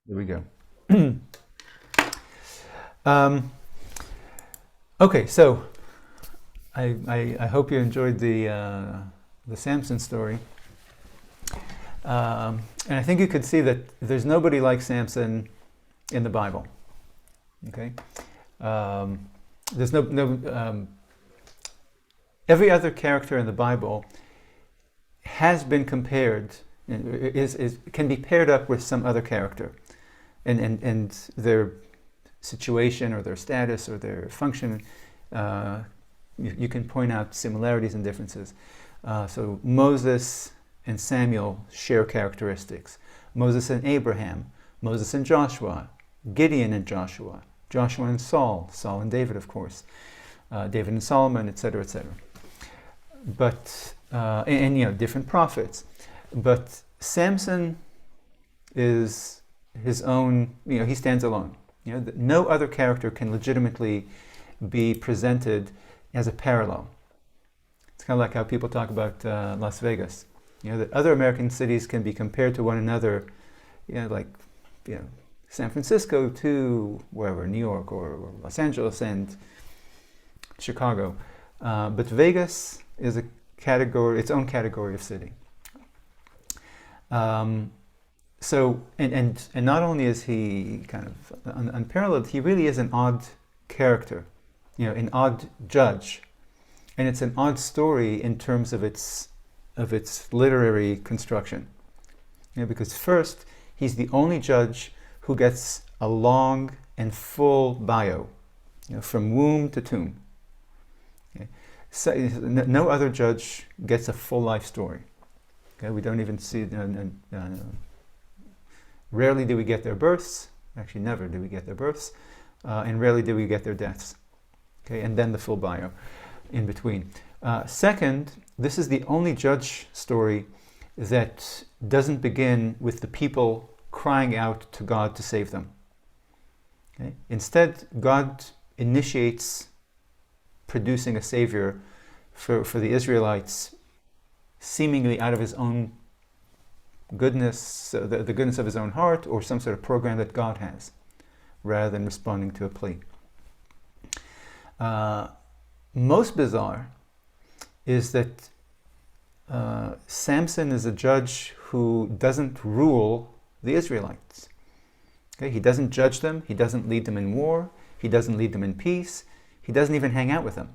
There we go. um, okay, so I hope you enjoyed the Samson story, and I think you could see that there's nobody like Samson in the Bible. Okay, there's no every other character in the Bible has been compared, can be paired up with some other character, and their situation or their status or their function, you can point out similarities and differences. So Moses and Samuel share characteristics. Moses and Abraham, Moses and Joshua, Gideon and Joshua, Joshua and Saul, Saul and David, of course, David and Solomon, etc., etc. But and different prophets. But Samson is his own. He stands alone. No other character can legitimately be presented as a parallel. It's kind of like how people talk about Las Vegas. That other American cities can be compared to one another. San Francisco to wherever, New York or Los Angeles and Chicago. But Vegas is its own category of city. So not only is he kind of unparalleled, he really is an odd character, an odd judge, and it's an odd story in terms of its literary construction. Because first, he's the only judge who gets a long and full bio, from womb to tomb. Okay? So, no other judge gets a full life story. Okay? We don't even see. Rarely do we get their births. Actually, never do we get their births, and rarely do we get their deaths. Okay, and then the full bio in between. Second, this is the only judge story that doesn't begin with the people crying out to God to save them. Okay? Instead, God initiates producing a savior for the Israelites, seemingly out of his own goodness, the goodness of his own heart, or some sort of program that God has, rather than responding to a plea. Most bizarre is that Samson is a judge who doesn't rule the Israelites. Okay? He doesn't judge them, he doesn't lead them in war, he doesn't lead them in peace, he doesn't even hang out with them.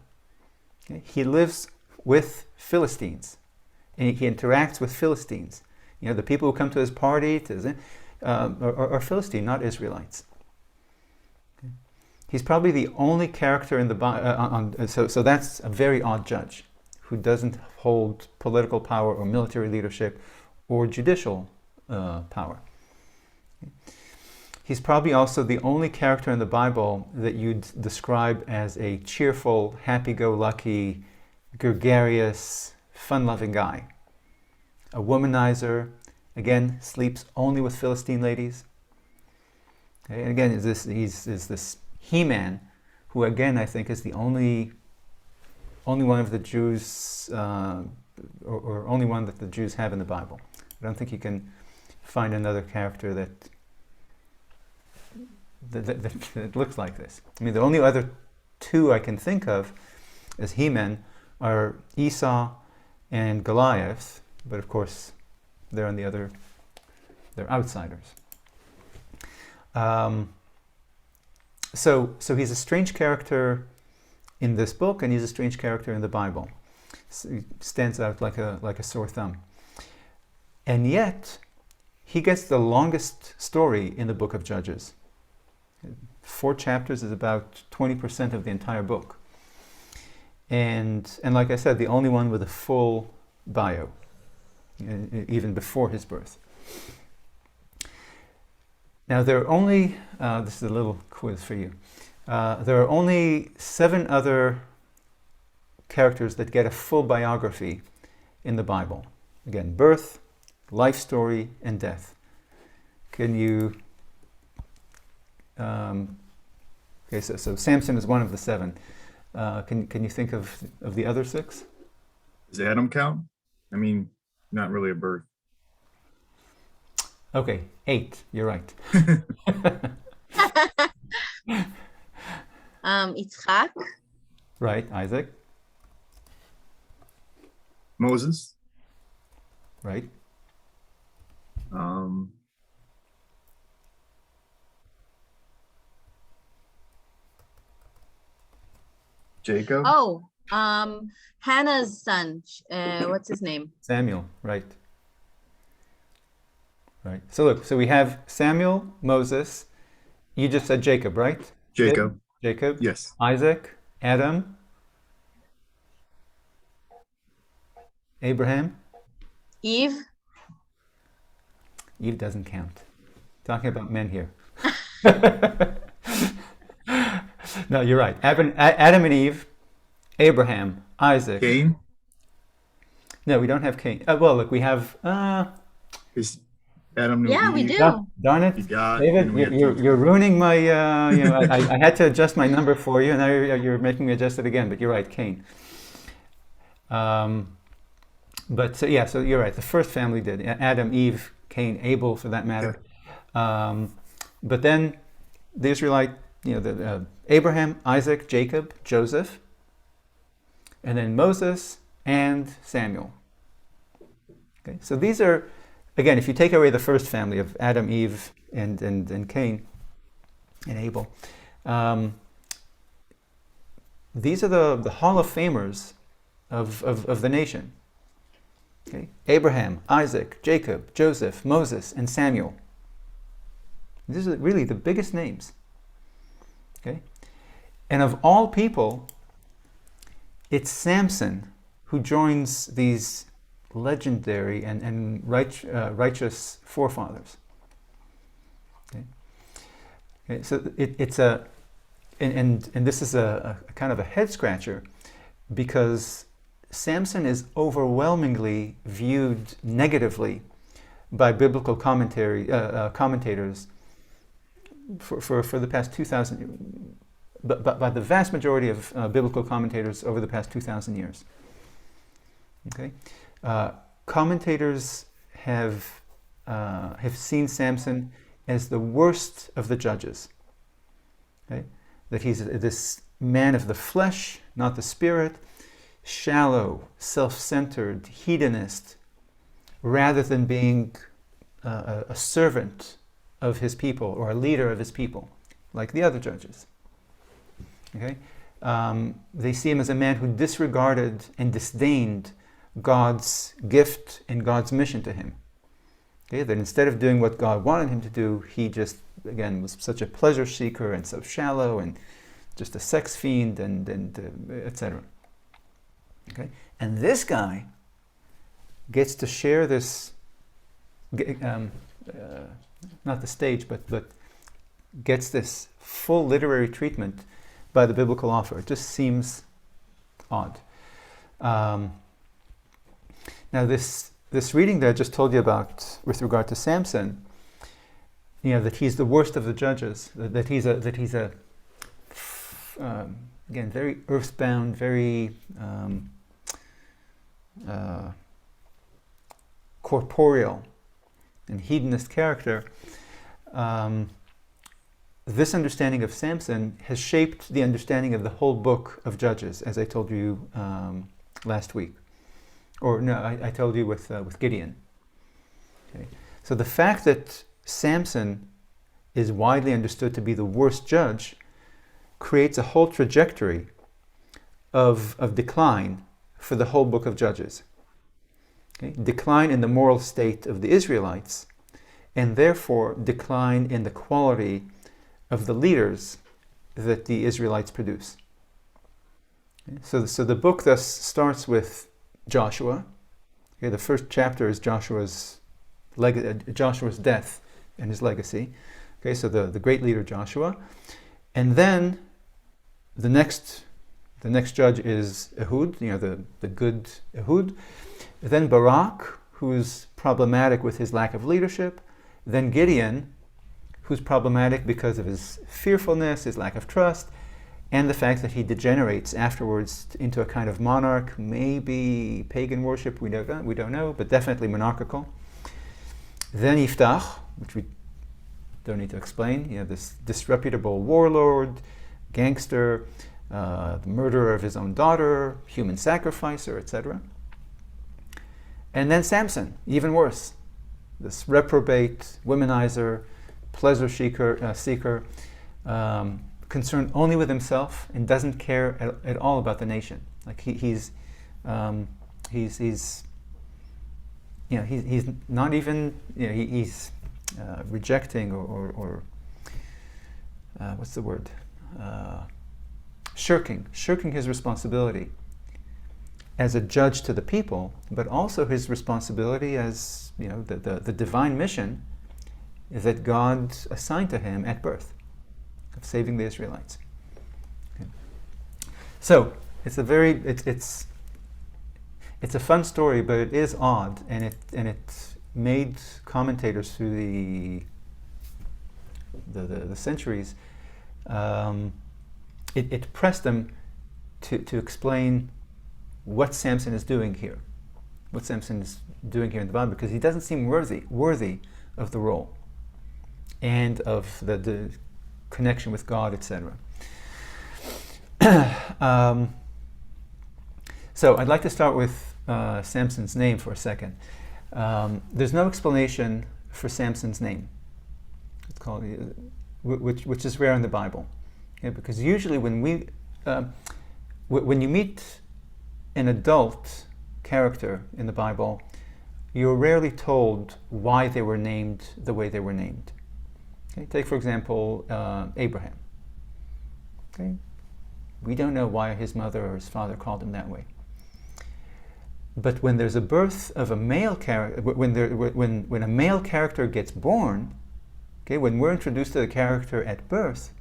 Okay? He lives with Philistines, and he interacts with Philistines. The people who come to his party are Philistine, not Israelites. Okay? He's probably the only character in the Bible, so that's a very odd judge who doesn't hold political power or military leadership or judicial power. He's probably also the only character in the Bible that you'd describe as a cheerful, happy-go-lucky, gregarious, fun-loving guy. A womanizer, again, sleeps only with Philistine ladies. Okay? And again, is this He-Man, who again I think is the only one of the Jews, or only one that the Jews have in the Bible. I don't think you can find another character that looks like this. I mean, the only other two I can think of as He-Men are Esau and Goliath, but of course they're outsiders. So he's a strange character in this book, and he's a strange character in the Bible. So he stands out like a sore thumb. And yet, he gets the longest story in the book of Judges. 4 chapters is about 20% of the entire book. And like I said, the only one with a full bio, even before his birth. Now there are only, this is a little quiz for you, there are only 7 other characters that get a full biography in the Bible. Again, birth, life story, and death. Can you... okay, so Samson is one of the 7. Can you think of the other 6? Does Adam count? I mean, not really a birth. Okay, 8. You're right. Yitzchak, Right, Isaac. Moses, Right. um, Jacob, oh, Hannah's son, what's his name? Samuel. Right. Right. So look, so we have Samuel, Moses. You just said Jacob, right? David? Jacob. Jacob, Yes. Isaac, Adam, Abraham. Eve. Eve doesn't count. Talking about men here. No, you're right. Adam and Eve, Abraham, Isaac. Cain No, we don't have Cain. Well, look, we have. is Adam knew Yeah, we Eve. do. Darn it, Begot, David, and we have you're ruining my. I had to adjust my number for you, and now you're making me adjust it again. But you're right, Cain. But so, yeah, so you're right. The first family did Adam, Eve, Cain, Abel, for that matter. But then the Israelite, Abraham, Isaac, Jacob, Joseph, and then Moses and Samuel. Okay, so these are, again, if you take away the first family of Adam, Eve, and Cain, and Abel, these are the Hall of Famers of the nation. Okay? Abraham, Isaac, Jacob, Joseph, Moses, and Samuel. These are really the biggest names. Okay? And of all people, it's Samson who joins these legendary and righteous forefathers. Okay? Okay, so it's a, and this is a kind of a head scratcher, because Samson is overwhelmingly viewed negatively by biblical commentators for the past 2,000, but by the vast majority of biblical commentators over the past 2,000 years. Okay, commentators have seen Samson as the worst of the judges. Okay, that he's this man of the flesh, not the spirit, shallow, self-centered, hedonist, rather than being a servant of his people or a leader of his people, like the other judges. Okay, they see him as a man who disregarded and disdained God's gift and God's mission to him. Okay, that instead of doing what God wanted him to do, he just, again, was such a pleasure seeker and so shallow and just a sex fiend and etc. Okay, and this guy gets to share this, not the stage, but gets this full literary treatment by the biblical author. It just seems odd. Now this reading that I just told you about with regard to Samson, that he's the worst of the judges, that he's a again, very earthbound, very corporeal and hedonist character. This understanding of Samson has shaped the understanding of the whole book of Judges, as I told you last week. Or no, I told you with Gideon. Okay. So the fact that Samson is widely understood to be the worst judge creates a whole trajectory of decline for the whole book of Judges. Okay? Decline in the moral state of the Israelites, and therefore decline in the quality of the leaders that the Israelites produce. Okay? So the book thus starts with Joshua. Okay, the first chapter is Joshua's death and his legacy. Okay, so the great leader Joshua, and then the next judge is Ehud, the good Ehud. Then Barak, who's problematic with his lack of leadership. Then Gideon, who's problematic because of his fearfulness, his lack of trust, and the fact that he degenerates afterwards into a kind of monarch, maybe pagan worship, we don't know, but definitely monarchical. Then Yiftach, which we don't need to explain, this disreputable warlord, gangster, the murderer of his own daughter, human sacrificer, etc. And then Samson, even worse, this reprobate, womanizer, pleasure seeker, concerned only with himself and doesn't care at all about the nation. Like he's not even he's rejecting or what's the word? Shirking his responsibility as a judge to the people, but also his responsibility as the divine mission that God assigned to him at birth of saving the Israelites. Okay. So it's a fun story, but it is odd, and it made commentators through the centuries. It pressed them to explain what Samson is doing here, in the Bible, because he doesn't seem worthy of the role and of the connection with God, etc. So I'd like to start with Samson's name for a second. There's no explanation for Samson's name. It's called, which is rare in the Bible, because usually when you meet an adult character in the Bible, you're rarely told why they were named the way they were named. Okay? Take, for example, Abraham. Okay? We don't know why his mother or his father called him that way. But when there's a birth of a male character, when a male character gets born, okay, when we're introduced to the character at birth,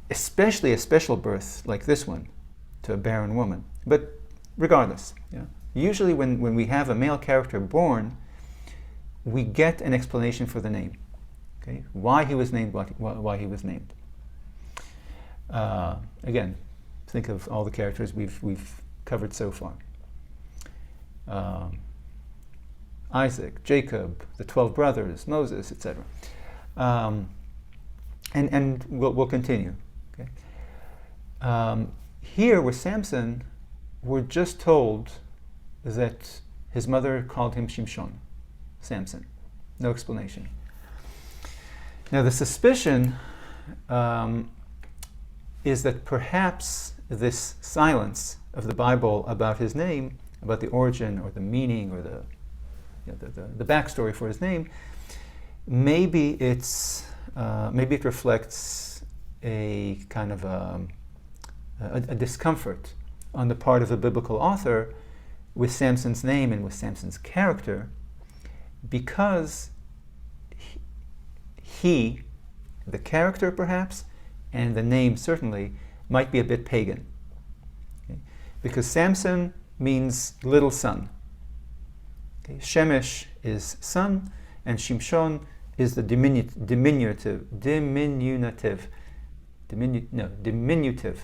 especially a special birth like this one, to a barren woman. But regardless, usually when we have a male character born, we get an explanation for the name. Okay, why he was named, why he was named. Again, think of all the characters we've covered so far. Isaac, Jacob, the 12 brothers, Moses, etc. And we'll continue. Okay. Here with Samson, we're just told that his mother called him Shimshon, Samson. No explanation. Now the suspicion is that perhaps this silence of the Bible about his name, about the origin or the meaning or the backstory for his name, maybe it reflects a kind of a discomfort on the part of a biblical author with Samson's name and with Samson's character, because he, the character perhaps, and the name certainly, might be a bit pagan. Okay? Because Samson means little son. Okay? Shemesh is son, and Shimshon is the diminutive,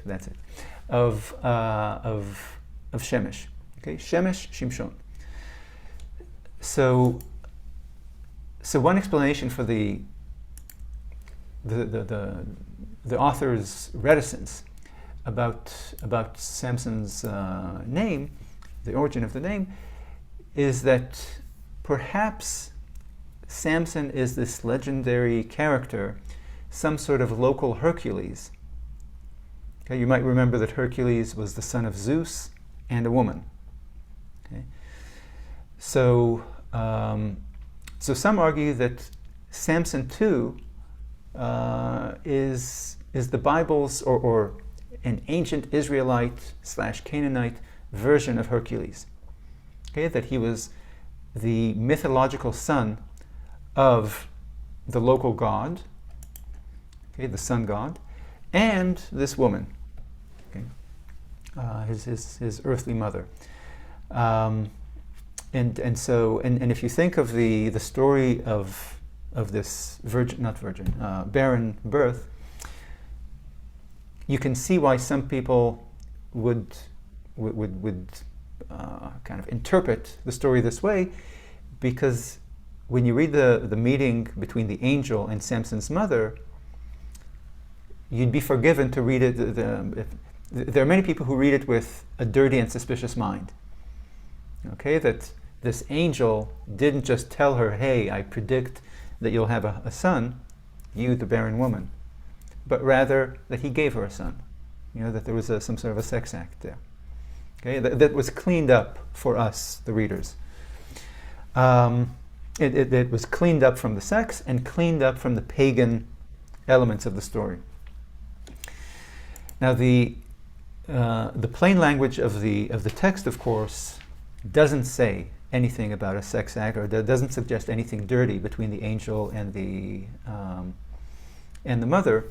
that's it, of Shemesh. Okay, Shemesh, Shimshon. So one explanation for the author's reticence about Samson's name, the origin of the name, is that perhaps Samson is this legendary character, some sort of local Hercules. Okay, you might remember that Hercules was the son of Zeus and a woman. Okay? So some argue that Samson too is the Bible's or an ancient Israelite / Canaanite version of Hercules. Okay, that he was the mythological son of the local god, okay, the sun god, and this woman, okay, his earthly mother. And if you think of the story of this barren birth, you can see why some people would kind of interpret the story this way, because when you read the meeting between the angel and Samson's mother, you'd be forgiven to read it. There are many people who read it with a dirty and suspicious mind. Okay, that this angel didn't just tell her, hey, I predict that you'll have a son, you, the barren woman, but rather that he gave her a son. That there was some sort of a sex act there. Okay, that was cleaned up for us, the readers. It was cleaned up from the sex and cleaned up from the pagan elements of the story. Now, the plain language of the text, of course, doesn't say anything about a sex act, or doesn't suggest anything dirty between the angel and the mother.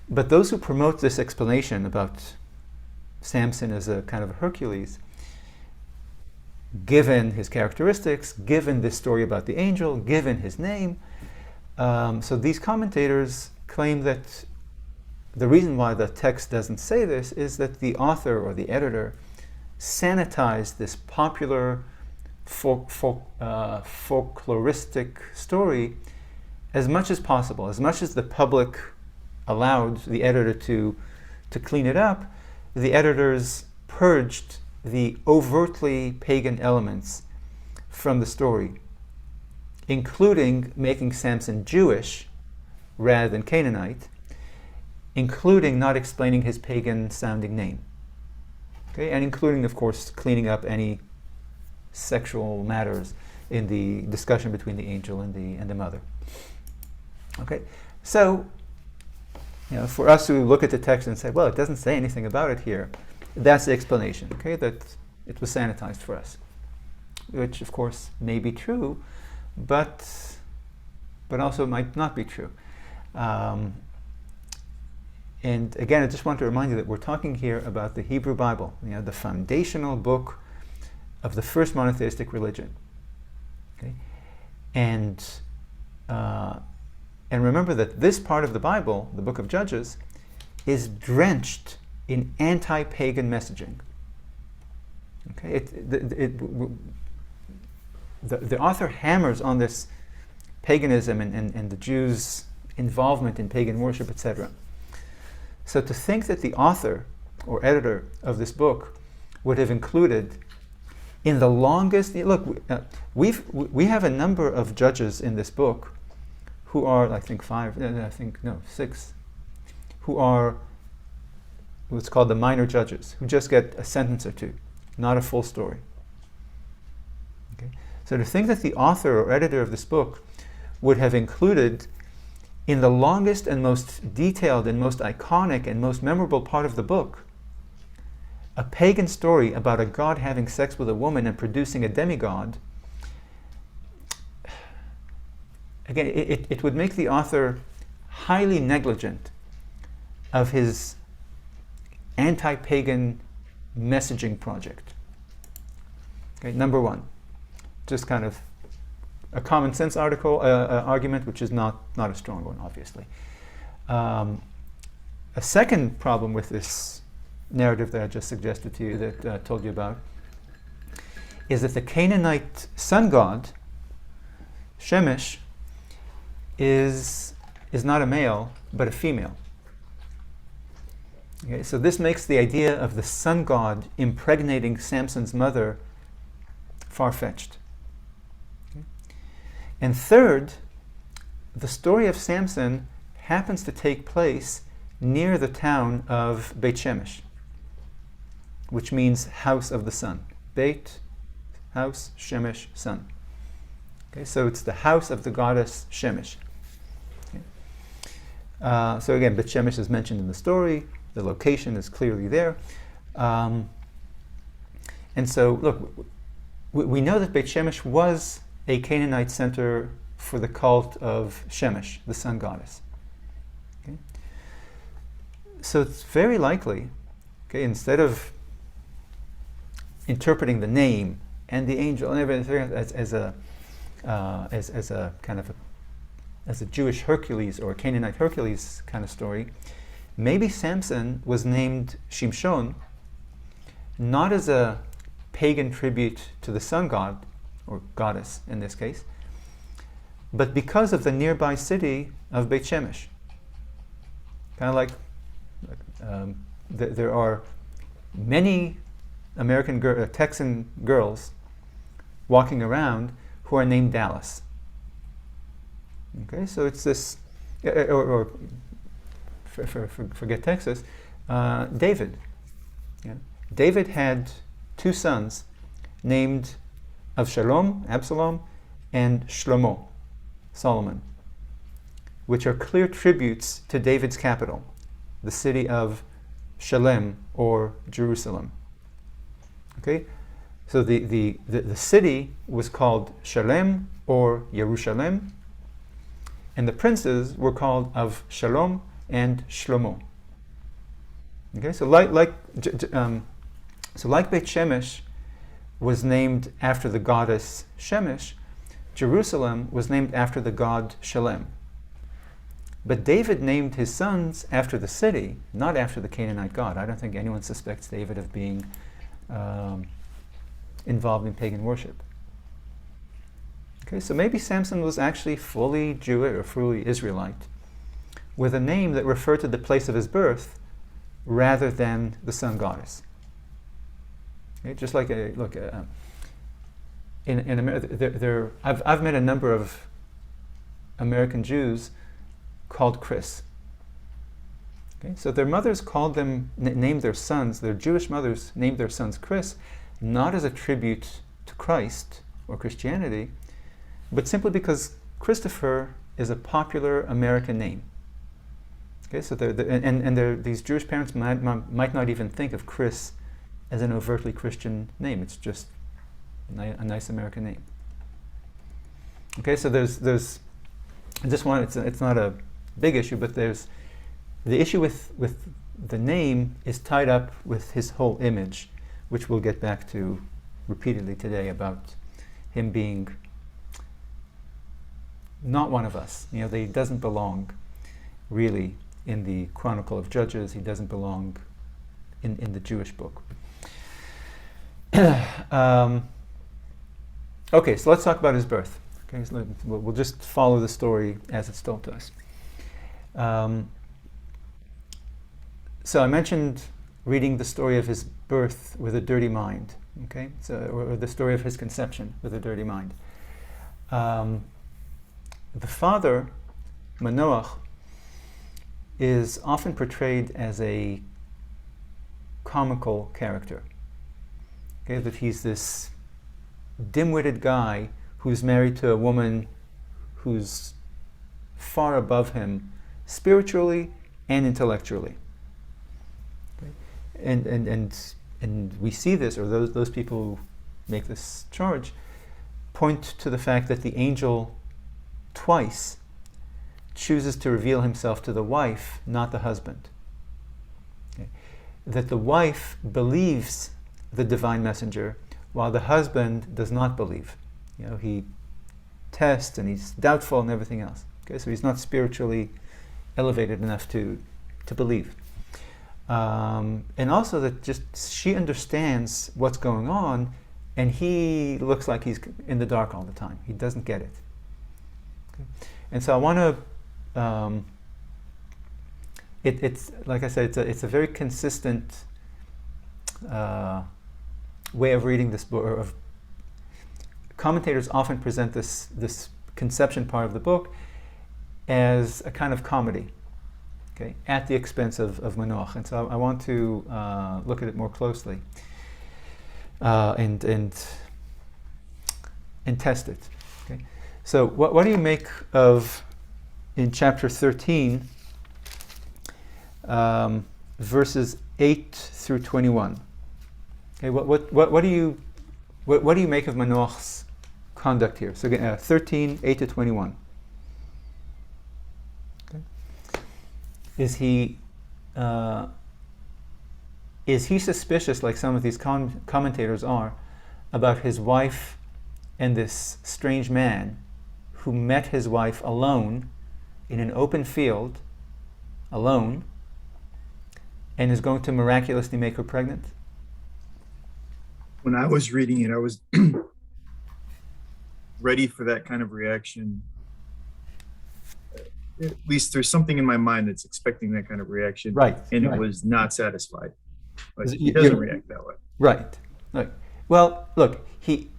But those who promote this explanation about Samson as a kind of a Hercules, given his characteristics, given this story about the angel, given his name, so these commentators claim that the reason why the text doesn't say this is that the author or the editor sanitized this popular folkloristic story as much as possible, as much as the public allowed the editor to clean it up. The editors purged the overtly pagan elements from the story, including making Samson Jewish rather than Canaanite, including not explaining his pagan-sounding name. Okay, and including, of course, cleaning up any sexual matters in the discussion between the angel and the mother. Okay, so for us to look at the text and say, well, it doesn't say anything about it here, that's the explanation. Okay, that it was sanitized for us, which, of course, may be true, but also might not be true. And again, I just want to remind you that we're talking here about the Hebrew Bible, the foundational book of the first monotheistic religion. Okay? And remember that this part of the Bible, the book of Judges, is drenched in anti-pagan messaging. Okay? The author hammers on this paganism and the Jews' involvement in pagan worship, etc. So to think that the author or editor of this book would have included in the longest, look, we have a number of judges in this book who are, I think six, who are what's called the minor judges, who just get a sentence or two, not a full story. Okay? So to think that the author or editor of this book would have included in the longest and most detailed and most iconic and most memorable part of the book a pagan story about a god having sex with a woman and producing a demigod, again, it would make the author highly negligent of his anti-pagan messaging project. Okay, number one, just kind of a common sense argument, which is not a strong one, obviously. A second problem with this narrative that I just suggested to you, that I told you about, is that the Canaanite sun god, Shemesh, is not a male, but a female. Okay, so this makes the idea of the sun god impregnating Samson's mother far-fetched. Okay. And third, the story of Samson happens to take place near the town of Beit Shemesh, which means house of the sun. Beit, house, Shemesh, sun. Okay, so it's the house of the goddess Shemesh. Okay. So again, Beit Shemesh is mentioned in the story. The location is clearly there. And so, look, we know that Beit Shemesh was a Canaanite center for the cult of Shemesh, the sun goddess. Okay? So it's very likely, okay, instead of interpreting the name and the angel and everything as a kind of as a Jewish Hercules or a Canaanite Hercules kind of story, maybe Samson was named Shimshon not as a pagan tribute to the sun god, or goddess in this case, but because of the nearby city of Beit Shemesh. Kind of like there are many American Texan girls walking around who are named Dallas. Okay, so it's this, or forget Texas, David. Yeah. David had two sons named Absalom, and Shlomo, Solomon, which are clear tributes to David's capital, the city of Shalem or Jerusalem. Okay, so the city was called Shalem or Yerushalem, and the princes were called Avshalom and Shlomo. Okay, so like Beit Shemesh was named after the goddess Shemesh, Jerusalem was named after the god Shalem. But David named his sons after the city, not after the Canaanite god. I don't think anyone suspects David of being involved in pagan worship. Okay, so maybe Samson was actually fully Jewish or fully Israelite, with a name that referred to the place of his birth rather than the sun goddess. Okay, just like in America, I've met a number of American Jews called Chris. Okay, so their mothers called them, named their sons, their Jewish mothers named their sons Chris, not as a tribute to Christ or Christianity, but simply because Christopher is a popular American name. Okay, so these Jewish parents might not even think of Chris as an overtly Christian name. It's just a nice American name. Okay, so there's this one. It's not a big issue, but there's the issue with the name is tied up with his whole image, which we'll get back to repeatedly today about him being not one of us. You know, that he doesn't belong really in the Chronicle of Judges. He doesn't belong in the Jewish book. Okay, so let's talk about his birth. Okay, so we'll just follow the story as it's told to us. So I mentioned reading the story of his birth with a dirty mind. Okay, so or the story of his conception with a dirty mind. The father, Manoach, is often portrayed as a comical character. Okay, that he's this dim-witted guy who's married to a woman who's far above him spiritually and intellectually. Okay? And we see this, or those people who make this charge point to the fact that the angel twice chooses to reveal himself to the wife, not the husband. Okay? That the wife believes the divine messenger, while the husband does not believe. You know, he tests and he's doubtful and everything else. Okay, so he's not spiritually elevated enough to believe. And also that just she understands what's going on, and he looks like he's in the dark all the time. He doesn't get it. Okay? And so I want to. It's like I said, it's a very consistent way of reading this book. Or of commentators often present this conception part of the book as a kind of comedy, okay, at the expense of Manoach. And so I want to look at it more closely and test it. Okay, so what do you make of in chapter 13, verses 8 through 21? Okay, what do you make of Manoach's conduct here? So again, 13, 8 to 21. Okay. Is he suspicious, like some of these commentators are, about his wife and this strange man who met his wife alone in an open field, alone, and is going to miraculously make her pregnant? When I was reading it, I was ready for that kind of reaction at least there's something in my mind that's expecting that kind of reaction. Right. And right. it was not satisfied. Like, he You- doesn't you're- react that way. Right. Right. Well, look, he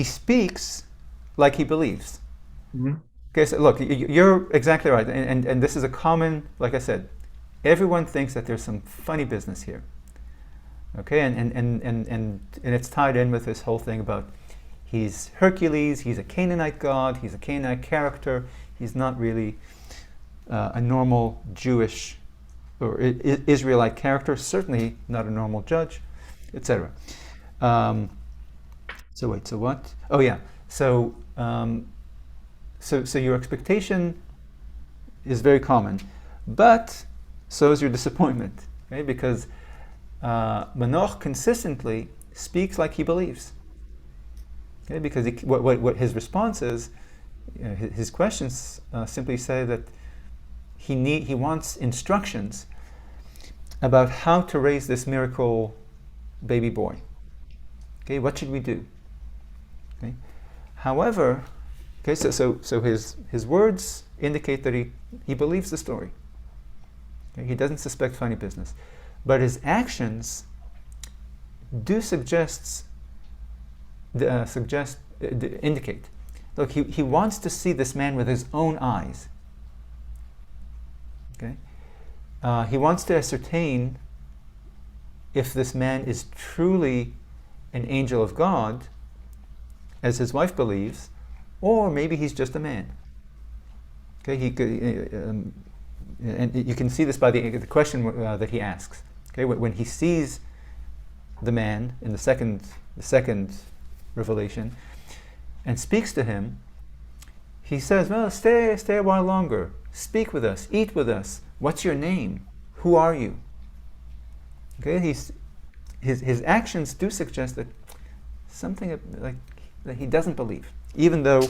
speaks like he believes. Mhm. Okay, so look, you're exactly right, and this is a common, like I said, everyone thinks that there's some funny business here. Okay, and it's tied in with this whole thing about he's Hercules, he's a Canaanite god, he's a Canaanite character, he's not really a normal Jewish or Israelite character, certainly not a normal judge, etc. So wait, so what? Oh yeah, so your expectation is very common, but so is your disappointment, okay? Because Manoch consistently speaks like he believes, okay? Because what his response is, his questions simply say that he wants instructions about how to raise this miracle baby boy. Okay, what should we do? Okay, however, okay, so his words indicate that he believes the story. Okay, he doesn't suspect funny business, but his actions do indicate. Look, he wants to see this man with his own eyes. Okay, he wants to ascertain if this man is truly an angel of God, as his wife believes, or maybe he's just a man. Okay, and you can see this by the question that he asks. Okay, when he sees the man in the second revelation, and speaks to him, he says, "Well, stay a while longer. Speak with us. Eat with us. What's your name? Who are you?" Okay, his actions do suggest that something like that he doesn't believe, even though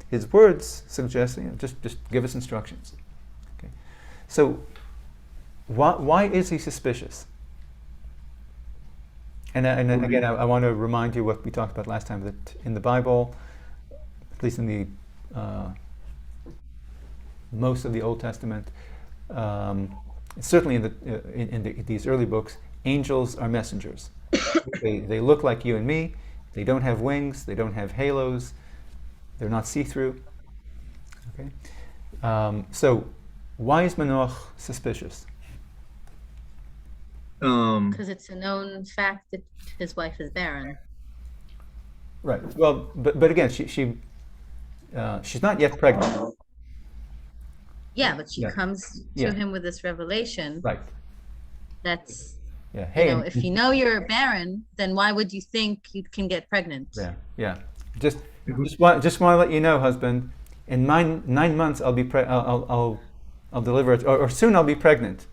his words suggest, just give us instructions. Okay, so why is he suspicious? And again, I want to remind you what we talked about last time, that in the Bible, at least in the most of the Old Testament, certainly in these early books, angels are messengers. They look like you and me. They don't have wings. They don't have halos. They're not see-through. Okay, so why is Manoach suspicious? Because it's a known fact that his wife is barren. Right. Well, but again, she's not yet pregnant. Yeah, but she Yeah. comes Yeah. to him with this revelation. Right. That's, Yeah. Hey. if you know you're barren, then why would you think you can get pregnant? Yeah. Yeah. Just want to let you know, husband. In 9 months, I'll be I'll deliver it, or soon I'll be pregnant.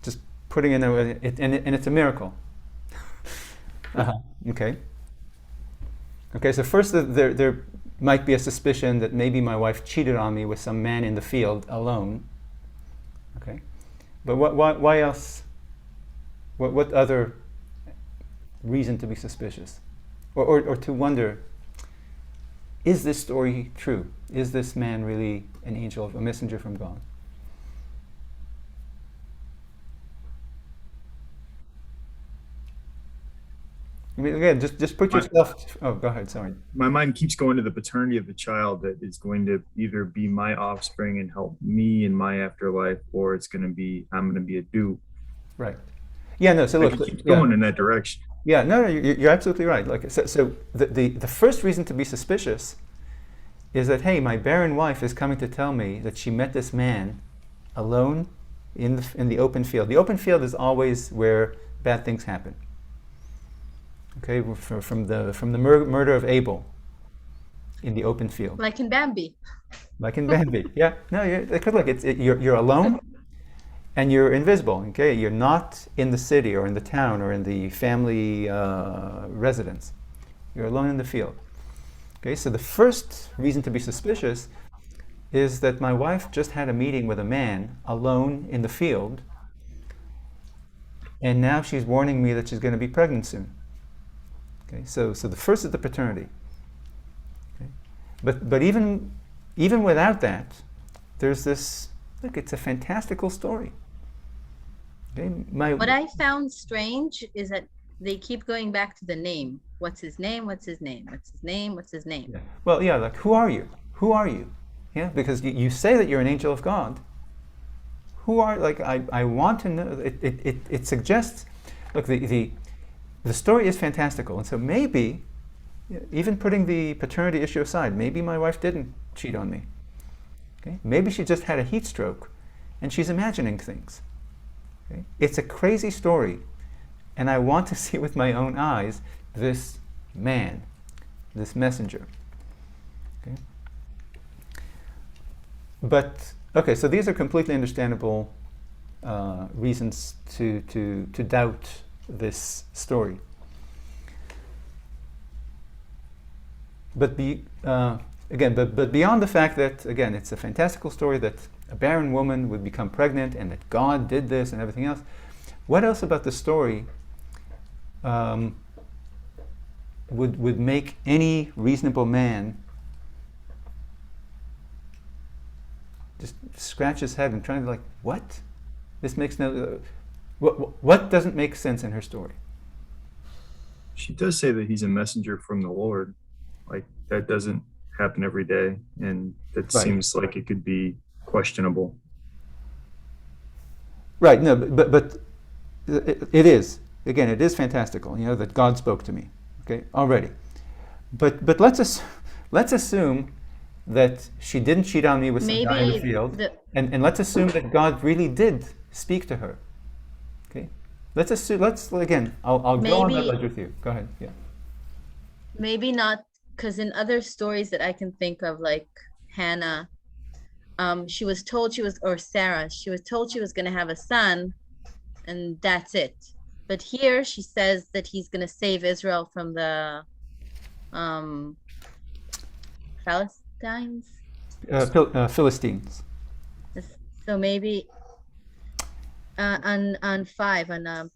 Just putting in it, and it's a miracle. Okay. Okay. So first, there might be a suspicion that maybe my wife cheated on me with some man in the field alone. Okay. But why else? What other reason to be suspicious, or to wonder? Is this story true? Is this man really an angel, a messenger from God? I mean, again, just put yourself. Oh, go ahead. Sorry. My mind keeps going to the paternity of the child that is going to either be my offspring and help me in my afterlife, or I'm going to be a dupe. Right. Yeah. No. So look, It keeps going in that direction. Yeah. No. You're absolutely right. Like so, the first reason to be suspicious is that, hey, my barren wife is coming to tell me that she met this man alone in the open field. The open field is always where bad things happen. Okay, from the murder of Abel in the open field. Like in Bambi. Like in Bambi, yeah. No, you're alone, and you're invisible. Okay, you're not in the city or in the town or in the family residence. You're alone in the field. Okay, so the first reason to be suspicious is that my wife just had a meeting with a man alone in the field, and now she's warning me that she's going to be pregnant soon. Okay, so the first is the paternity. Okay? But even even without that, there's this, look, it's a fantastical story. Okay? What I found strange is that they keep going back to the name. What's his name? What's his name? What's his name? What's his name? Yeah. Well, yeah, like, who are you? Who are you? Yeah, because you say that you're an angel of God. Who are, like, I want to know, it suggests, look, the story is fantastical, and so maybe, even putting the paternity issue aside, maybe my wife didn't cheat on me. Okay? Maybe she just had a heat stroke, and she's imagining things. Okay? It's a crazy story, and I want to see with my own eyes this man, this messenger. Okay? But, okay, so these are completely understandable reasons to doubt this story. But but beyond the fact that, again, it's a fantastical story that a barren woman would become pregnant and that God did this and everything else, what else about the story would make any reasonable man just scratch his head and try to, like, what? This makes no... what doesn't make sense in her story? She does say that he's a messenger from the Lord. Like, that doesn't happen every day, and that Right. seems like it could be questionable. Right, no, but it is. Again, it is fantastical, that God spoke to me, okay, already. But let's assume that she didn't cheat on me with some guy in the Maybe field, and let's assume that God really did speak to her. Okay, let's again. I'll go on that Maybe- ledge with you. Go ahead. Yeah. maybe not, because in other stories that I can think of, like Hannah, she was told or Sarah, she was told she was going to have a son, and that's it. But here she says that he's going to save Israel from the Philistines. Philistines. So maybe on 5 on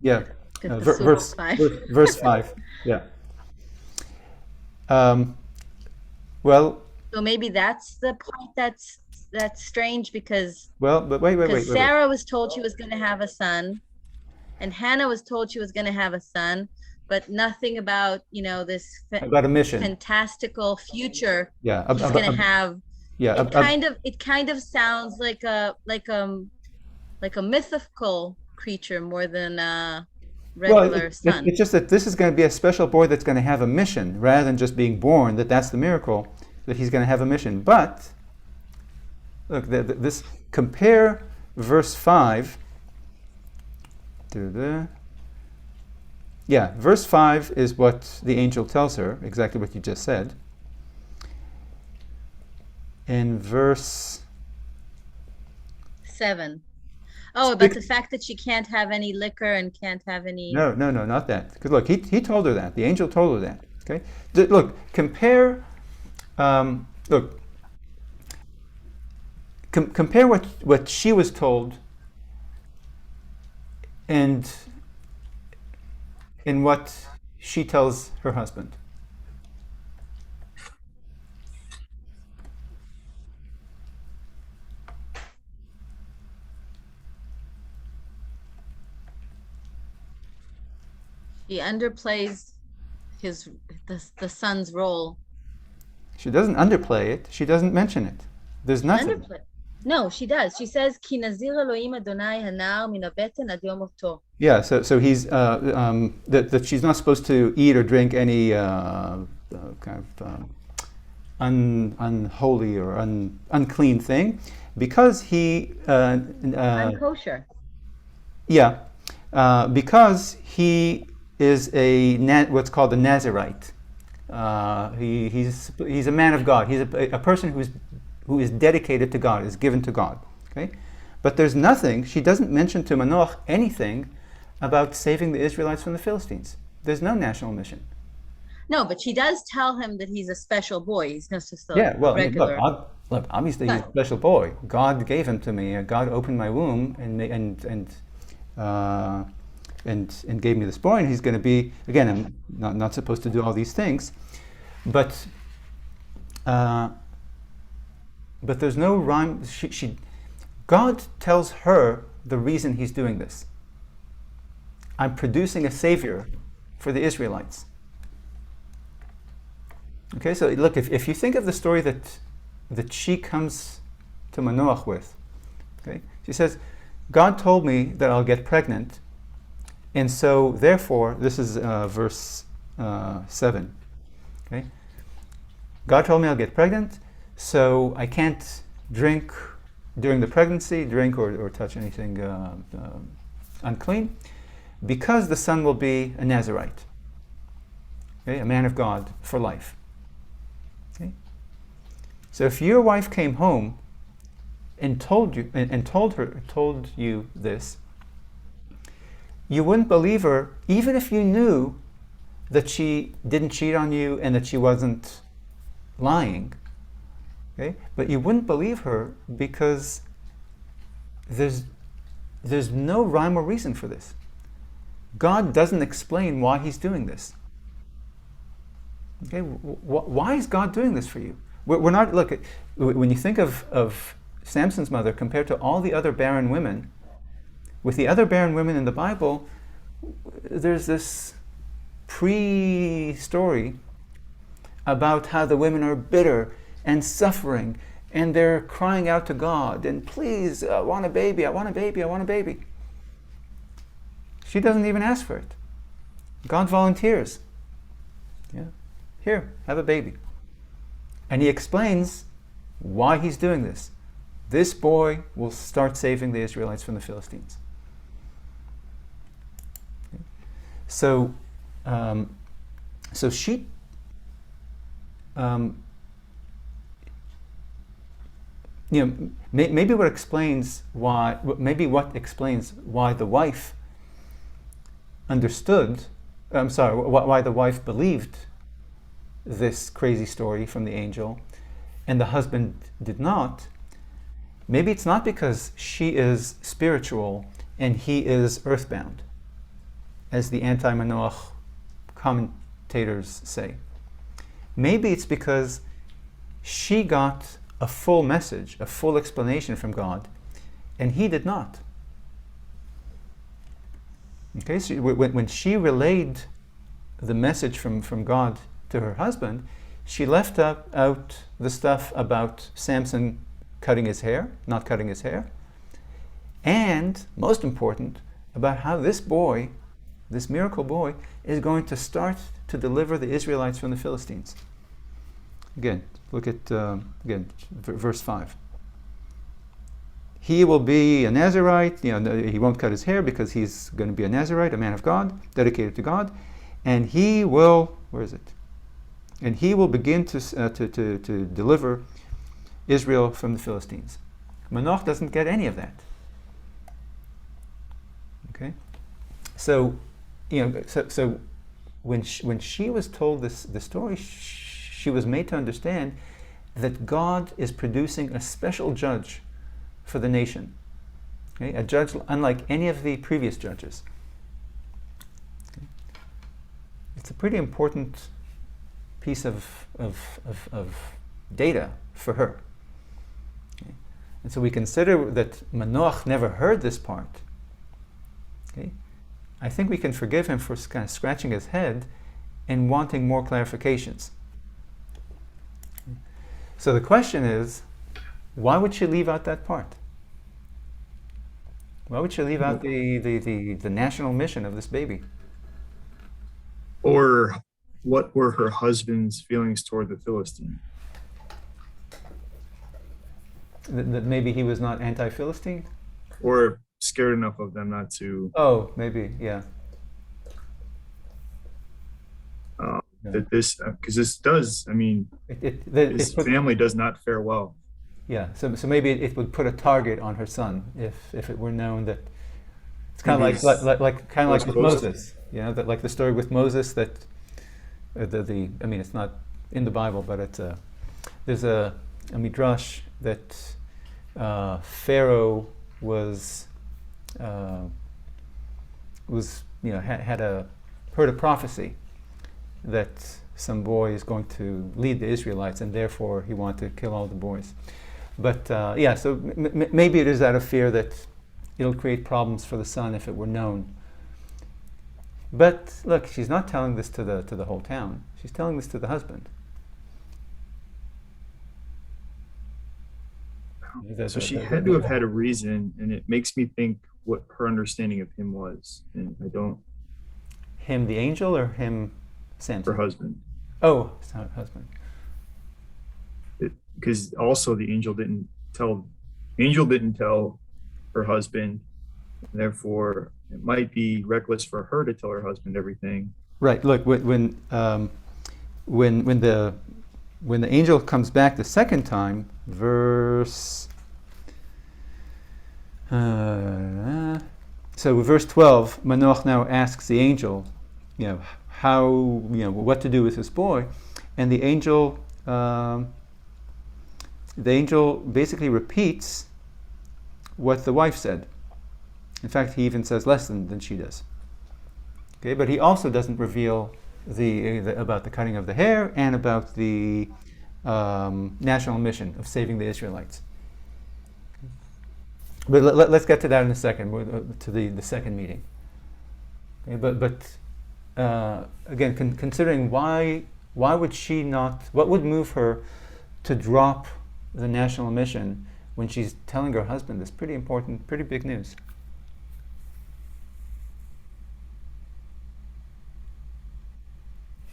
Yeah. Pesach Verse 5. verse 5. Yeah. Well. So maybe that's the part that's strange, because Well, but wait. Sarah was told she was going to have a son, and Hannah was told she was going to have a son, but nothing about this About a mission. fantastical future Yeah. he's going to have. Yeah. It kind of sounds like a mythical creature more than a regular son. It's just that this is going to be a special boy that's going to have a mission, rather than just being born. That's the miracle, that he's going to have a mission. But look, this, compare verse 5 to the... Yeah, verse 5 is what the angel tells her, exactly what you just said. In verse 7. Oh, about the fact that she can't have any liquor and can't have any... No, not that. Because look, he told her that. The angel told her that. Okay? Look, compare... compare what she was told and in what she tells her husband. She underplays the son's role. She doesn't underplay it. She doesn't mention it. There's nothing. No, she does. She says, "Ki nazir Elohim Adonai hanar min habeten ad yom moto." Yeah, so he's that she's not supposed to eat or drink any kind of unholy or unclean thing, because he Unkosher. Yeah, because he is what's called a Nazirite. He's a man of God. He's a person who is dedicated to God, is given to God. Okay, but there's nothing. She doesn't mention to Manoach anything about saving the Israelites from the Philistines. There's no national mission. No, but she does tell him that he's a special boy. He's not just a regular. Look, obviously he's a special boy. God gave him to me. God opened my womb and gave me this boy, and he's going to be, again, I'm not supposed to do all these things, but but there's no rhyme. God tells her the reason he's doing this. I'm producing a savior for the Israelites. Okay, so look, if you think of the story that she comes to Manoach with, okay, she says, God told me that I'll get pregnant, and so therefore, this is verse 7. Okay, God told me I'll get pregnant, so I can't drink during the pregnancy, drink or touch anything unclean, because the son will be a Nazirite, okay, a man of God for life. Okay? So if your wife came home and told you this, you wouldn't believe her, even if you knew that she didn't cheat on you and that she wasn't lying. Okay? But you wouldn't believe her because there's no rhyme or reason for this. God doesn't explain why he's doing this. Okay? Why is God doing this for you? We're not, look, when you think of Samson's mother compared to all the other barren women, with the other barren women in the Bible, there's this pre-story about how the women are bitter and suffering, and they're crying out to God, and please, I want a baby, I want a baby, I want a baby. She doesn't even ask for it. God volunteers. Yeah. Here, have a baby. And he explains why he's doing this. This boy will start saving the Israelites from the Philistines. Okay. So she maybe what explains why the wife understood, why the wife believed this crazy story from the angel and the husband did not. Maybe it's not because she is spiritual and he is earthbound, as the anti-Manoach commentators say. Maybe it's because she got a full message, a full explanation from God, and he did not. Okay, so when she relayed the message from God to her husband, she left out the stuff about Samson cutting his hair, not cutting his hair, and, most important, about how this boy, this miracle boy, is going to start to deliver the Israelites from the Philistines. Again, look at verse 5. He will be a Nazirite, he won't cut his hair because he's going to be a Nazirite, a man of God, dedicated to God, and he will, where is it? And he will begin to deliver Israel from the Philistines. Manoach doesn't get any of that. Okay? So when she was told the story, she was made to understand that God is producing a special judge for the nation. Okay? A judge unlike any of the previous judges. Okay? It's a pretty important piece of data for her. Okay? And so we consider that Manoach never heard this part. Okay? I think we can forgive him for kind of scratching his head and wanting more clarifications. Okay? So the question is, why would she leave out that part? Why would she leave out the national mission of this baby? Or what were her husband's feelings toward the Philistine? That maybe he was not anti-Philistine? Or scared enough of them not to... Oh, maybe, yeah. That this, because this does, I mean, his family does not fare well. Yeah, so maybe it would put a target on her son if it were known that it's kind of like with Moses, that like the story with Moses that I mean it's not in the Bible, but it's there's a midrash that Pharaoh was heard a prophecy that some boy is going to lead the Israelites, and therefore he wanted to kill all the boys. But so maybe it is out of fear that it'll create problems for the son if it were known. But look, she's not telling this to the whole town. She's telling this to the husband. So she had to have had a reason, and it makes me think what her understanding of him was. And I don't. Him, the angel, or him, Samson? Her husband. Oh, husband. Because also the angel didn't tell her husband. Therefore, it might be reckless for her to tell her husband everything. Right. Look, when the angel comes back the second time, verse 12, Manoach now asks the angel, how, what to do with this boy, and the angel basically repeats what the wife said. In fact, he even says less than she does. Okay, but he also doesn't reveal about the cutting of the hair and about the national mission of saving the Israelites. But let's get to that in a second, to the second meeting. Okay, but again, considering why would she not? What would move her to drop the national mission when she's telling her husband this pretty important, pretty big news?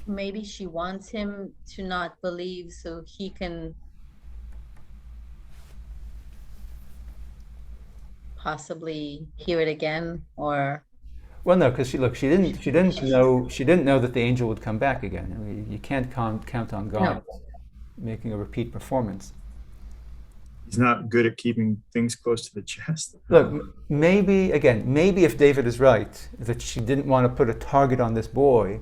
Maybe she wants him to not believe so he can possibly hear it again, or well, no, because she didn't know that the angel would come back again. I mean, you can't count on God making a repeat performance. He's not good at keeping things close to the chest. Look, maybe if David is right, that she didn't want to put a target on this boy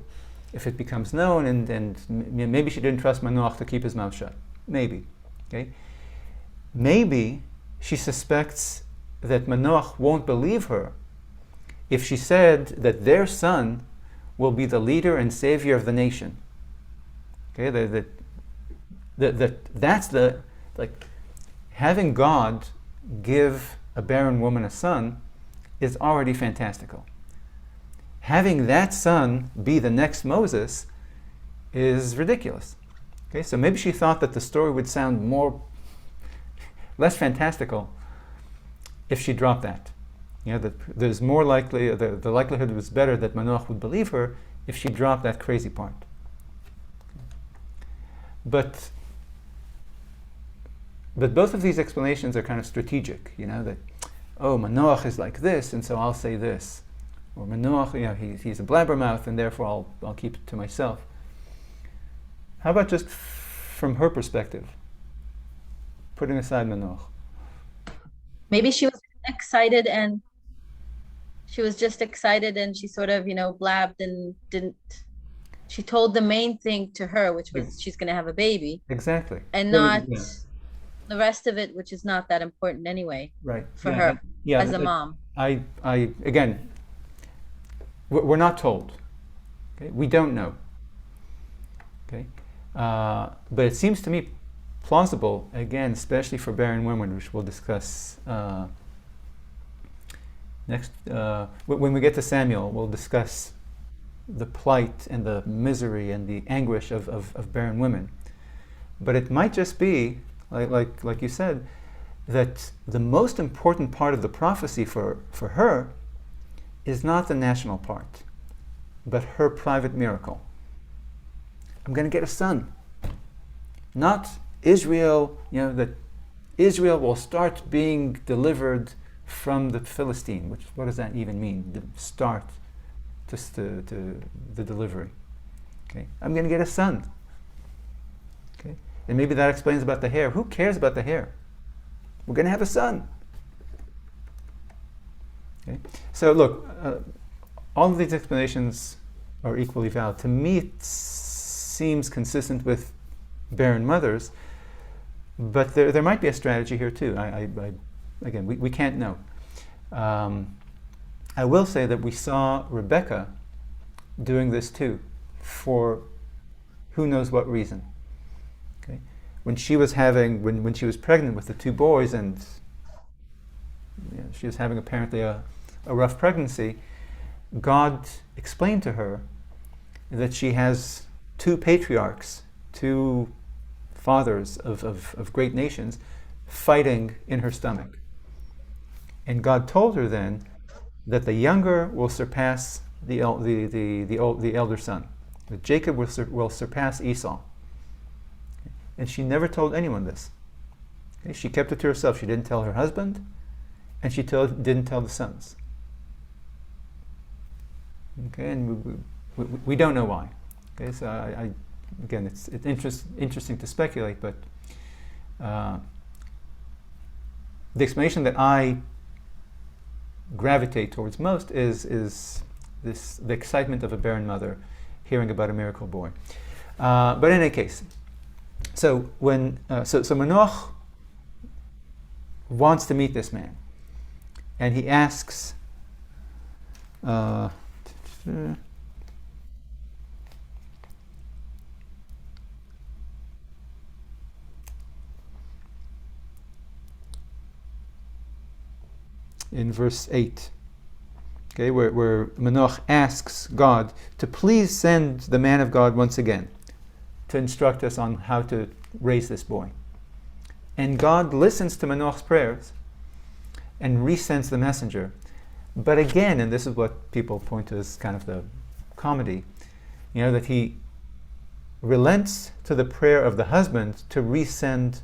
if it becomes known, and maybe she didn't trust Manoach to keep his mouth shut. Maybe. Okay? Maybe she suspects that Manoach won't believe her if she said that their son will be the leader and savior of the nation. Okay? That's having God give a barren woman a son is already fantastical. Having that son be the next Moses is ridiculous. Okay, so maybe she thought that the story would sound less fantastical if she dropped that. That there's more likely, the likelihood was better that Manoach would believe her if she dropped that crazy part. But both of these explanations are kind of strategic. That Manoach is like this, and so I'll say this. Or Manoach, he's a blabbermouth, and therefore I'll keep it to myself. How about just from her perspective, putting aside Manoach? Maybe she was excited, and she was just excited, and she sort of, blabbed and didn't. She told the main thing to her, which was she's going to have a baby. Exactly. And not the rest of it, which is not that important anyway. Right. For her as a mom. I again. We're not told. Okay? We don't know. Okay? But it seems to me plausible, again, especially for barren women, which we'll discuss next. When we get to Samuel, we'll discuss the plight and the misery and the anguish of barren women. But it might just be, like you said, that the most important part of the prophecy for her is not the national part, but her private miracle. I'm going to get a son. Not Israel, that Israel will start being delivered from the Philistine, what does that even mean? The start to the delivery. Okay, I'm going to get a son. Okay, and maybe that explains about the hair. Who cares about the hair? We're going to have a son. Okay. So look, all of these explanations are equally valid. To me, it seems consistent with barren mothers, but there might be a strategy here too. Again, we can't know. I will say that we saw Rebecca doing this too, for Who knows what reason? Okay, when she was pregnant with the two boys, and she was having apparently a rough pregnancy, God explained to her that she has two patriarchs, two fathers of great nations, fighting in her stomach. And God told her then that the younger will surpass the elder son. That Jacob will surpass Esau. And she never told anyone this. Okay? She kept it to herself. She didn't tell her husband, and she didn't tell the sons. Okay, and we don't know why. Okay, so again, it's interesting to speculate, but the explanation that I gravitate towards most is the excitement of a barren mother hearing about a miracle boy. But in any case, so when so Manoach wants to meet this man, and he asks. In verse 8, okay, where Manoach asks God to please send the man of God once again to instruct us on how to raise this boy. And God listens to Manoach's prayers and resends the messenger. But again, and this is what people point to as kind of the comedy, that he relents to the prayer of the husband to resend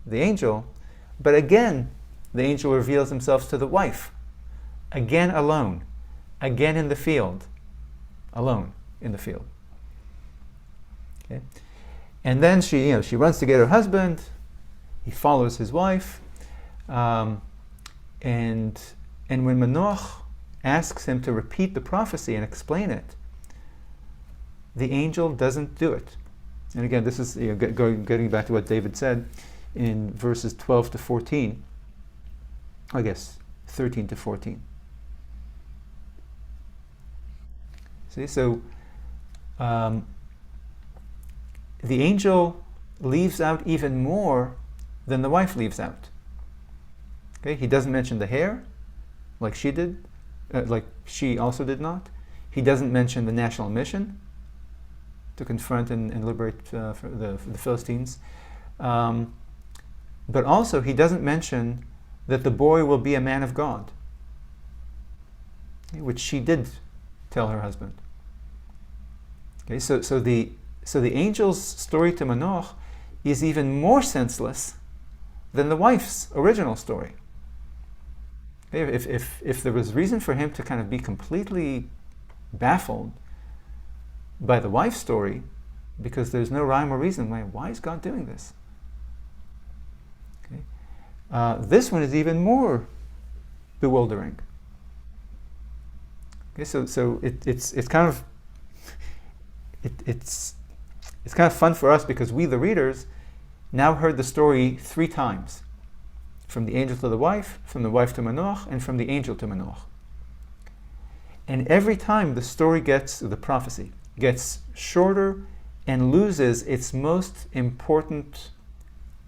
the angel, but again, the angel reveals himself to the wife, again alone, again in the field, alone in the field. Okay? And then she runs to get her husband. He follows his wife, and when Manoach asks him to repeat the prophecy and explain it, the angel doesn't do it. And again, this is getting back to what David said in verses 12 to 14. I guess 13 to 14. See, so the angel leaves out even more than the wife leaves out. Okay, he doesn't mention the hair, like she did, like she also did not. He doesn't mention the national mission to confront and liberate for the Philistines. But also, he doesn't mention that the boy will be a man of God, which she did tell her husband. Okay, so the angel's story to Manoach is even more senseless than the wife's original story. Okay, if there was reason for him to kind of be completely baffled by the wife's story, because there's no rhyme or reason why is God doing this? This one is even more bewildering. Okay, so it's kind of it's kind of fun for us because we, the readers, now heard the story 3 times, from the angel to the wife, from the wife to Manoach, and from the angel to Manoach. And every time the prophecy gets shorter and loses its most important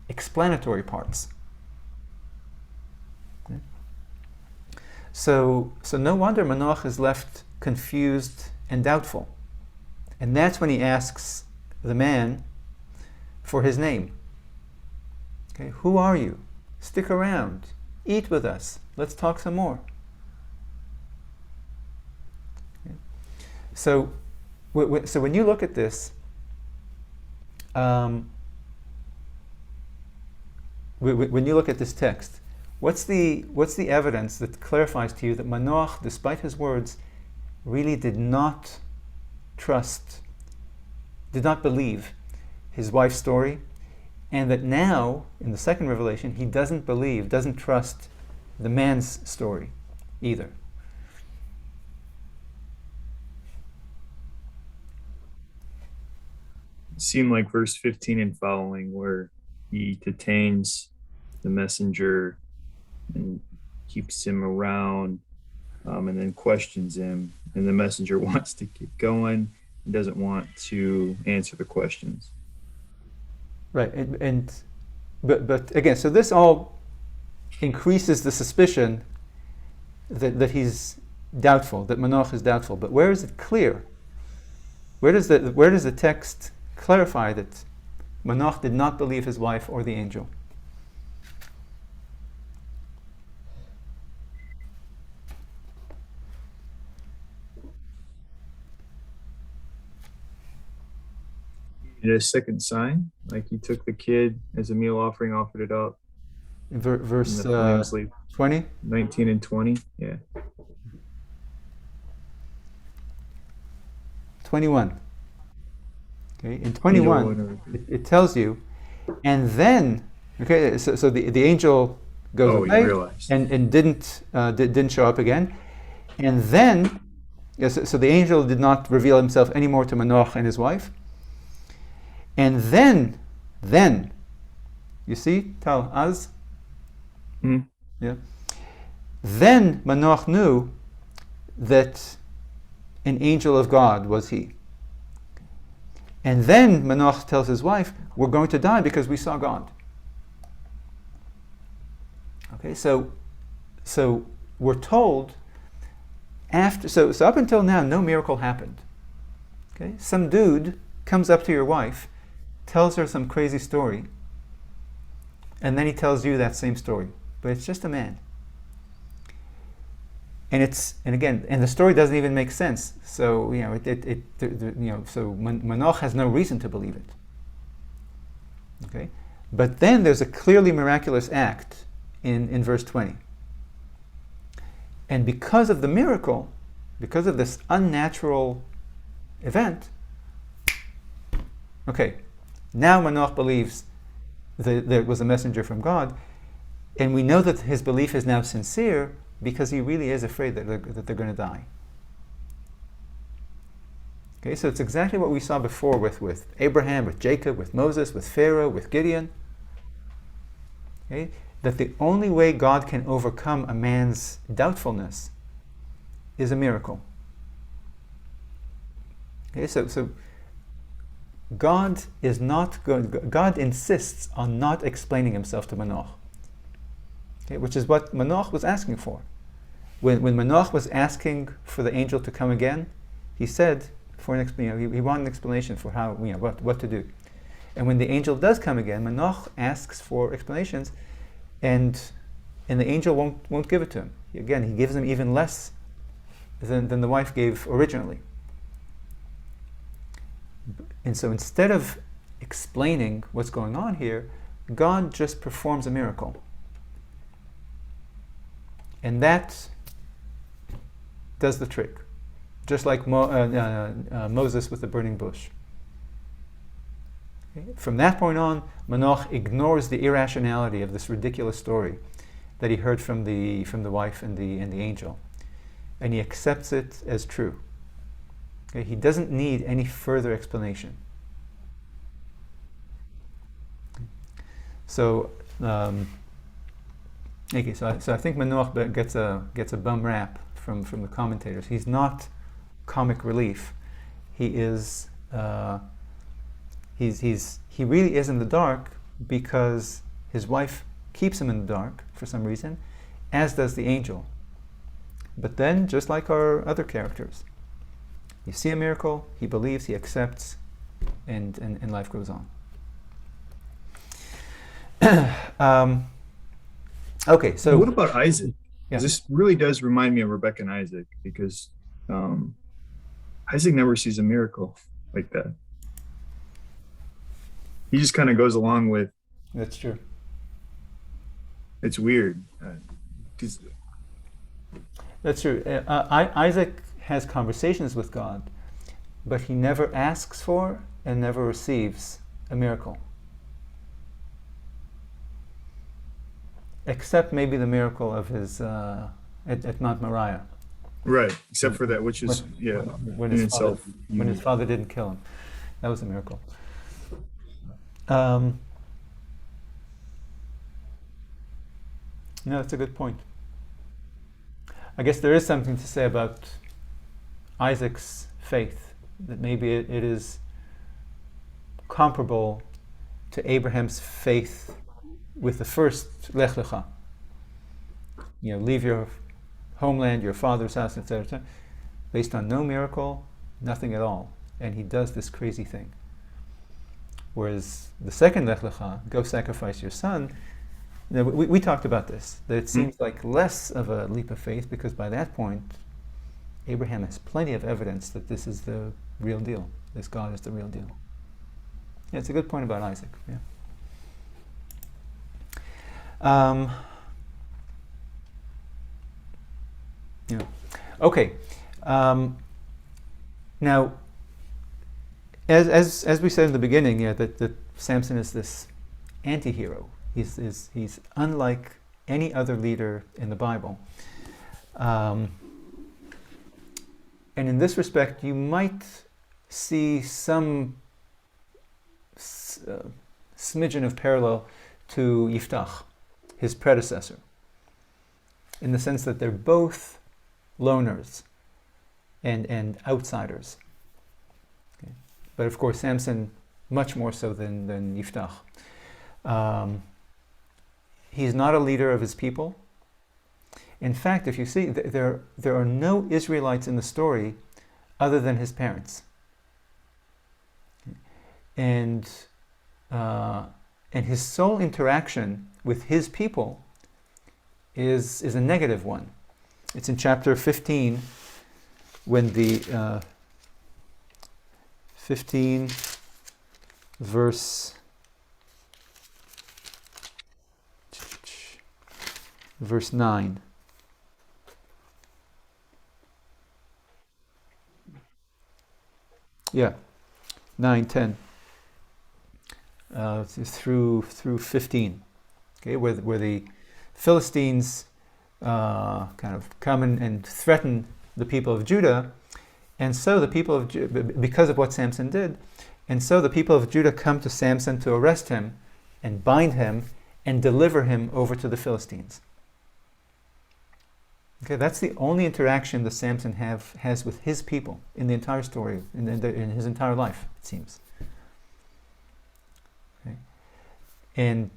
explanatory parts. So no wonder Manoach is left confused and doubtful. And that's when he asks the man for his name. Okay, who are you? Stick around. Eat with us. Let's talk some more. Okay. So when you look at this, when you look at this text, what's the evidence that clarifies to you that Manoach, despite his words, really did not believe his wife's story, and that now, in the second revelation, he doesn't trust the man's story either? It seemed like verse 15 and following, where he detains the messenger and keeps him around, and then questions him, and the messenger wants to keep going, He doesn't want to answer the questions. Right, but again, so this all increases the suspicion that he's doubtful, that Manoach is doubtful. But where is it clear? Where does the text clarify that Manoach did not believe his wife or the angel? A second sign, like he took the kid as a meal offering, offered it up. Verse 20? 19 and 20, yeah. 21. Okay, in 21, it tells you, and then, okay, so the angel goes away and didn't show up again, and then, yes, so the angel did not reveal himself anymore to Manoach and his wife, and then, you see, Tal Az, yeah. Then Manoach knew that an angel of God was he. And then Manoach tells his wife, we're going to die because we saw God. Okay, so we're told after, so up until now, no miracle happened. Okay, some dude comes up to your wife, tells her some crazy story, and then he tells you that same story. But it's just a man. And the story doesn't even make sense. So so Manoach has no reason to believe it. Okay, but then there's a clearly miraculous act in verse 20. And because of the miracle, because of this unnatural event, okay, now Manoach believes that there was a messenger from God, and we know that his belief is now sincere because he really is afraid that they're going to die. Okay, so it's exactly what we saw before with Abraham, with Jacob, with Moses, with Pharaoh, with Gideon. Okay, that the only way God can overcome a man's doubtfulness is a miracle. Okay, so God is not going. God insists on not explaining himself to Manoach. Okay, which is what Manoach was asking for. When Manoach was asking for the angel to come again, he said for he wanted an explanation for how what to do. And when the angel does come again, Manoach asks for explanations, and the angel won't give it to him. Again, he gives him even less than the wife gave originally. And so instead of explaining what's going on here, God just performs a miracle. And that does the trick. Just like Moses with the burning bush. Okay? From that point on, Manoach ignores the irrationality of this ridiculous story that he heard from the wife and the angel. And he accepts it as true. Okay? He doesn't need any further explanation. So, okay, so I think Manoach gets a bum rap from the commentators. He's not comic relief. He is he really is in the dark because his wife keeps him in the dark for some reason, as does the angel. But then, just like our other characters, you see a miracle, he believes, he accepts, and life goes on. Okay, so what about Isaac? Yeah. This really does remind me of Rebecca and Isaac, because Isaac never sees a miracle like that. He just kind of goes along with. That's true. It's weird. That's true. Isaac has conversations with God, but he never asks for and never receives a miracle. Except maybe the miracle of his at Mount Moriah. Right, except for that, which is when his father didn't kill him, that was a miracle. No, that's a good point. I guess there is something to say about Isaac's faith, that maybe it is comparable to Abraham's faith with the first Lech Lecha. Leave your homeland, your father's house, etc., based on no miracle, nothing at all. And he does this crazy thing. Whereas the second Lech Lecha, go sacrifice your son, we talked about this, that it seems like less of a leap of faith, because by that point, Abraham has plenty of evidence that this is the real deal. This God is the real deal. Yeah, it's a good point about Isaac. Okay. Now, as we said in the beginning, that Samson is this anti-hero. He's unlike any other leader in the Bible. And in this respect, you might see some smidgen of parallel to Yiftach, his predecessor, in the sense that they're both loners and outsiders. Okay. But of course, Samson much more so than Yiftach. He's not a leader of his people. In fact, if you see, there are no Israelites in the story other than his parents. And his sole interaction with his people is a negative one. It's in chapter 15, when the 15 verse 9. Yeah, 9, 10. Through 15. Okay, where the Philistines kind of come and threaten the people of Judah, and so the people of because of what Samson did, and so the people of Judah come to Samson to arrest him and bind him and deliver him over to the Philistines. Okay, that's the only interaction that Samson has with his people in the entire story, in his entire life, it seems. Okay. And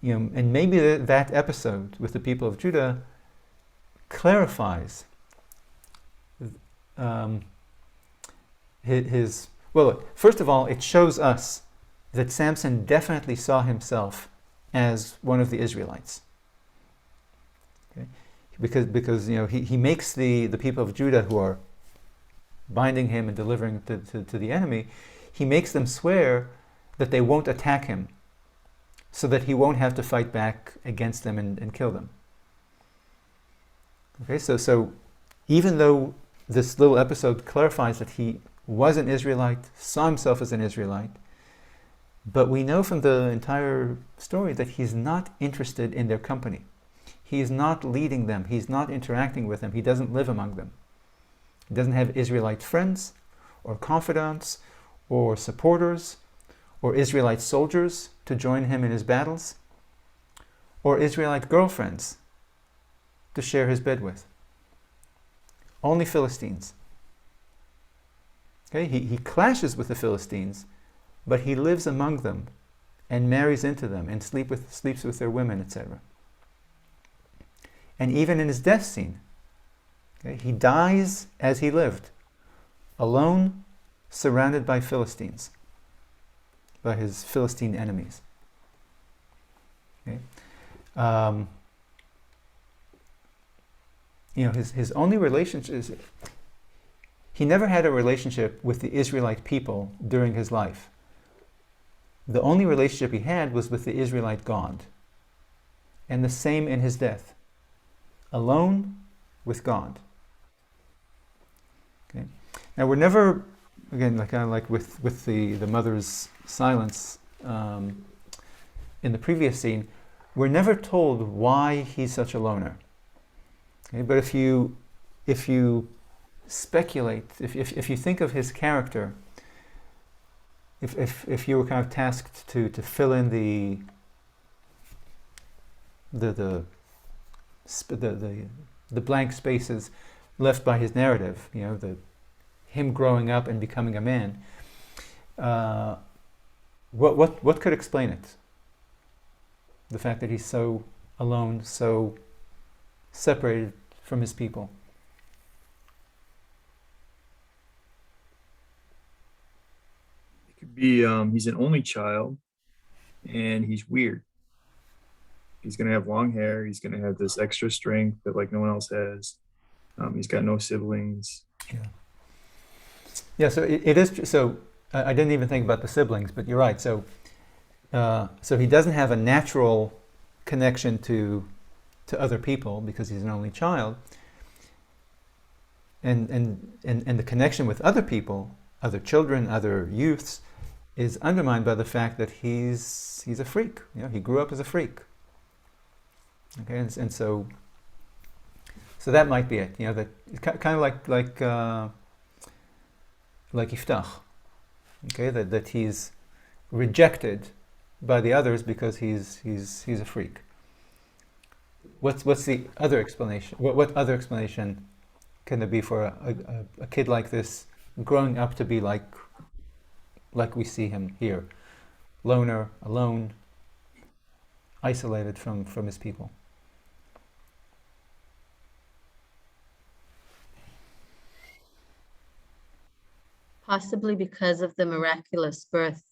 maybe that episode with the people of Judah clarifies his. Well, first of all, it shows us that Samson definitely saw himself as one of the Israelites. Okay. Because he makes the people of Judah who are binding him and delivering to the enemy, he makes them swear that they won't attack him, so that he won't have to fight back against them and kill them. Okay, so even though this little episode clarifies that he was an Israelite, saw himself as an Israelite, but we know from the entire story that he's not interested in their company. He's not leading them. He's not interacting with them. He doesn't live among them. He doesn't have Israelite friends or confidants or supporters or Israelite soldiers to join him in his battles, or Israelite girlfriends to share his bed with. Only Philistines. Okay, he clashes with the Philistines, but he lives among them and marries into them and sleeps with their women, etc. And even in his death scene, okay, he dies as he lived, alone, surrounded by Philistines, by his Philistine enemies. Okay. His only relationship is, he never had a relationship with the Israelite people during his life. The only relationship he had was with the Israelite God. And the same in his death. Alone with God. Okay. Now we're never, again, like with the mother's silence in the previous scene, we're never told why he's such a loner. Okay. But if you speculate, if you think of his character, if you were kind of tasked to fill in the blank spaces left by his narrative, him growing up and becoming a man. What could explain it? The fact that he's so alone, so separated from his people. It could be he's an only child, and he's weird. He's gonna have long hair. He's gonna have this extra strength that like no one else has. He's got no siblings. Yeah. So it is. So I didn't even think about the siblings, but you're right. So he doesn't have a natural connection to other people because he's an only child, and the connection with other people, other children, other youths, is undermined by the fact that he's a freak. He grew up as a freak. Okay, and so that might be it. That kind of like Iftach. Okay, that he's rejected by the others because he's a freak. What's the other explanation? What other explanation can there be for a kid like this growing up to be like we see him here, loner, alone, isolated from his people? Possibly because of the miraculous birth,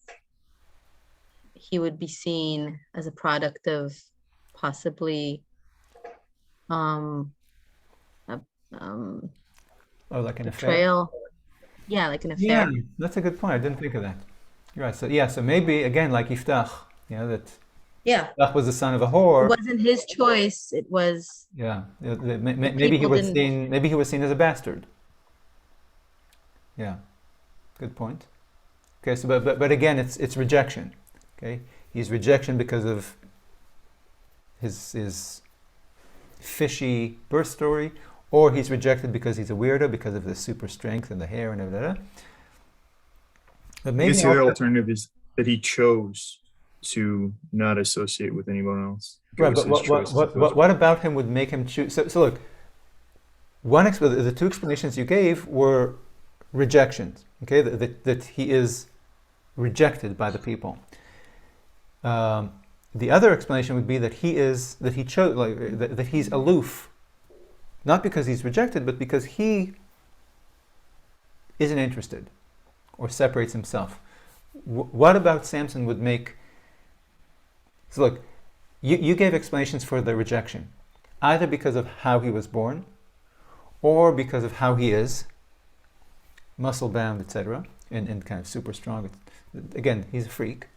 he would be seen as a product of possibly Like an affair. betrayal. Yeah, like an affair. Yeah, that's a good point. I didn't think of that. You're right. So maybe again like Iftach, that Yeah. Iftach was the son of a whore. It wasn't his choice. It was. Yeah, maybe he was seen. Maybe he was seen as a bastard. Yeah, good point. Okay, so but again, it's rejection. Okay, he's rejection because of his fishy birth story, or he's rejected because he's a weirdo because of the super strength and the hair and everything. But I maybe guess the other alternative is that he chose to not associate with anyone else. Right, but what about him would make him choose? So look, the two explanations you gave were rejections. Okay, that he is rejected by the people. The other explanation would be that he chose that he's aloof, not because he's rejected, but because he isn't interested or separates himself. What about Samson would make? So look, you gave explanations for the rejection, either because of how he was born, or because of how he is, muscle bound, etc., and kind of super strong. Again, he's a freak.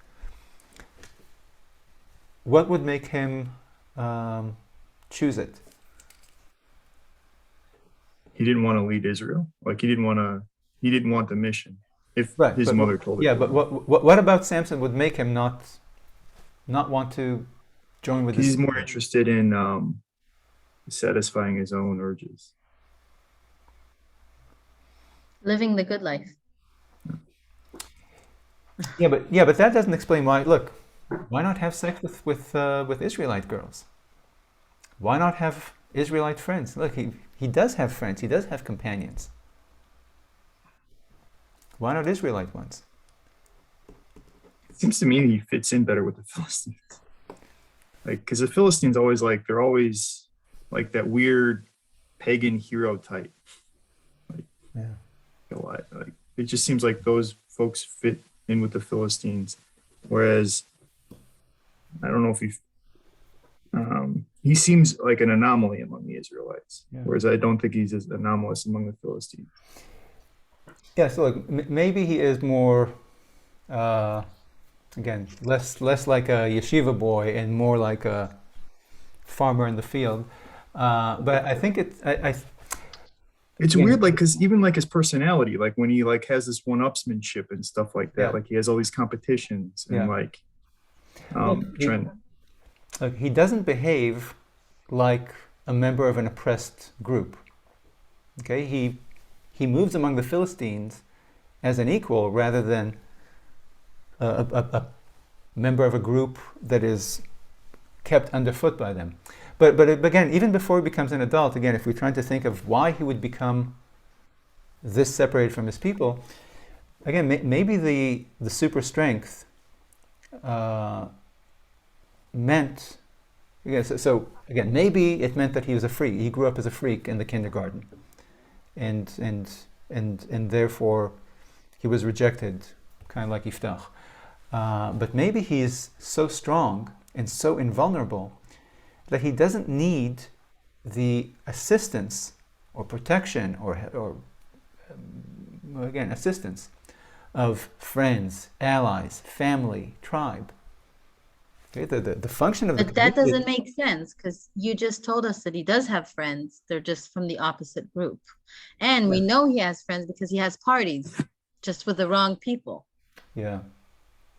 What would make him choose it? He didn't want to lead Israel. Like he didn't want the mission. If his mother told him. Yeah, but what about Samson would make him not want to join with? He's more interested in satisfying his own urges. Living the good life. Yeah, but that doesn't explain why. Look, why not have sex with Israelite girls? Why not have Israelite friends? Look, he does have friends. He does have companions. Why not Israelite ones? It seems to me he fits in better with the Philistines. Like, because the Philistines they're always like that weird pagan hero type. Like, yeah. Like it just seems like those folks fit in with the Philistines, whereas I don't know if he seems like an anomaly among the Israelites, whereas I don't think he's as anomalous among the Philistines. Yeah, so look, maybe he is more, again, less like a yeshiva boy and more like a farmer in the field. But I think it's weird, like, because even like his personality, like when he like has this one-upsmanship and stuff like that, like he has all these competitions and he doesn't behave like a member of an oppressed group. Okay, he moves among the Philistines as an equal rather than a member of a group that is kept underfoot by them. But again, even before he becomes an adult, again, if we're trying to think of why he would become this separated from his people, again, maybe the super strength meant, again, so again, maybe it meant that he was a freak. He grew up as a freak in the kindergarten, and therefore he was rejected, kind of like Iftach. But maybe he's so strong and so invulnerable that he doesn't need the assistance or protection or again, assistance of friends, allies, family, tribe. Okay, the function of the But that community. doesn't make sense because you just told us that he does have friends. They're just from the opposite group. And we know he has friends because he has parties just with the wrong people. Yeah,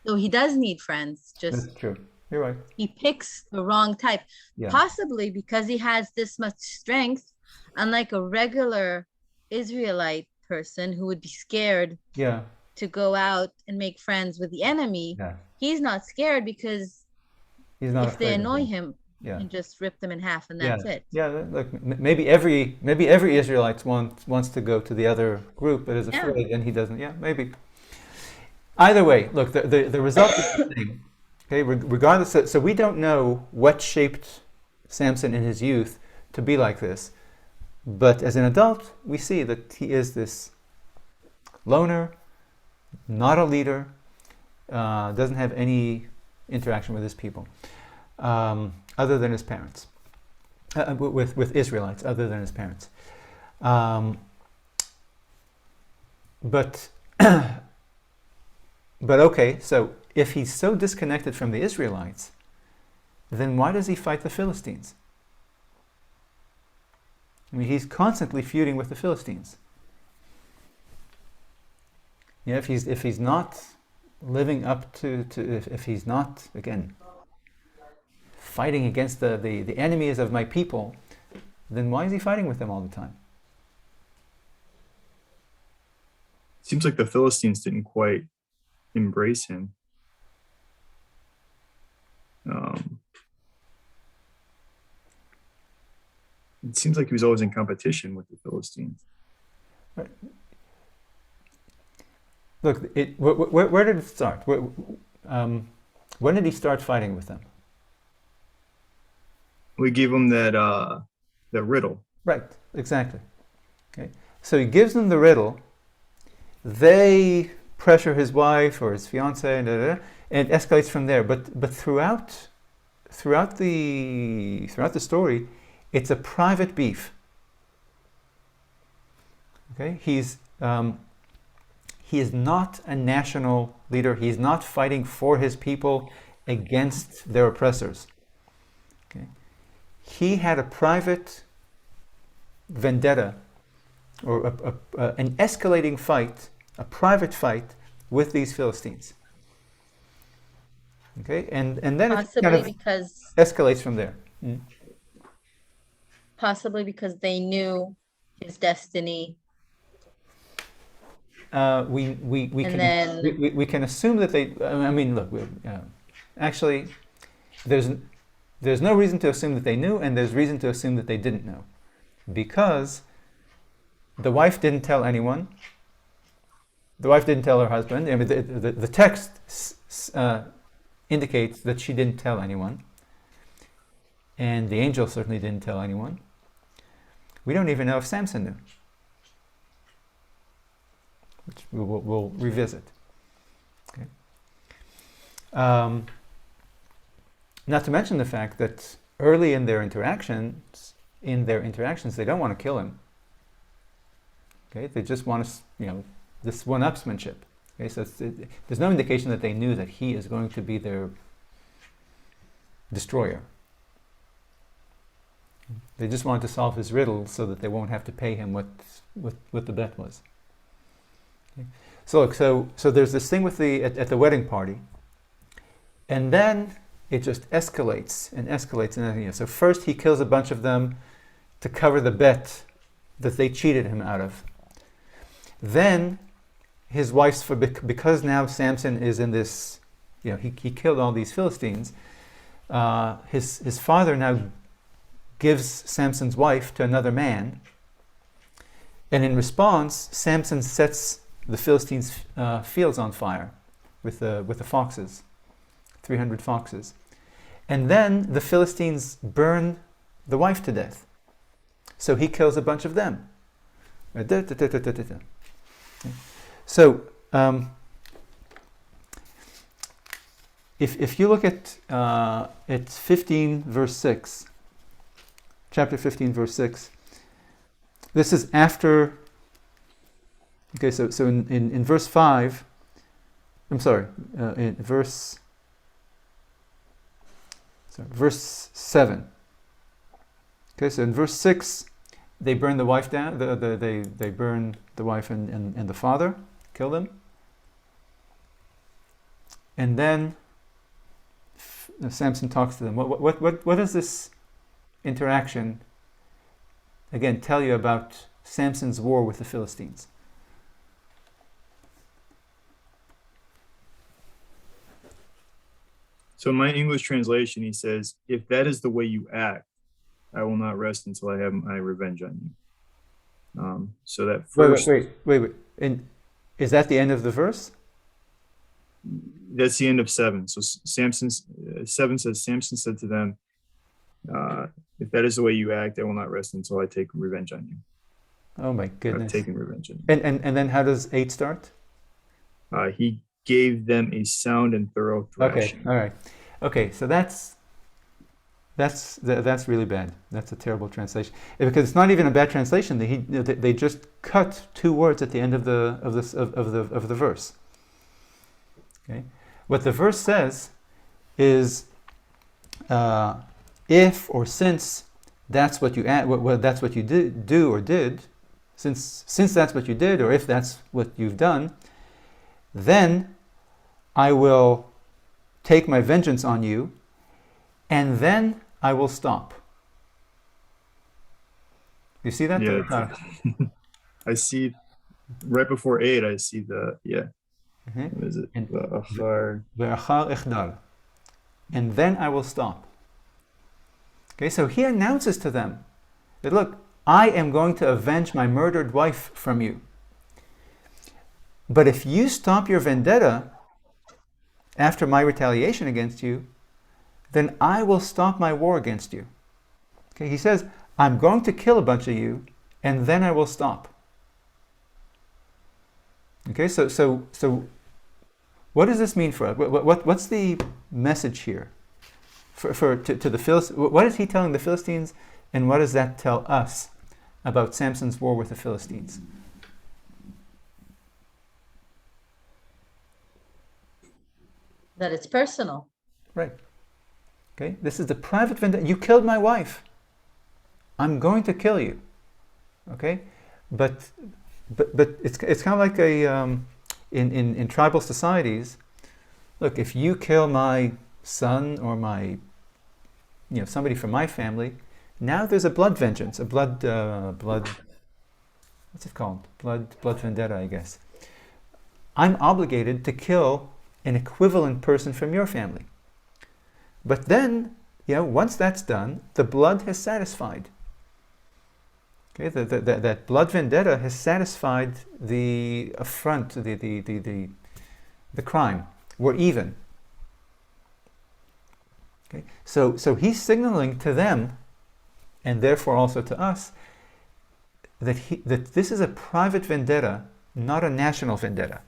So he does need friends. that's Just true. You're right. he picks the wrong type. Yeah. Possibly because he has this much strength, unlike a regular Israelite person who would be scared Yeah. to go out and make friends with the enemy. Yeah. He's not scared because He's not if they afraid of annoy them. him, Yeah. and just rip them in half and Yeah. that's it. Yeah. Look, maybe every Israelite wants to go to the other group, but is Yeah. afraid, and he doesn't. Yeah, maybe. Either way, look, the result is the same. Okay, regardless. So we don't know what shaped Samson in his youth to be like this, but as an adult, we see that he is this loner, not a leader, doesn't have any interaction with his people, other than his parents, with Israelites, other than his parents. But okay, so if he's so disconnected from the Israelites, then why does he fight the Philistines? I mean, he's constantly feuding with the Philistines. Yeah, if he's not living up to if he's not, again, fighting against the enemies of my people, then why is he fighting with them all the time? Seems like the Philistines didn't quite embrace him. It seems like he was always in competition with the Philistines. Right. Look, where did it start? When did he start fighting with them? We gave him that riddle. Right, exactly. Okay, so he gives them the riddle. They pressure his wife or his fiance, and it escalates from there. But throughout the story, it's a private beef. Okay, he is not a national leader. He's not fighting for his people against their oppressors. Okay, he had a private vendetta, or an escalating fight, a private fight with these Philistines. Okay, and then Possibly it kind of because escalates from there. possibly because they knew his destiny. We And can then- we can assume that they. I mean, look. Actually, there's no reason to assume that they knew, and there's reason to assume that they didn't know, because the wife didn't tell anyone. The wife didn't tell her husband. I mean, the text indicates that she didn't tell anyone, and the angel certainly didn't tell anyone. We don't even know if Samson knew, which we'll revisit. Okay. Not to mention the fact that early in their interactions, they don't want to kill him. Okay, they just want to, this one-upsmanship. Okay, so there's no indication that they knew that he is going to be their destroyer. They just wanted to solve his riddle so that they won't have to pay him what the bet was. Okay. So look, so there's this thing with at the wedding party, and then it just escalates and escalates and everything. So first he kills a bunch of them to cover the bet that they cheated him out of. Then his wife's, because now Samson is in this, he killed all these Philistines. His father now gives Samson's wife to another man, And in response, Samson sets the Philistines' fields on fire with the foxes, 300 foxes. And then the Philistines burn the wife to death. So he kills a bunch of them. So if you look at 15 verse 6, chapter 15 verse 6, this is after, okay, so in verse 5, I'm sorry, in verse 7. Okay, so in verse 6, they burn the wife down, they burn the wife and the father, kill them. And then Samson talks to them. What does this interaction, again, tell you about Samson's war with the Philistines? So in my English translation, he says, "If that is the way you act, I will not rest until I have my revenge on you." So that first, wait. And is that the end of the verse? that's the end of 7. So Samson's 7 says, Samson said to them, "If that is the way you act, I will not rest until I take revenge on you." Oh my goodness. I've taken revenge on you. And then how does 8 start? He gave them a sound and thorough thrashing. Okay, all right. Okay, so that's really bad. That's a terrible translation, because it's not even a bad translation. They just cut 2 words at the end of the verse. Okay, what the verse says is, if or since that's what you that's what you do or did, since that's what you did, or if that's what you've done, then I will take my vengeance on you, and then I will stop. You see that? Yeah. I see right before 8, I see the, what is it? And then I will stop. Okay, so he announces to them that, look, I am going to avenge my murdered wife from you. But if you stop your vendetta after my retaliation against you, then I will stop my war against you. Okay, he says, I'm going to kill a bunch of you, and then I will stop. Okay, so what does this mean for us? What's the message here to the Philistines? What is he telling the Philistines, and what does that tell us about Samson's war with the Philistines? That it's personal. Right. Okay, this is the private vendetta. You killed my wife. I'm going to kill you. Okay, but it's kind of like a in tribal societies. Look, if you kill my son or my somebody from my family, now there's a blood vengeance, a blood what's it called? Blood vendetta, I guess. I'm obligated to kill an equivalent person from your family. But then, once that's done, the blood has satisfied. Okay, that blood vendetta has satisfied the affront, the crime. We're even. Okay, so he's signaling to them, and therefore also to us, that this is a private vendetta, not a national vendetta.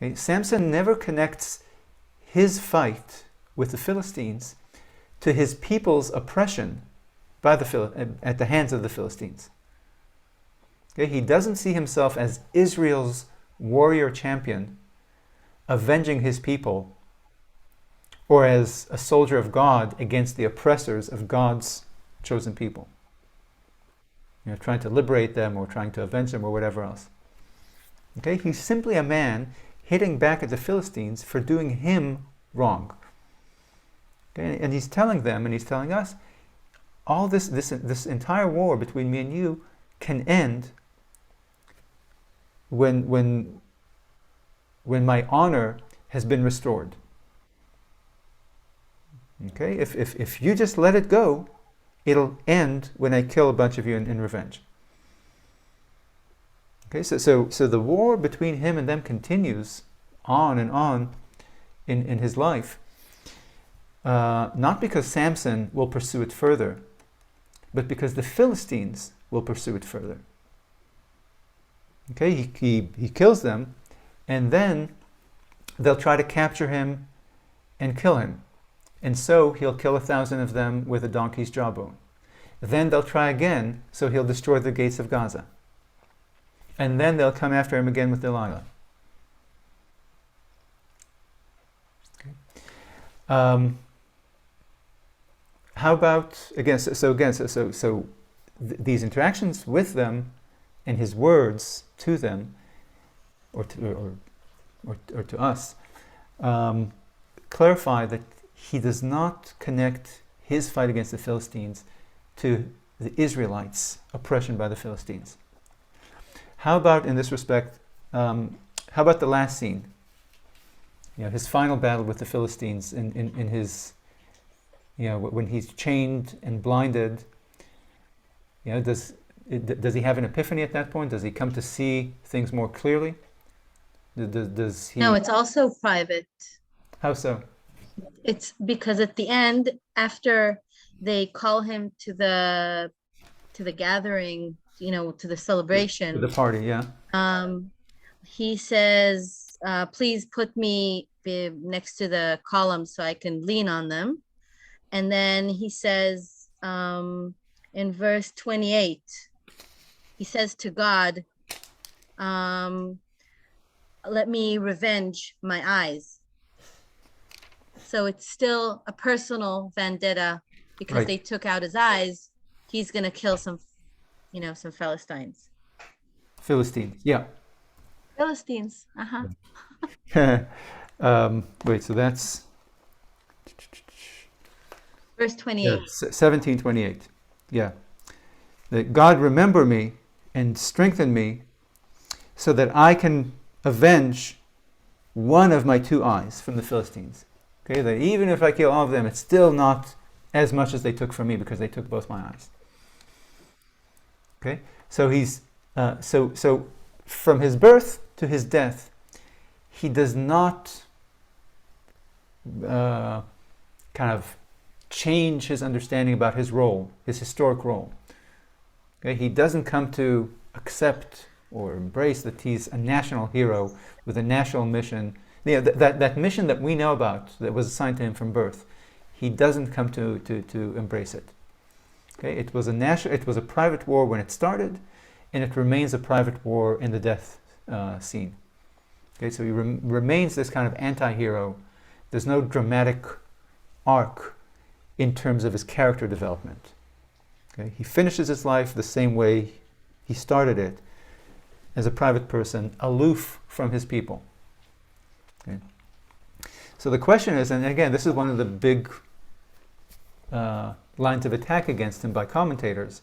Okay, Samson never connects his fight with the Philistines to his people's oppression at the hands of the Philistines. Okay, he doesn't see himself as Israel's warrior champion, avenging his people, or as a soldier of God against the oppressors of God's chosen people. Trying to liberate them or trying to avenge them or whatever else. Okay, he's simply a man hitting back at the Philistines for doing him wrong. Okay, and he's telling them, and he's telling us, all this entire war between me and you can end when my honor has been restored. Okay, if you just let it go, it'll end when I kill a bunch of you in revenge. Okay, so the war between him and them continues on and on in his life. Not because Samson will pursue it further, but because the Philistines will pursue it further. Okay, he kills them, and then they'll try to capture him and kill him. And so he'll kill 1,000 of them with a donkey's jawbone. Then they'll try again, so he'll destroy the gates of Gaza. And then they'll come after him again with Delilah. Okay. How about, again, these interactions with them and his words to them, or to us, clarify that he does not connect his fight against the Philistines to the Israelites' oppression by the Philistines. How about, in this respect, how about the last scene? His final battle with the Philistines in his, when he's chained and blinded. Does he have an epiphany at that point? Does he come to see things more clearly? Does he? No, it's also private. How so? It's because at the end, after they call him to the gathering, to the celebration, To the party, yeah. He says, please put me next to the columns so I can lean on them. And then he says, in verse 28, he says to God, let me revenge my eyes. So it's still a personal vendetta because Right. they took out his eyes. He's going to kill some Philistines. Philistines, yeah. Philistines, uh-huh. Wait, so that's Verse 28. 17:28. Yeah. That God remember me and strengthen me so that I can avenge one of my 2 eyes from the Philistines. Okay, that even if I kill all of them, it's still not as much as they took from me because they took both my eyes. Okay, so he's so from his birth to his death, he does not kind of change his understanding about his role, his historic role. Okay, he doesn't come to accept or embrace that he's a national hero with a national mission. That mission that we know about that was assigned to him from birth, he doesn't come to embrace it. Okay, it was a private war when it started, and it remains a private war in the death scene. Okay, so he remains this kind of anti-hero. There's no dramatic arc in terms of his character development. Okay, he finishes his life the same way he started it, as a private person, aloof from his people. Okay. So the question is, and again, this is one of the big lines of attack against him by commentators,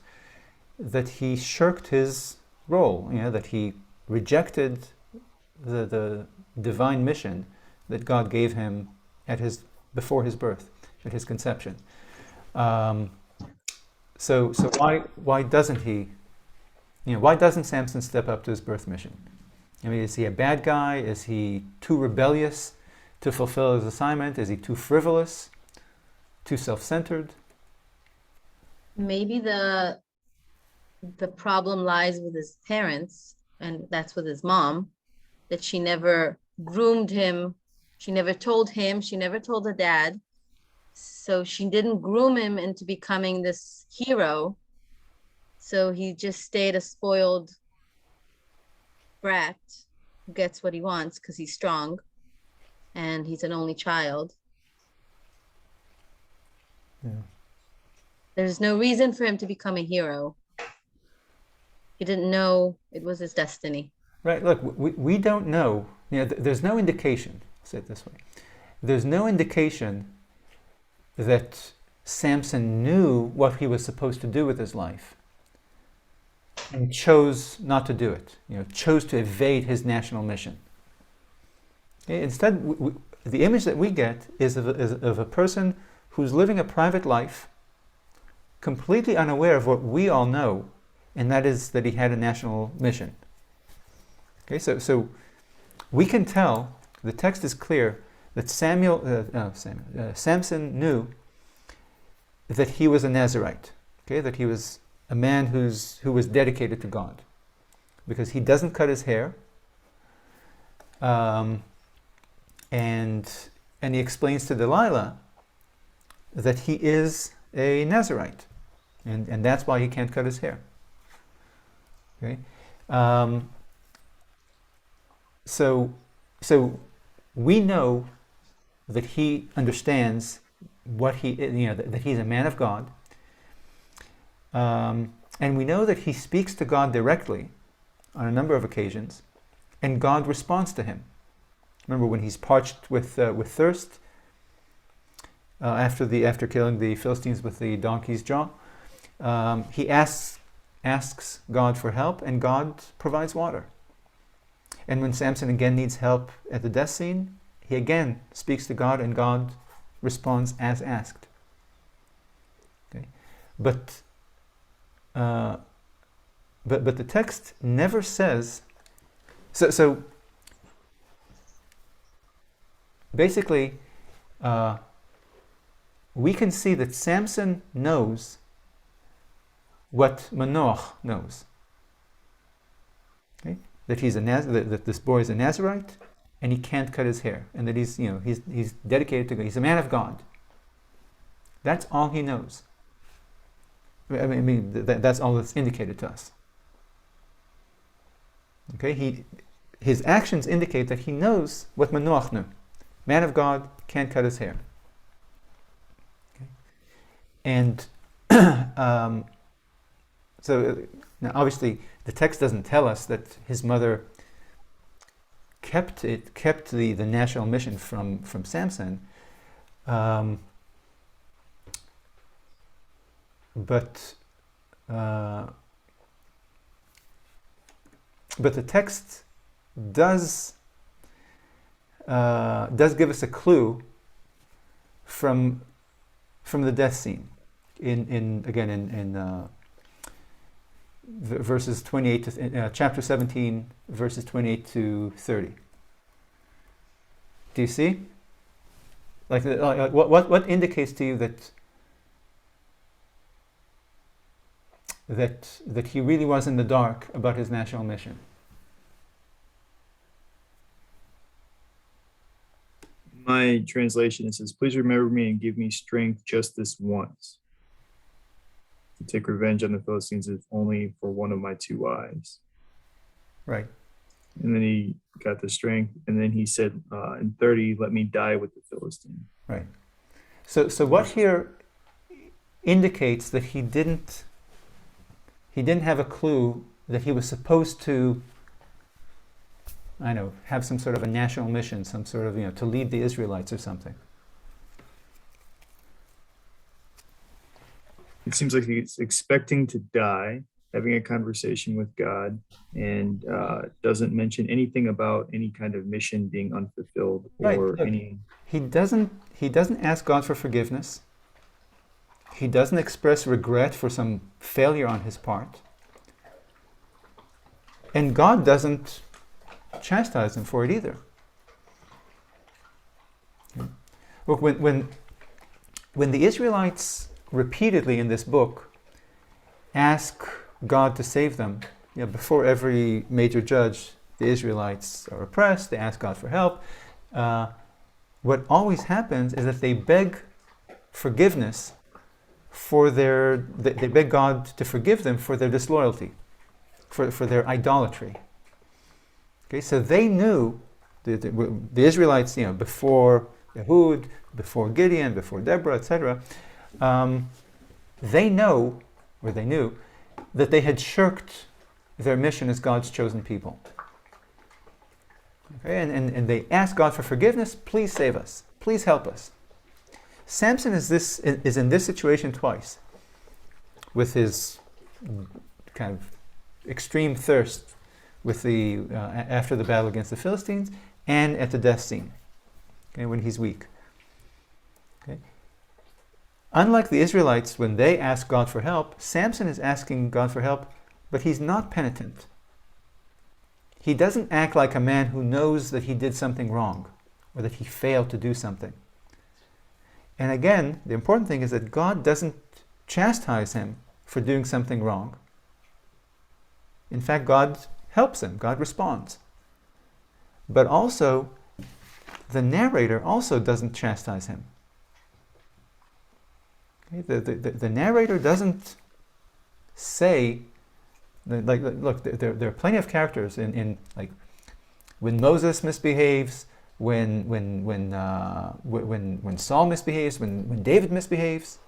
that he shirked his role, that he rejected the divine mission that God gave him before his birth, at his conception. So why doesn't he? Why doesn't Samson step up to his birth mission? I mean, is he a bad guy? Is he too rebellious to fulfill his assignment? Is he too frivolous? Too self-centered? Maybe the problem lies with his parents, and that's with his mom, that she never groomed him. She never told him, she never told the dad. So she didn't groom him into becoming this hero. So he just stayed a spoiled brat who gets what he wants because he's strong and he's an only child. Yeah. There's no reason for him to become a hero. He didn't know it was his destiny. Right, look, we don't know. There's no indication, say it this way. There's no indication that Samson knew what he was supposed to do with his life and chose not to do it, chose to evade his national mission. Okay? Instead, the image that we get is of a person who's living a private life, completely unaware of what we all know, and that is that he had a national mission. Okay, so we can tell, the text is clear, that Samson knew that he was a Nazirite, okay, that he was a man who was dedicated to God, because he doesn't cut his hair, and he explains to Delilah that he is a Nazirite, and that's why he can't cut his hair. Okay, so we know that he understands what that he's a man of God, and we know that he speaks to God directly on a number of occasions, and God responds to him. Remember when he's parched with thirst after killing the Philistines with the donkey's jaw, he asks God for help, and God provides water. And when Samson again needs help at the death scene, he again speaks to God, and God responds as asked. Okay, but the text never says. So basically, we can see that Samson knows what Manoach knows. Okay? That that this boy is a Nazirite, and he can't cut his hair, and that he's dedicated to God. He's a man of God. That's all he knows. I mean that's all that's indicated to us. Okay, his actions indicate that he knows what Manoach knew. Man of God, can't cut his hair. Okay. And so now obviously the text doesn't tell us that his mother kept the national mission from Samson, but the text does give us a clue from the death scene in verses 28 to chapter 17, verses 28 to 30. Do you see? Like what indicates to you that he really was in the dark about his national mission? My translation, it says, "Please remember me and give me strength just this once, to take revenge on the Philistines, if only for one of my two eyes." Right. And then he got the strength, and then he said, in 30, "Let me die with the Philistine." Right. So what here indicates that he didn't have a clue that he was supposed to, have some sort of a national mission, some sort of, to lead the Israelites or something. It seems like he's expecting to die, having a conversation with God, and doesn't mention anything about any kind of mission being unfulfilled or Look, any. He doesn't ask God for forgiveness. He doesn't express regret for some failure on his part. And God doesn't chastise him for it either. Look, when the Israelites repeatedly in this book ask God to save them, before every major judge, the Israelites are oppressed, they ask God for help. What always happens is that they beg forgiveness they beg God to forgive them for their disloyalty, for their idolatry. Okay, so they knew, the Israelites, before Ehud, before Gideon, before Deborah, etc., they knew that they had shirked their mission as God's chosen people. Okay, and they asked God for forgiveness. Please save us. Please help us. Samson is in this situation twice, with his kind of extreme thirst with after the battle against the Philistines, and at the death scene, okay, when he's weak. Okay. Unlike the Israelites, when they ask God for help, Samson is asking God for help, but he's not penitent. he doesn't act like a man who knows that he did something wrong or that he failed to do something. And again, the important thing is that God doesn't chastise him for doing something wrong. In fact, God helps him, God responds. But also, the narrator also doesn't chastise him. Okay? The narrator doesn't say, like, look, there are plenty of characters in like when Moses misbehaves, when Saul misbehaves, when David misbehaves.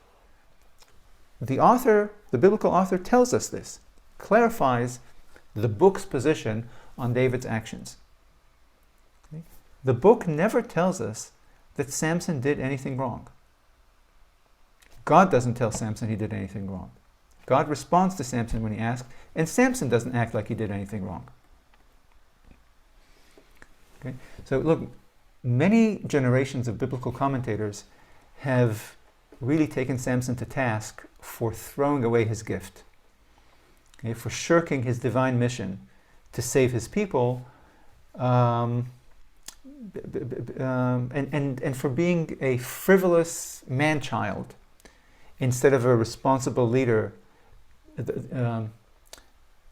The biblical author tells us this, clarifies the book's position on David's actions. Okay? The book never tells us that Samson did anything wrong. God doesn't tell Samson he did anything wrong. God responds to Samson when he asks, and Samson doesn't act like he did anything wrong. Okay? So look, many generations of biblical commentators have really taken Samson to task for throwing away his gift, okay, for shirking his divine mission to save his people, and for being a frivolous man-child instead of a responsible leader.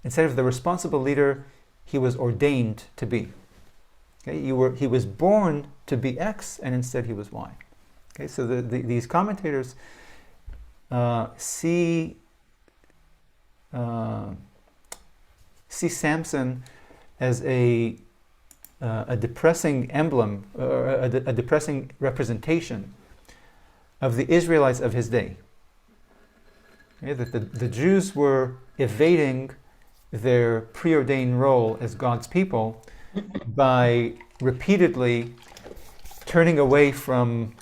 Instead of the responsible leader he was ordained to be. Okay? He was born to be X, and instead he was Y. Okay? So these commentators see Samson as a depressing emblem, or a depressing representation of the Israelites of his day. Okay, that the Jews were evading their preordained role as God's people by repeatedly turning away from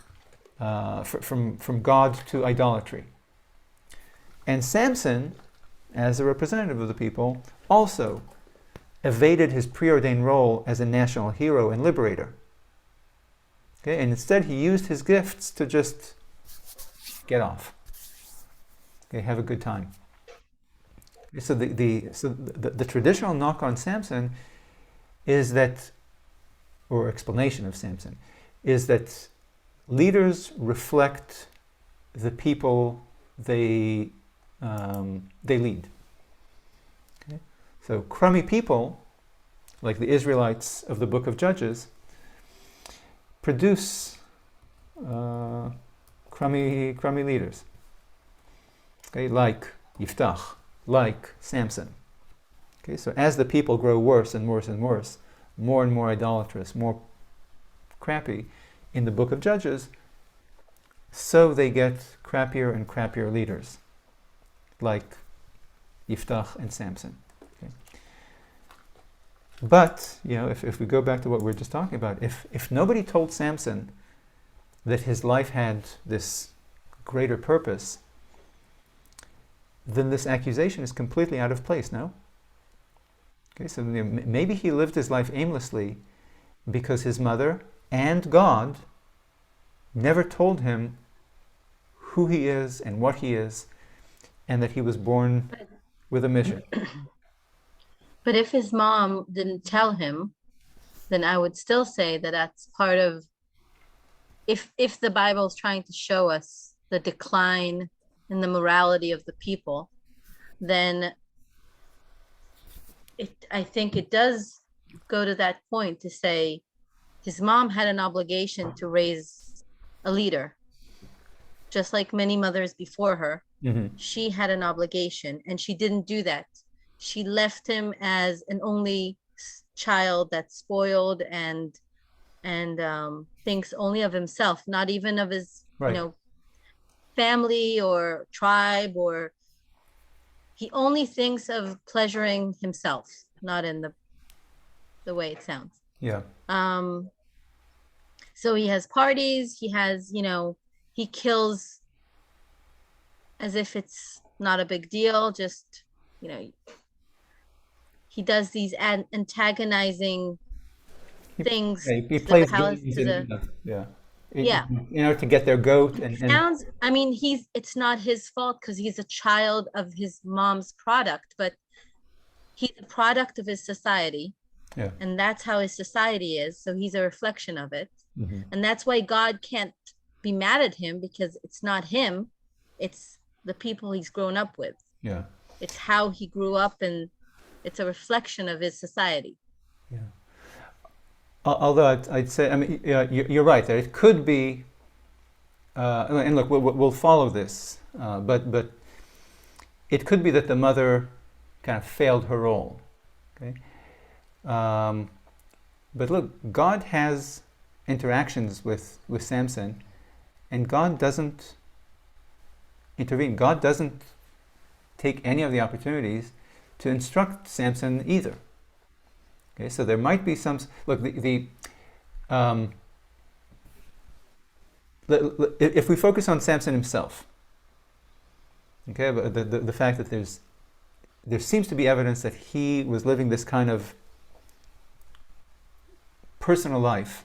God to idolatry. And Samson, as a representative of the people, also evaded his preordained role as a national hero and liberator. Okay, and instead he used his gifts to just get off. Okay, have a good time. So the traditional knock on Samson is that, or explanation of Samson, is that leaders reflect the people they lead. Okay? So crummy people, like the Israelites of the book of Judges, produce crummy leaders. Okay, like Yiftach, like Samson. Okay, so as the people grow worse and worse and worse, more and more idolatrous, more crappy in the book of Judges, so they get crappier and crappier leaders, like Yiftach and Samson. Okay. But, if we go back to what we were just talking about, if nobody told Samson that his life had this greater purpose, then this accusation is completely out of place, no? Okay, so maybe he lived his life aimlessly because his mother and God never told him who he is and what he is, and that he was born with a mission. But if his mom didn't tell him, then I would still say that that's part of, if the Bible is trying to show us the decline in the morality of the people, then I think it does go to that point to say his mom had an obligation to raise a leader, just like many mothers before her. Mm-hmm. She had an obligation, and she didn't do that. She left him as an only child that's spoiled and thinks only of himself, not even of his family or tribe, or he only thinks of pleasuring himself, not in the way it sounds. Yeah. So he has parties, he has, he kills as if it's not a big deal, just, he does these antagonizing things. He plays games to get their goat. It's not his fault because he's a child of his mom's product, but he's a product of his society. Yeah. And that's how his society is. So he's a reflection of it. Mm-hmm. And that's why God can't be mad at him, because it's not him, it's the people he's grown up with. Yeah. It's how he grew up, and it's a reflection of his society. Yeah. Although I'd say, I mean, yeah, you're right there. It could be, and look, we'll follow this, but it could be that the mother kind of failed her role. Okay. But look, God has interactions with Samson, and God doesn't intervene. God doesn't take any of the opportunities to instruct Samson either. Okay, so there might be some. Look, if we focus on Samson himself, okay, but the fact that there seems to be evidence that he was living this kind of personal life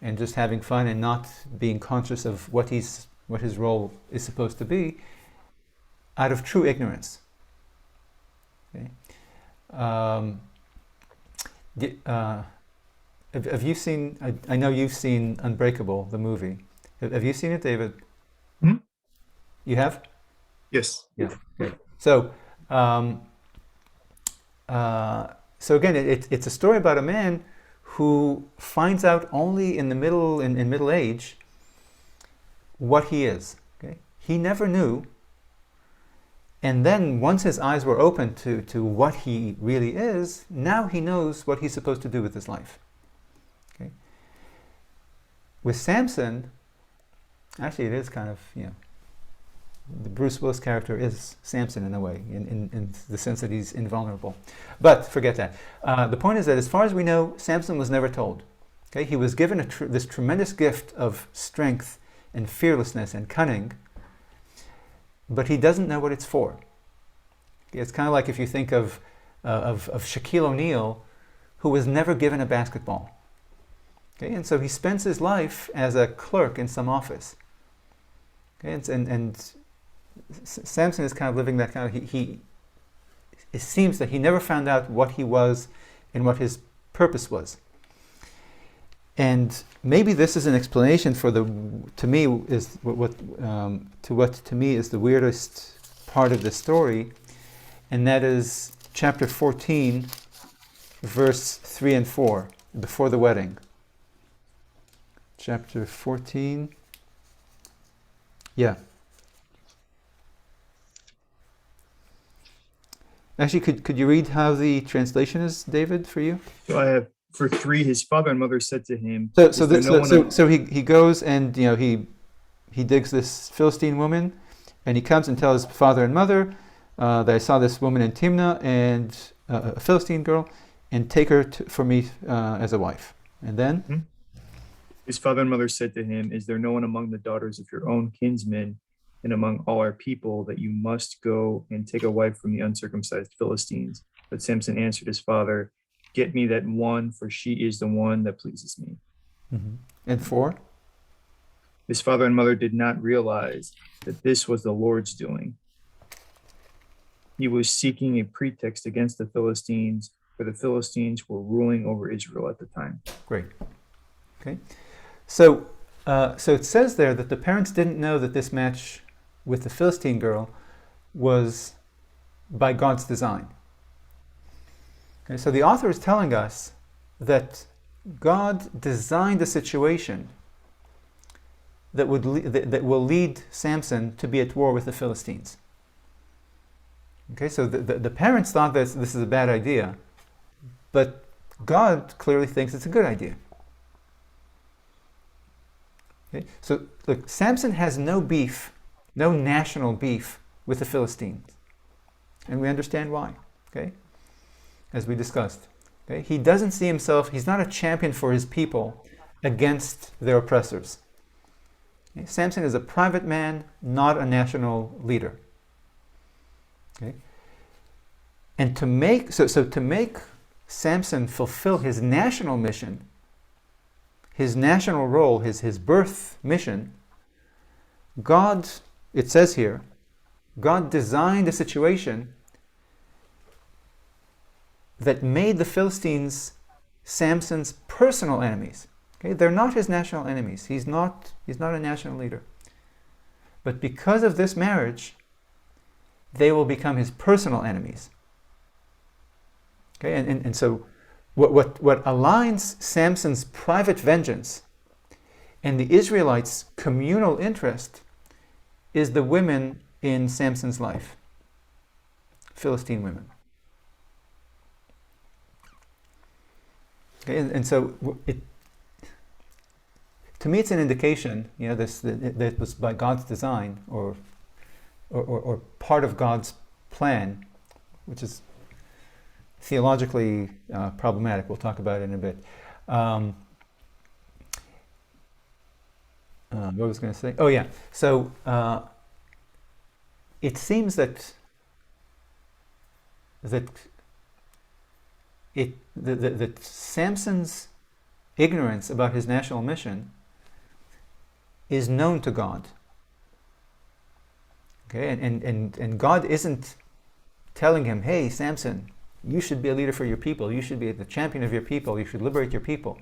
and just having fun and not being conscious of what his role is supposed to be, out of true ignorance. Okay. Have you seen? I know you've seen Unbreakable, the movie. Have you seen it, David? Hmm? You have? Yes. Yeah. Okay. So, so again, it's a story about a man who finds out only in middle age what he is. Okay, he never knew, and then once his eyes were opened to what he really is, now he knows what he's supposed to do with his life. Okay, with Samson, actually, it is kind of, the Bruce Willis character is Samson in a way, in the sense that he's invulnerable. But forget that. The point is that as far as we know, Samson was never told. Okay, he was given this tremendous gift of strength and fearlessness and cunning, but he doesn't know what it's for. Okay, it's kind of like if you think of Shaquille O'Neal, who was never given a basketball. Okay, and so he spends his life as a clerk in some office. Okay, and Samson is kind of living that kind of, it seems that he never found out what he was and what his purpose was. And maybe this is an explanation for what to me is the weirdest part of the story, and that is chapter 14, verse 3 and 4, before the wedding. Chapter 14. Yeah. Actually, could you read how the translation is, David, for you? So I have, for 3, his father and mother said to him, So he goes and he digs this Philistine woman, and he comes and tells his father and mother that I saw this woman in Timnah, and a Philistine girl, and take her for me as a wife. And then his father and mother said to him, is there no one among the daughters of your own kinsmen and among all our people that you must go and take a wife from the uncircumcised Philistines? But Samson answered his father, get me that one, for she is the one that pleases me. Mm-hmm. And 4? His father and mother did not realize that this was the Lord's doing. He was seeking a pretext against the Philistines, for the Philistines were ruling over Israel at the time. Great. Okay. So it says there that the parents didn't know that this match with the Philistine girl was by God's design. Okay, so the author is telling us that God designed a situation that will lead Samson to be at war with the Philistines. Okay, so the parents thought that this is a bad idea, but God clearly thinks it's a good idea. Okay, so look, Samson has no beef, no national beef with the Philistines, and we understand why. Okay, as we discussed. Okay, he doesn't see himself. He's not a champion for his people against their oppressors. Okay, Samson is a private man, not a national leader. Okay, and to make Samson fulfill his national mission, his national role, his birth mission, God, it says here, God designed a situation that made the Philistines Samson's personal enemies. Okay? They're not his national enemies. He's not a national leader. But because of this marriage, they will become his personal enemies. Okay? And so what aligns Samson's private vengeance and the Israelites' communal interest is the women in Samson's life, Philistine women. Okay, and so to me, it's an indication, that was by God's design or part of God's plan, which is theologically problematic. We'll talk about it in a bit. What was I going to say? Oh yeah. So it seems that Samson's ignorance about his national mission is known to God. Okay, and God isn't telling him, "Hey, Samson, you should be a leader for your people. You should be the champion of your people. You should liberate your people."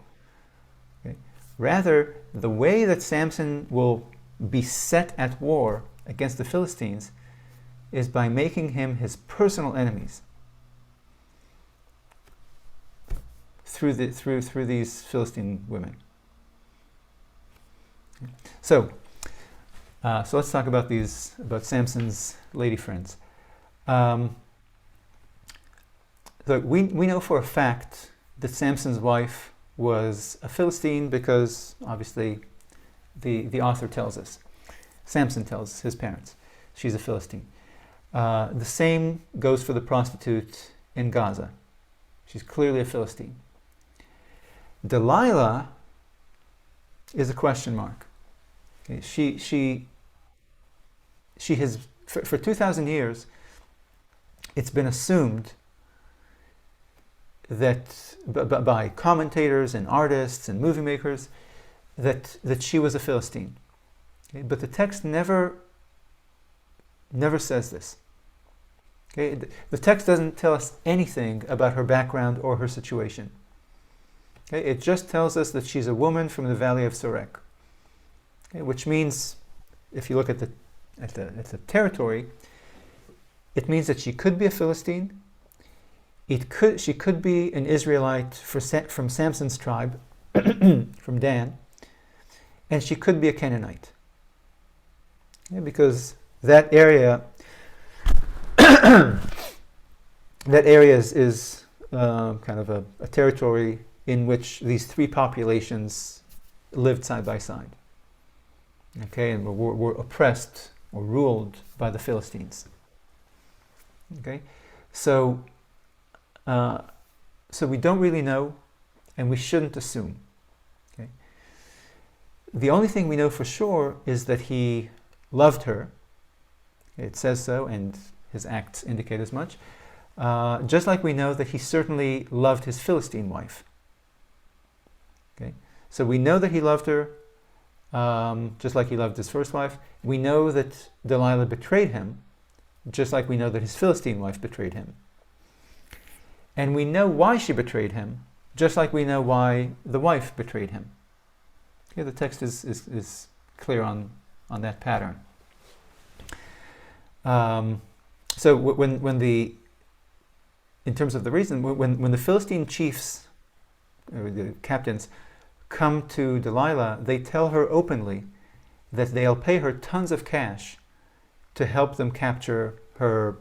Okay? Rather, the way that Samson will be set at war against the Philistines is by making him his personal enemies through these Philistine women. So let's talk about Samson's lady friends. So we know for a fact that Samson's wife was a Philistine because obviously the author tells us. Samson tells his parents she's a Philistine. The same goes for the prostitute in Gaza. She's clearly a Philistine. Delilah is a question mark. Okay, she has, for 2,000 years, it's been assumed that by commentators and artists and movie makers that she was a Philistine. Okay, but the text never says this. Okay, the text doesn't tell us anything about her background or her situation. Okay, it just tells us that she's a woman from the valley of Sorek. Okay, which means, if you look at the territory, it means that she could be a Philistine. She could be an Israelite from Samson's tribe, from Dan, and she could be a Canaanite. Okay, because that area is kind of a territory in which these three populations lived side by side. Okay, and were oppressed or ruled by the Philistines. Okay, so we don't really know, and we shouldn't assume. Okay, the only thing we know for sure is that he loved her. It says so, and his acts indicate as much. Just like we know that he certainly loved his Philistine wife. Okay, so we know that he loved her. Just like he loved his first wife. We know that Delilah betrayed him, just like we know that his Philistine wife betrayed him. And we know why she betrayed him, just like we know why the wife betrayed him. Okay, the text is clear on that pattern. So in terms of the reason, when the Philistine chiefs, or the captains, come to Delilah, they tell her openly that they'll pay her tons of cash to help them capture her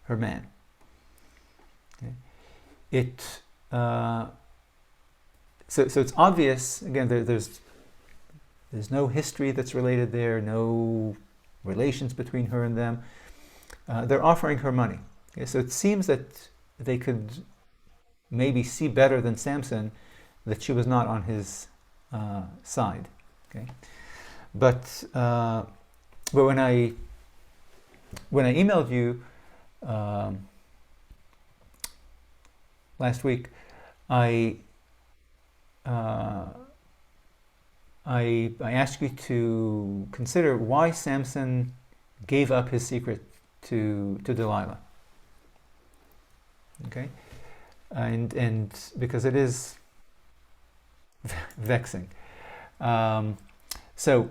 man. Okay. So it's obvious. Again, there's no history that's related there, no relations between her and them. They're offering her money. Okay. So it seems that they could maybe see better than Samson that she was not on his side. Okay, but when I emailed you last week, I asked you to consider why Samson gave up his secret to Delilah. Okay. and because it is vexing. So,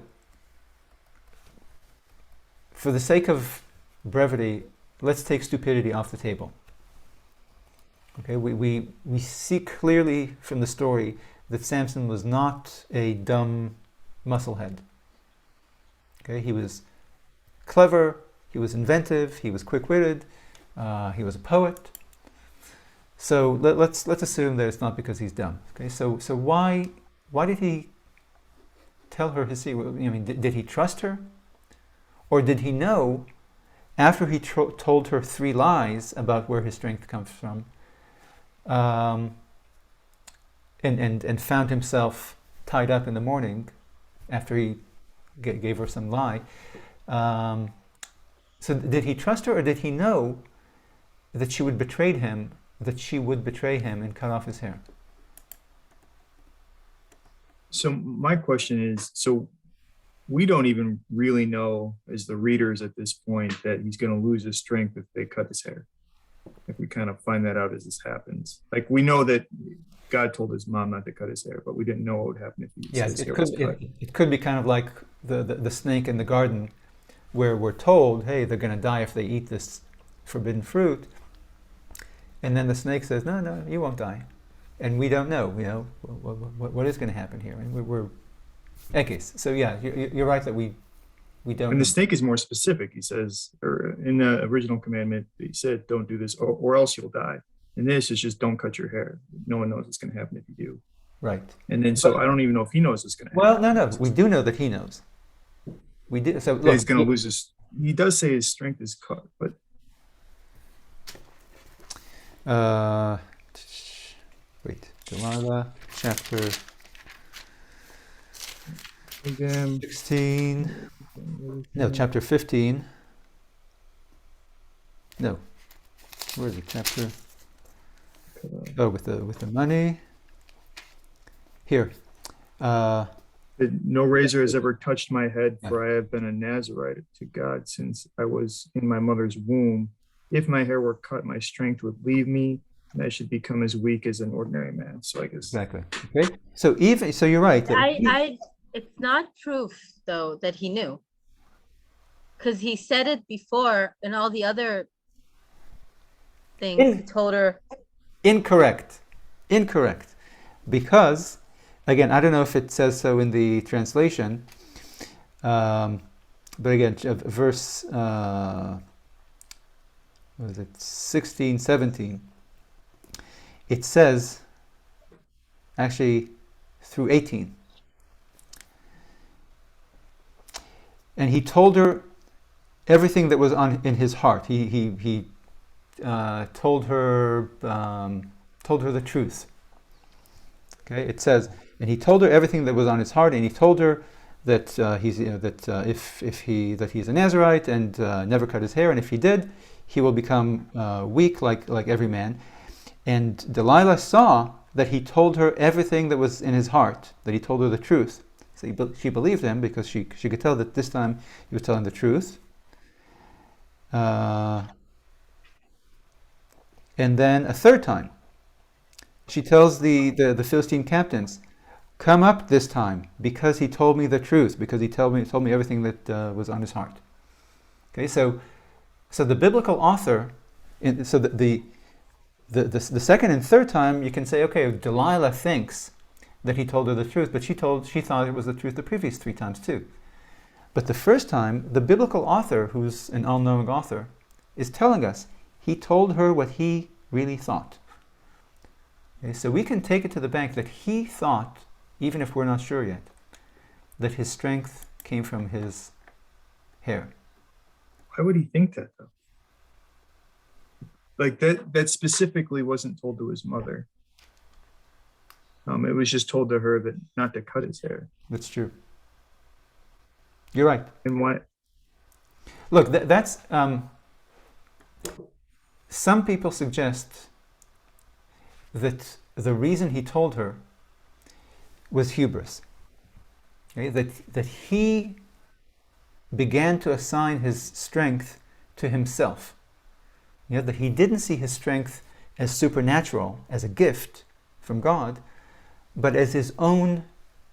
for the sake of brevity, let's take stupidity off the table. Okay, we see clearly from the story that Samson was not a dumb musclehead. Okay, he was clever, he was inventive, he was quick-witted, he was a poet. So let's assume that it's not because he's dumb. Okay, so why did he tell her his secret? I mean, did he trust her, or did he know after he told her 3 lies about where his strength comes from, and found himself tied up in the morning after he gave her some lie? So did he trust her, or did he know that she would betray him? That she would betray him and cut off his hair? So my question is, so we don't even really know as the readers at this point that he's going to lose his strength if they cut his hair. If we kind of find that out as this happens. Like, we know that God told his mom not to cut his hair, but we didn't know what would happen if his hair was cut. It could be kind of like the snake in the garden, where we're told, hey, they're going to die if they eat this forbidden fruit. And then the snake says, no, you won't die. And we don't know, what is going to happen here. And we're Ekes. So yeah, you're right that we don't. And the snake is more specific. He says, or in the original commandment, he said, don't do this or else you'll die. And this is just don't cut your hair. No one knows what's going to happen if you do. Right. And then, so I don't even know if he knows what's going to happen. Well, no, we do know that he knows. We do. So look, he's going to lose his. He does say his strength is cut, but. Delilah, chapter Again. 16. No, chapter 15. No. Where is it? Chapter. Oh, with the money. Here. No razor has ever touched my head, for I have been a Nazirite to God since I was in my mother's womb. If my hair were cut, my strength would leave me, and I should become as weak as an ordinary man. So I guess exactly. Okay. So you're right. It's not proof though that he knew, because he said it before in all the other things. He told her. Incorrect. Because, again, I don't know if it says so in the translation, but again, verse. What is it, 16, 17, it says, actually through 18, and he told her everything that was in his heart. He told her the truth. Okay, it says, and he told her everything that was on his heart, and he told her that he's he's a Nazirite and never cut his hair, and if he did, he will become weak like every man. And Delilah saw that he told her everything that was in his heart, that he told her the truth. So she believed him because she could tell that this time he was telling the truth. And then a third time, she tells the Philistine captains, come up this time because he told me the truth, because he told me everything that was on his heart. Okay, so the biblical author, so the second and third time, you can say, okay, Delilah thinks that he told her the truth, but she thought it was the truth the previous 3 times too. But the first time, the biblical author, who's an all-knowing author, is telling us he told her what he really thought. Okay, so we can take it to the bank that he thought, even if we're not sure yet, that his strength came from his hair. Why would he think that though? Like that specifically wasn't told to his mother. It was just told to her that not to cut his hair. That's true. You're right. And why? Look, that's some people suggest that the reason he told her was hubris. Okay? That he began to assign his strength to himself. That he didn't see his strength as supernatural, as a gift from God, but as his own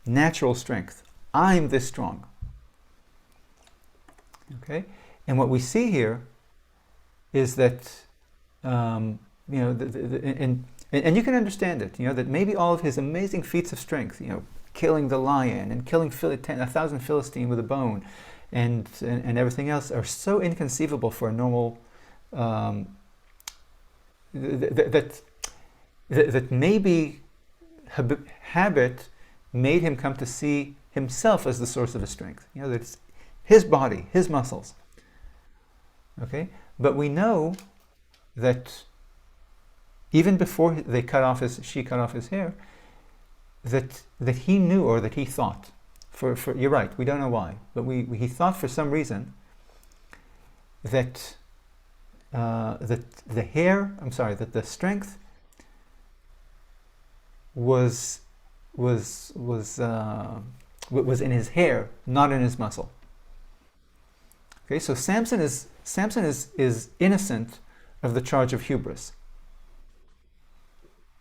natural strength. I'm this strong. Okay? And what we see here is that, and you can understand it, that maybe all of his amazing feats of strength, killing the lion and killing 1,000 Philistine with a bone and everything else are so inconceivable for a normal, that maybe habit made him come to see himself as the source of his strength. That it's his body, his muscles. Okay? But we know that even before she cut off his hair, that he knew, or that he thought, you're right, we don't know why, but he thought for some reason that that the strength was in his hair, not in his muscle. Okay, so Samson is innocent of the charge of hubris.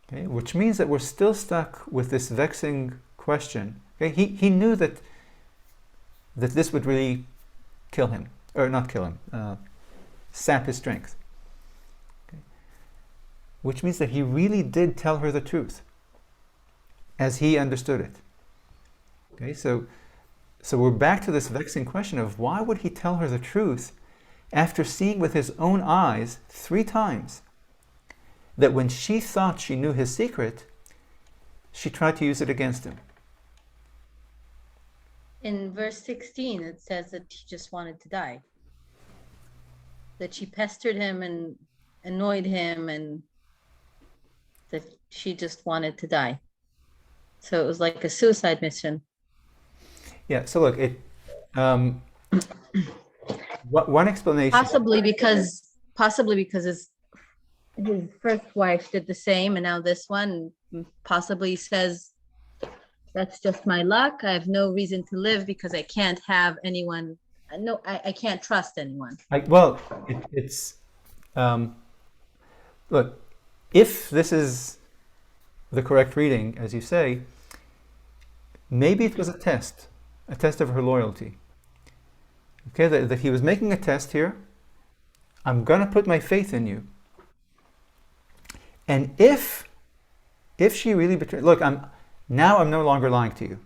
Okay, which means that we're still stuck with this vexing question. Okay, he knew that this would really kill him, or not kill him, sap his strength. Okay. Which means that he really did tell her the truth, as he understood it. Okay, so we're back to this vexing question of why would he tell her the truth after seeing with his own eyes 3 times that when she thought she knew his secret, she tried to use it against him. In verse 16, it says that he just wanted to die. That she pestered him and annoyed him, and that she just wanted to die. So it was like a suicide mission. Yeah, so look, one explanation... Possibly because his first wife did the same, and now this one possibly says, that's just my luck. I have no reason to live because I can't have anyone. No, I can't trust anyone. Look, if this is the correct reading, as you say, maybe it was a test of her loyalty. Okay, that he was making a test here. I'm going to put my faith in you. And if she really betrayed, look, I'm no longer lying to you.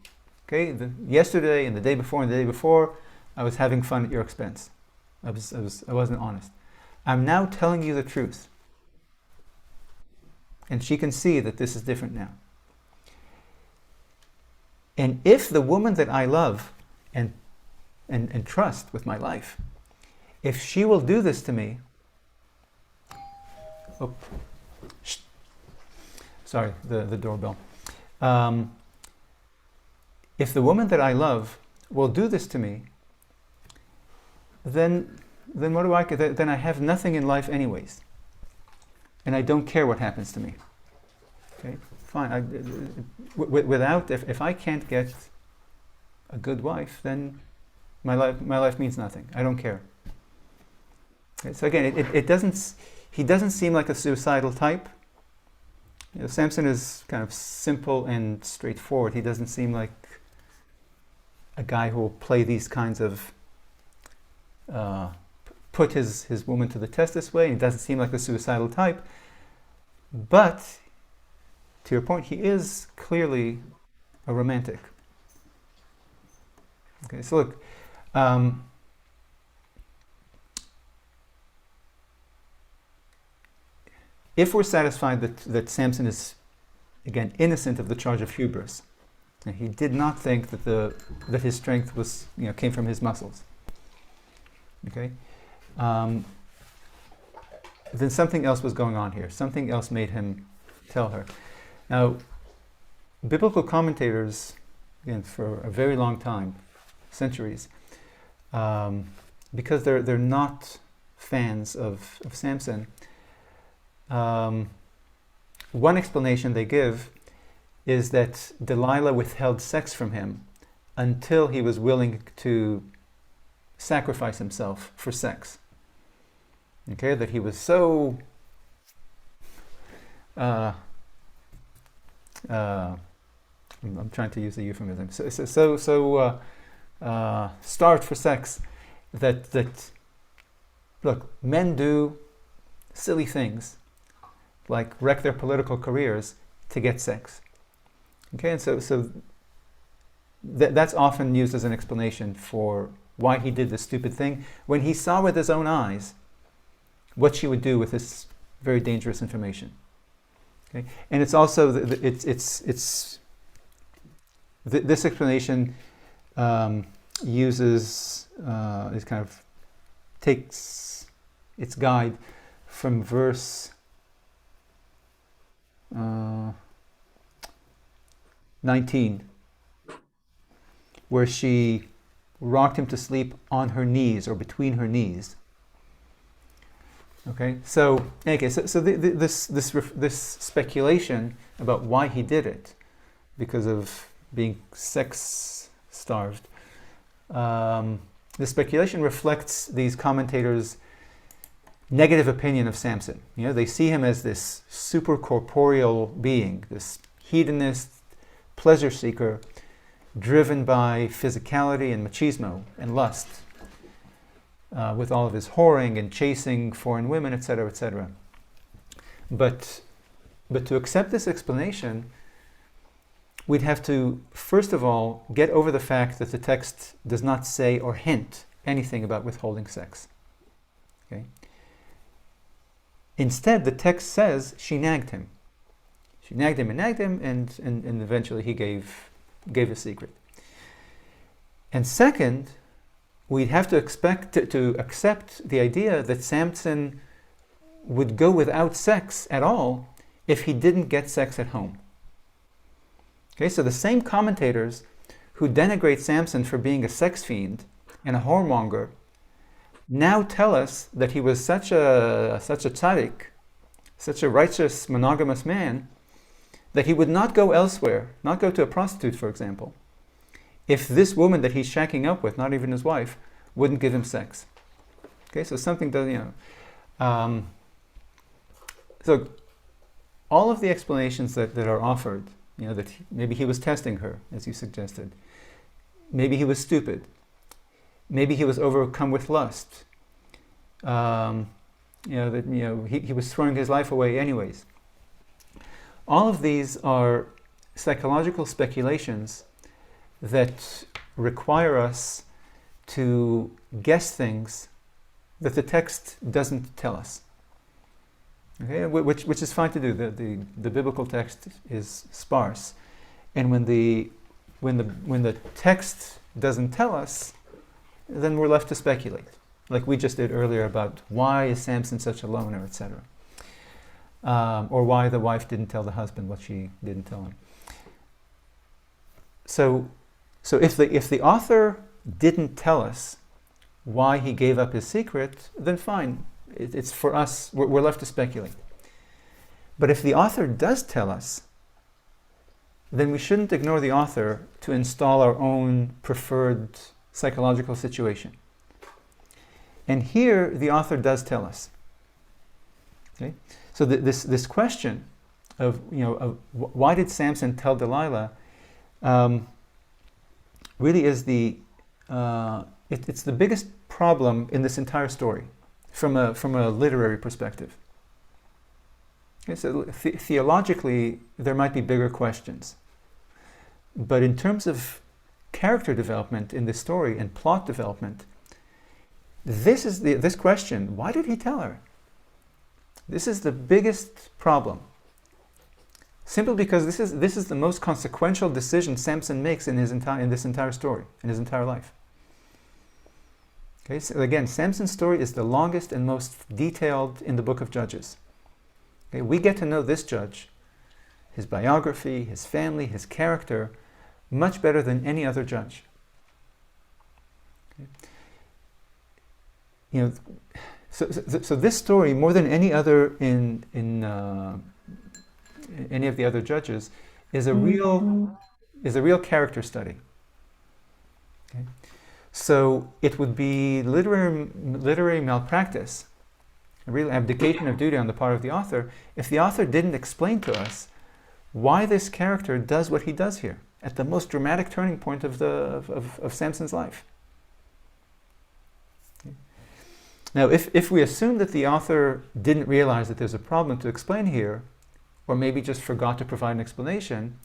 Okay, yesterday and the day before and the day before, I was having fun at your expense. I wasn't honest. I'm now telling you the truth. And she can see that this is different now. And if the woman that I love and trust with my life, if she will do this to me, sorry, the doorbell. If the woman that I love will do this to me, then what do I? Then I have nothing in life anyways, and I don't care what happens to me. Okay, fine. If I can't get a good wife, then my life means nothing. I don't care. Okay, so again, he doesn't seem like a suicidal type. Samson is kind of simple and straightforward. He doesn't seem like a guy who will play these kinds of put his woman to the test this way. He doesn't seem like a suicidal type. But to your point, he is clearly a romantic. Okay, so look, if we're satisfied that Samson is, again, innocent of the charge of hubris, and he did not think that his strength was, came from his muscles, okay, then something else was going on here. Something else made him tell her. Now, biblical commentators, again, for a very long time, centuries, because they're not fans of Samson, one explanation they give is that Delilah withheld sex from him until he was willing to sacrifice himself for sex. Okay, that he was so uh, I'm trying to use a euphemism. Starved for sex, that look, men do silly things like wreck their political careers to get sex. Okay, and that's often used as an explanation for why he did this stupid thing when he saw with his own eyes what she would do with this very dangerous information. Okay, and it's also this explanation uses is kind of takes its guide from verse 19, where she rocked him to sleep on her knees or between her knees. Okay, so this speculation about why he did it, because of being sex starved, the speculation reflects these commentators' negative opinion of Samson. You know, they see him as this super corporeal being, this hedonist, pleasure seeker, driven by physicality and machismo and lust, with all of his whoring and chasing foreign women, etc., etc. But to accept this explanation, we'd have to, first of all, get over the fact that the text does not say or hint anything about withholding sex. Okay? Instead, the text says she nagged him. She nagged him, and eventually he gave a secret. And second, we'd have to expect to accept the idea that Samson would go without sex at all if he didn't get sex at home. Okay, so the same commentators who denigrate Samson for being a sex fiend and a whoremonger now tell us that he was such a tzaddik, such a righteous, monogamous man, that he would not go elsewhere, not go to a prostitute, for example, if this woman that he's shacking up with, not even his wife, wouldn't give him sex. Okay, so something does, so all of the explanations that are offered, that maybe he was testing her, as you suggested. Maybe he was stupid. Maybe he was overcome with lust. He was throwing his life away anyways. All of these are psychological speculations that require us to guess things that the text doesn't tell us. Okay, which is fine to do. The biblical text is sparse, and when the text doesn't tell us, then we're left to speculate, like we just did earlier about why is Samson such a loner, etc., or why the wife didn't tell the husband what she didn't tell him. So if the author didn't tell us why he gave up his secret, then fine. It's for us, we're left to speculate. But if the author does tell us, then we shouldn't ignore the author to install our own preferred psychological situation. And here, the author does tell us. Okay? So this question of why did Samson tell Delilah really is it's the biggest problem in this entire story. From a literary perspective. Okay, so theologically, there might be bigger questions. But in terms of character development in this story and plot development, this question, why did he tell her? This is the biggest problem. Simply because this is the most consequential decision Samson makes in this entire story, in his entire life. Okay, so again, Samson's story is the longest and most detailed in the book of Judges. Okay, we get to know this judge, his biography, his family, his character, much better than any other judge. Okay. So this story, more than any other in any of the other judges, is a real character study. Okay. So it would be literary malpractice, a real abdication of duty on the part of the author, if the author didn't explain to us why this character does what he does here, at the most dramatic turning point of Samson's life. Okay. Now, if we assume that the author didn't realize that there's a problem to explain here, or maybe just forgot to provide an explanation,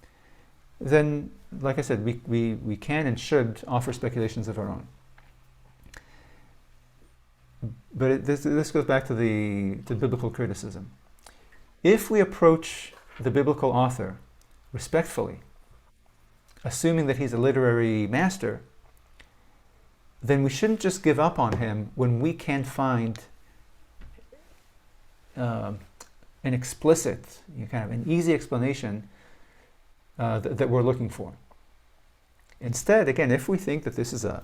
then, like I said, we can and should offer speculations of our own. But this goes back to biblical criticism. If we approach the biblical author respectfully, assuming that he's a literary master, then we shouldn't just give up on him when we can't find an explicit, kind of an easy explanation that we're looking for. Instead, again, if we think that this is a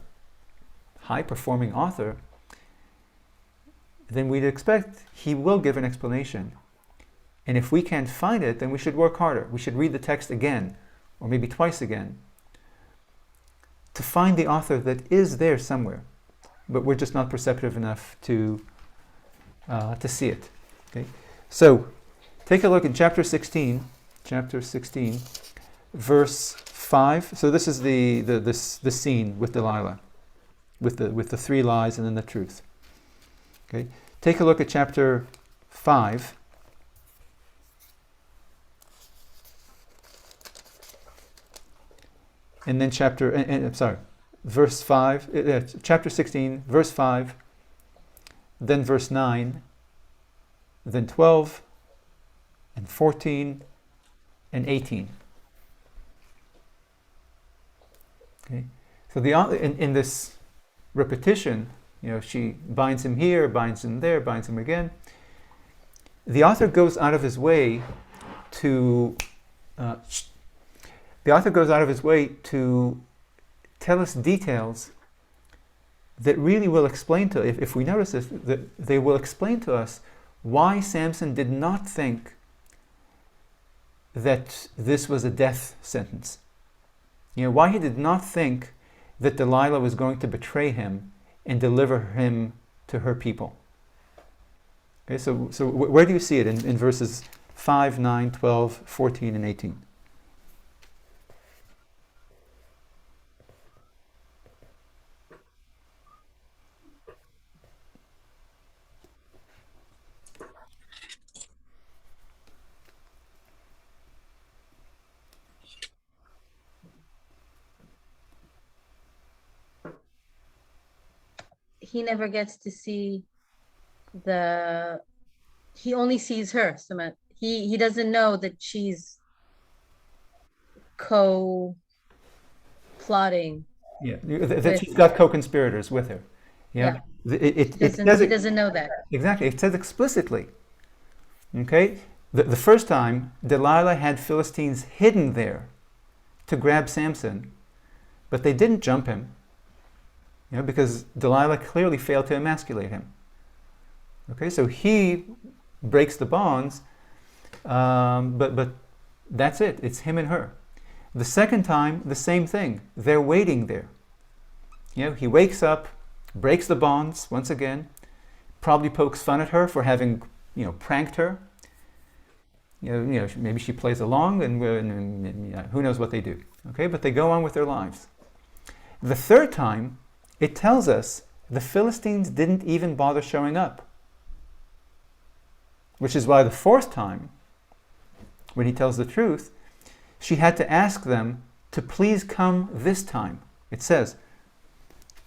high-performing author, then we'd expect he will give an explanation. And if we can't find it, then we should work harder. We should read the text again, or maybe twice again, to find the author that is there somewhere, but we're just not perceptive enough to see it. Okay, so take a look in chapter 16, verse 5. So this is the scene with Delilah, with the three lies and then the truth. Okay, take a look at chapter 5. And then verse 5, chapter 16, verse 5, then verse 9, then 12, and 14, and 18. Okay, so in this repetition, she binds him here, binds him there, binds him again. The author goes out of his way to tell us details that really will explain to, if we notice this, that they will explain to us why Samson did not think that this was a death sentence. Why he did not think that Delilah was going to betray him and deliver him to her people. Okay, so where do you see it in verses 5, 9, 12, 14, and 18? He never gets to see he only sees her. So he doesn't know that she's co-plotting. Yeah, that she's got co-conspirators with her. Yeah. He doesn't know that. Exactly. It says explicitly. Okay? The first time, Delilah had Philistines hidden there to grab Samson, but they didn't jump him. Because Delilah clearly failed to emasculate him. Okay, so he breaks the bonds, but that's it. It's him and her. The second time, the same thing. They're waiting there. He wakes up, breaks the bonds once again, probably pokes fun at her for having, pranked her. Maybe she plays along, and who knows what they do. Okay, but they go on with their lives. The third time, it tells us the Philistines didn't even bother showing up. Which is why the fourth time, when he tells the truth, she had to ask them to please come this time. It says,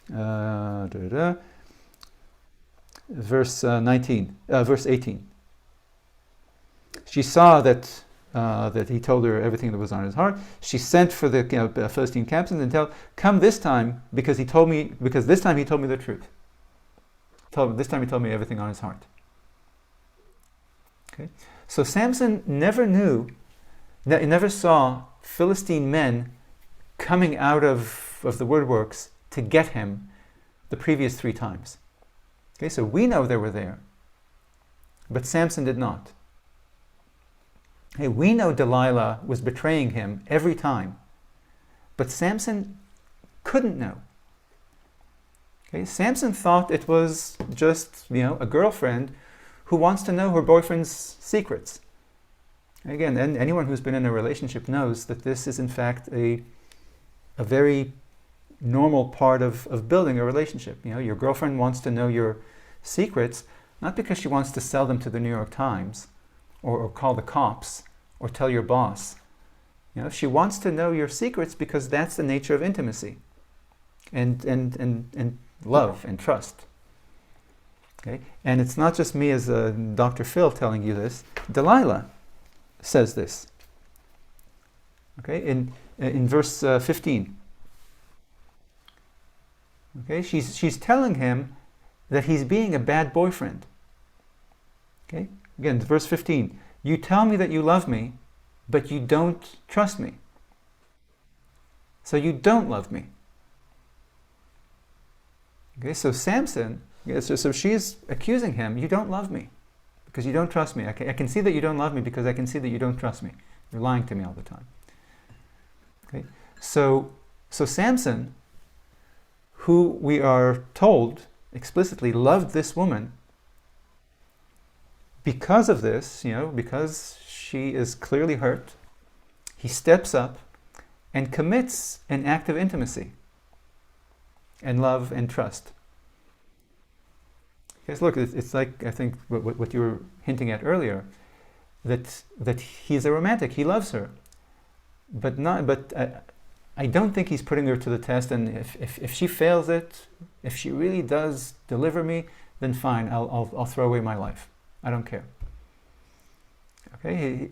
verse 18. She saw that he told her everything that was on his heart. She sent for the Philistine captains and come this time because this time he told me the truth. This time he told me everything on his heart. Okay, so Samson never saw Philistine men coming out of the woodworks to get him the previous 3 times. Okay, so we know they were there, but Samson did not. Hey, we know Delilah was betraying him every time, but Samson couldn't know. Okay, Samson thought it was just, a girlfriend who wants to know her boyfriend's secrets. Again, and anyone who's been in a relationship knows that this is in fact a very normal part of building a relationship. You know, your girlfriend wants to know your secrets, not because she wants to sell them to the New York Times or call the cops or tell your boss. You know, she wants to know your secrets because that's the nature of intimacy and love and trust. Okay? And it's not just me as Dr. Phil telling you this. Delilah says this. Okay, in verse 15. Okay, she's telling him that he's being a bad boyfriend. Okay, again, verse 15. You tell me that you love me, but you don't trust me. So you don't love me. Okay, so Samson, so she's accusing him, you don't love me because you don't trust me. I can see that you don't love me because I can see that you don't trust me. You're lying to me all the time. Okay, so Samson, who we are told explicitly loved this woman, because of this, you know, because she is clearly hurt, he steps up and commits an act of intimacy and love and trust. Because look, it's like, I think what you were hinting at earlier, that he's a romantic, he loves her, but I don't think he's putting her to the test, and if she fails it, if she really does deliver me, then fine, I'll throw away my life. I don't care. Okay,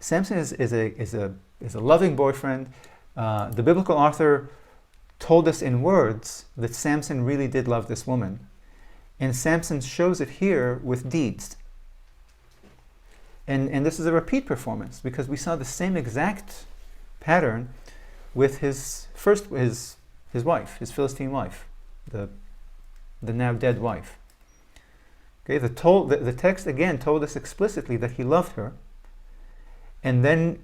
Samson is a loving boyfriend. The biblical author told us in words that Samson really did love this woman, and Samson shows it here with deeds. And this is a repeat performance because we saw the same exact pattern with his wife, his Philistine wife, the now dead wife. Okay, the text again told us explicitly that he loved her, and then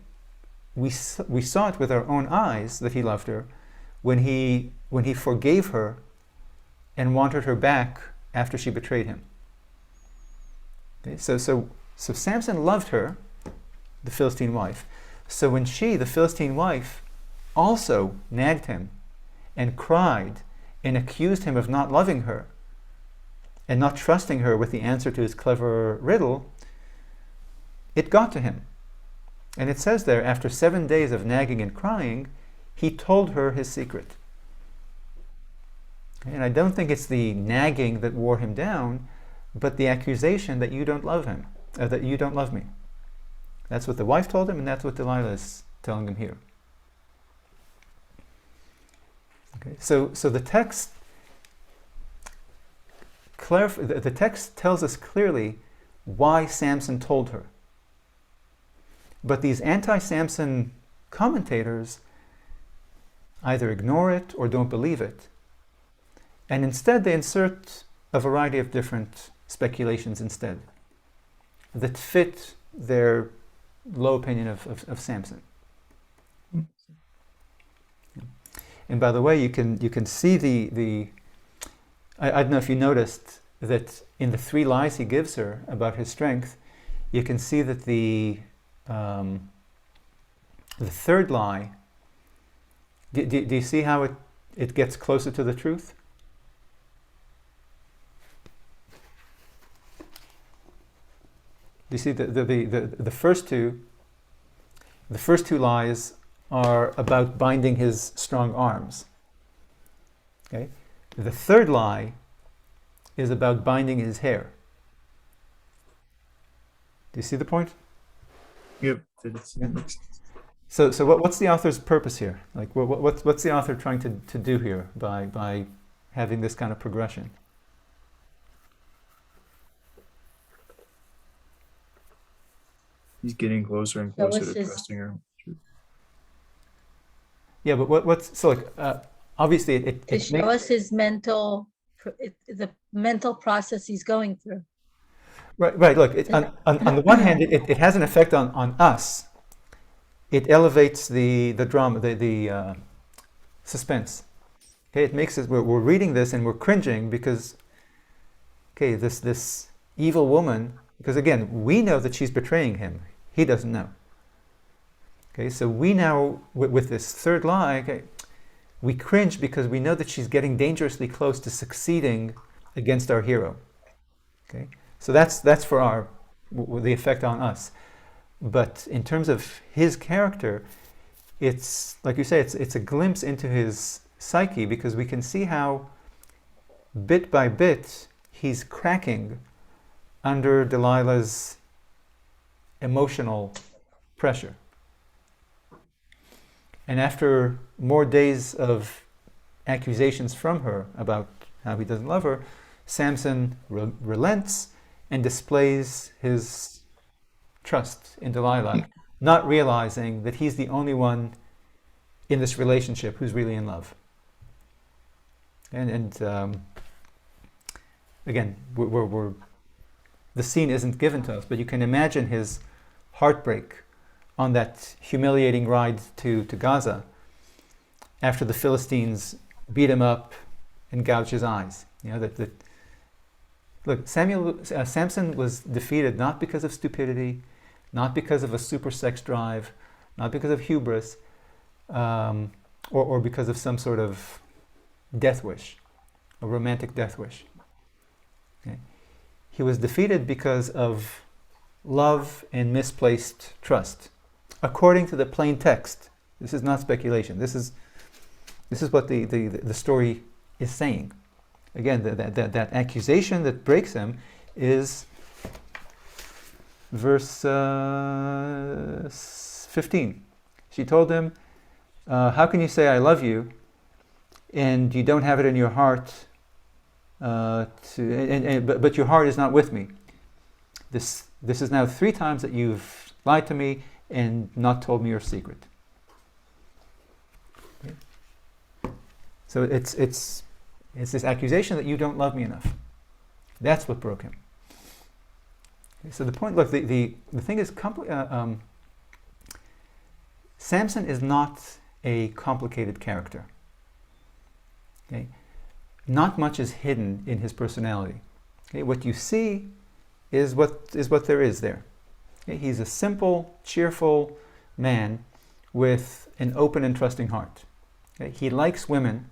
we saw it with our own eyes that he loved her when he forgave her and wanted her back after she betrayed him. Okay, so Samson loved her, the Philistine wife. So when she, the Philistine wife, also nagged him and cried and accused him of not loving her and not trusting her with the answer to his clever riddle, it got to him. And it says there, after 7 days of nagging and crying, he told her his secret. And I don't think it's the nagging that wore him down, but the accusation that you don't love him, that you don't love me. That's what the wife told him, and that's what Delilah is telling him here. Okay, so the text the text tells us clearly why Samson told her. But these anti-Samson commentators either ignore it or don't believe it. And instead they insert a variety of different speculations instead that fit their low opinion of Samson. And by the way, you can see the I don't know if you noticed that in the 3 lies he gives her about his strength, you can see that the 3rd lie, do you see how it gets closer to the truth? Do you see the first two lies are about binding his strong arms. Okay? The 3rd lie is about binding his hair. Do you see the point? Yep. So what's the author's purpose here? Like, what's the author trying to do here by having this kind of progression? He's getting closer and closer to trusting her. Yeah, but what's so like? Obviously, it show us his mental, the mental process he's going through. Right. Look, on the one hand, it has an effect on us. It elevates the drama, the suspense. Okay, it makes us we're reading this and we're cringing because okay, this evil woman, because again, we know that she's betraying him. He doesn't know. Okay, so we now, with this third lie, okay, we cringe because we know that she's getting dangerously close to succeeding against our hero. Okay, so that's for our the effect on us. But in terms of his character, it's like you say, it's a glimpse into his psyche, because we can see how bit by bit he's cracking under Delilah's emotional pressure. And after more days of accusations from her about how he doesn't love her, Samson relents and displays his trust in Delilah, not realizing that he's the only one in this relationship who's really in love. And again, the scene isn't given to us, but you can imagine his heartbreak on that humiliating ride to Gaza after the Philistines beat him up and gouged his eyes. You know, look, Samson was defeated not because of stupidity, not because of a super sex drive, not because of hubris, or because of some sort of death wish, a romantic death wish. Okay? He was defeated because of love and misplaced trust. According to the plain text, this is not speculation. This is what the story is saying. Again, that accusation that breaks him is verse 15. She told him, "How can you say I love you, and you don't have it in your heart? But your heart is not with me. This is now 3 times that you've lied to me and not told me your secret." Okay. So it's this accusation that you don't love me enough. That's what broke him. Okay, so the point, look, the thing is, Samson is not a complicated character. Okay, not much is hidden in his personality. Okay, what you see is what there is there. Okay, he's a simple, cheerful man with an open and trusting heart. Okay, he likes women,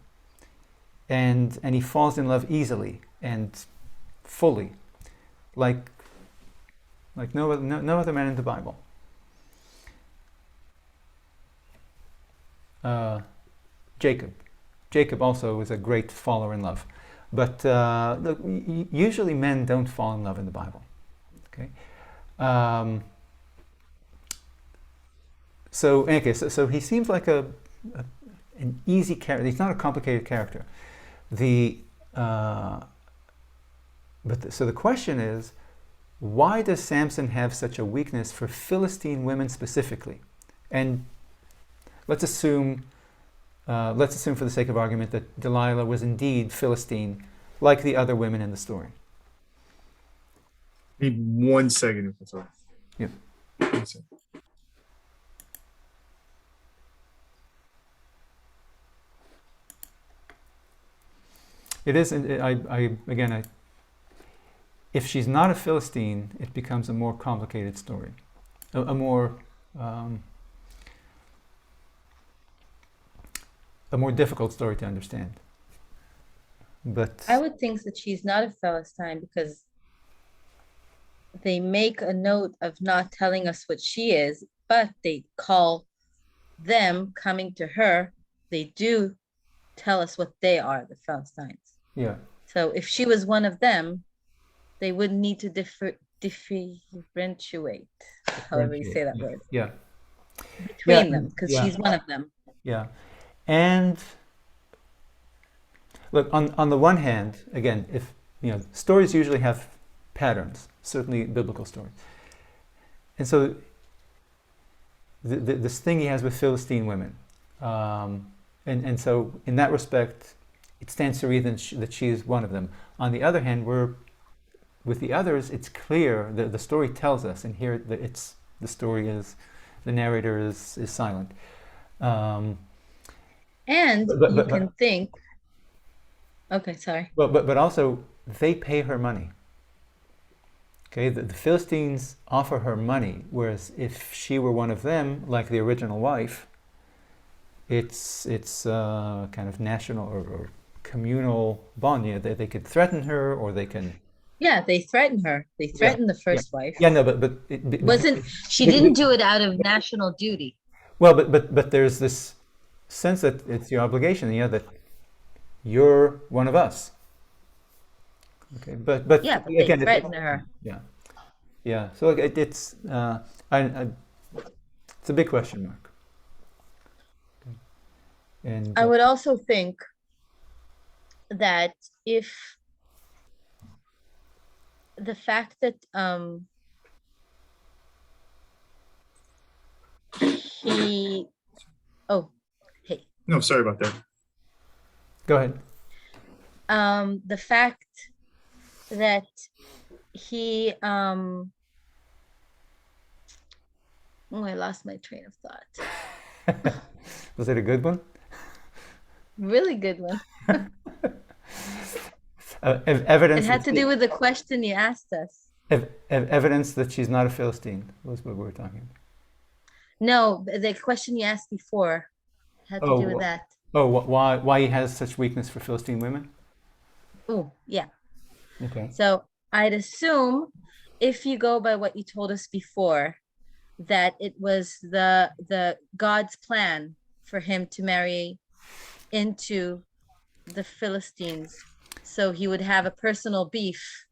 and he falls in love easily and fully, like no other man in the Bible. Jacob also was a great faller in love, but look, usually men don't fall in love in the Bible. Okay, so he seems like an easy character. He's not a complicated character. So the question is, why does Samson have such a weakness for Philistine women specifically? And let's assume for the sake of argument that Delilah was indeed Philistine, like the other women in the story. Need 1 second if that's all. Yeah. 1 second. It is. If she's not a Philistine, it becomes a more complicated story, a more difficult story to understand. But I would think that she's not a Philistine because they make a note of not telling us what she is, but they call them coming to her. They do tell us what they are, the Philistines. yeah, So if she was one of them, they wouldn't need to differentiate, however you say that word, yeah, between them, because yeah. she's one of them. yeah. And look, on the one hand, again, if stories usually have patterns, certainly biblical stories, and so this thing he has with Philistine women, and so in that respect, it stands to reason that she is one of them. On the other hand, with the others, it's clear that the story tells us, and here the narrator is silent. And you can think, okay, sorry. But also they pay her money. Okay, the Philistines offer her money, whereas if she were one of them, like the original wife, it's kind of national or communal bond. You know, they could threaten her, or they can. Yeah, they threatened her. They Yeah, threatened the yeah, first wife. yeah. No, but Wasn't she didn't do it out of national duty. well, but there's this sense that it's your obligation. Yeah, that you're one of us. Okay, but Yeah, but they again, threatened her. yeah, yeah. So it's it's a big question mark. And I would also think that if the fact that he oh hey No, sorry about that. go ahead. the fact that he oh, I lost my train of thought. Was it a good one? Really good one. Evidence. It had to do with the question you asked us. Evidence that she's not a Philistine was what we were talking about. No, the question you asked before had to do with that. Oh, why he has such weakness for Philistine women? Oh, yeah. Okay. So I'd assume, if you go by what you told us before, that it was the God's plan for him to marry into the Philistines, so he would have a personal beef,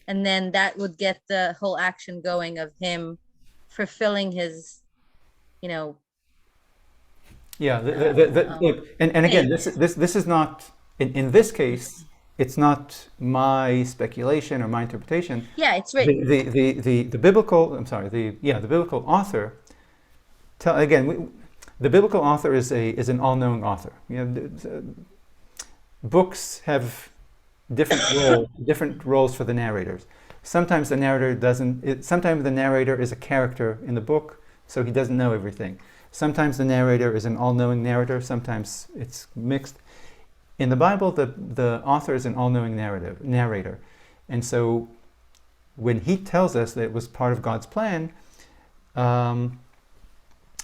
and then that would get the whole action going of him fulfilling his, you know. Yeah. Look, and again, this is not in this case. It's not my speculation or my interpretation. Yeah, it's written. The biblical. I'm sorry. The biblical author. The biblical author is an all-knowing author. You know, books have different roles for the narrators. Sometimes the narrator doesn't. Sometimes the narrator is a character in the book, so he doesn't know everything. Sometimes the narrator is an all-knowing narrator. Sometimes it's mixed. In the Bible, the author is an all-knowing narrator, and so when he tells us that it was part of God's plan,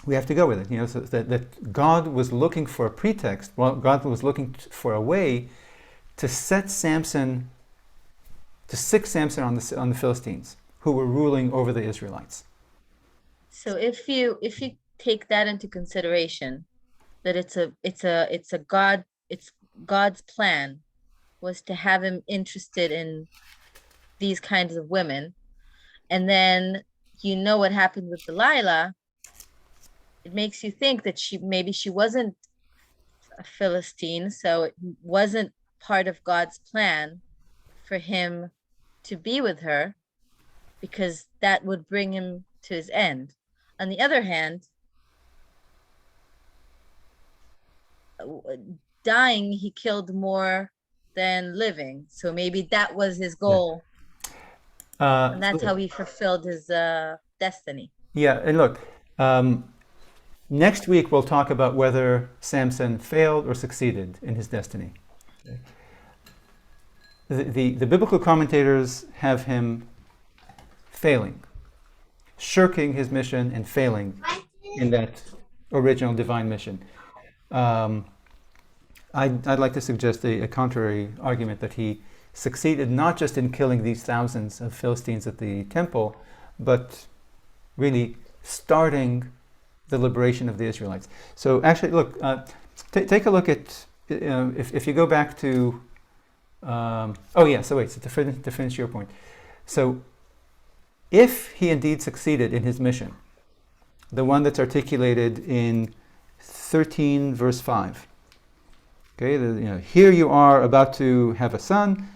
we have to go with it. You know, so that God was looking for a pretext. Well, God was looking for a way to sick Samson on the Philistines, who were ruling over the Israelites. So if you take that into consideration, that it's God's plan was to have him interested in these kinds of women, and then you know what happened with Delilah, it makes you think that maybe she wasn't a Philistine, so it wasn't part of God's plan for him to be with her, because that would bring him to his end. On the other hand, dying, he killed more than living, so maybe that was his goal. And that's how he fulfilled his destiny. Yeah, and look, next week we'll talk about whether Samson failed or succeeded in his destiny. The biblical commentators have him failing, shirking his mission and failing in that original divine mission. I'd like to suggest a contrary argument, that he succeeded not just in killing these thousands of Philistines at the temple, but really starting the liberation of the Israelites. So actually, look, take a look at, if you go back to, so to finish your point. So if he indeed succeeded in his mission, the one that's articulated in 13 verse 5, okay, here you are about to have a son,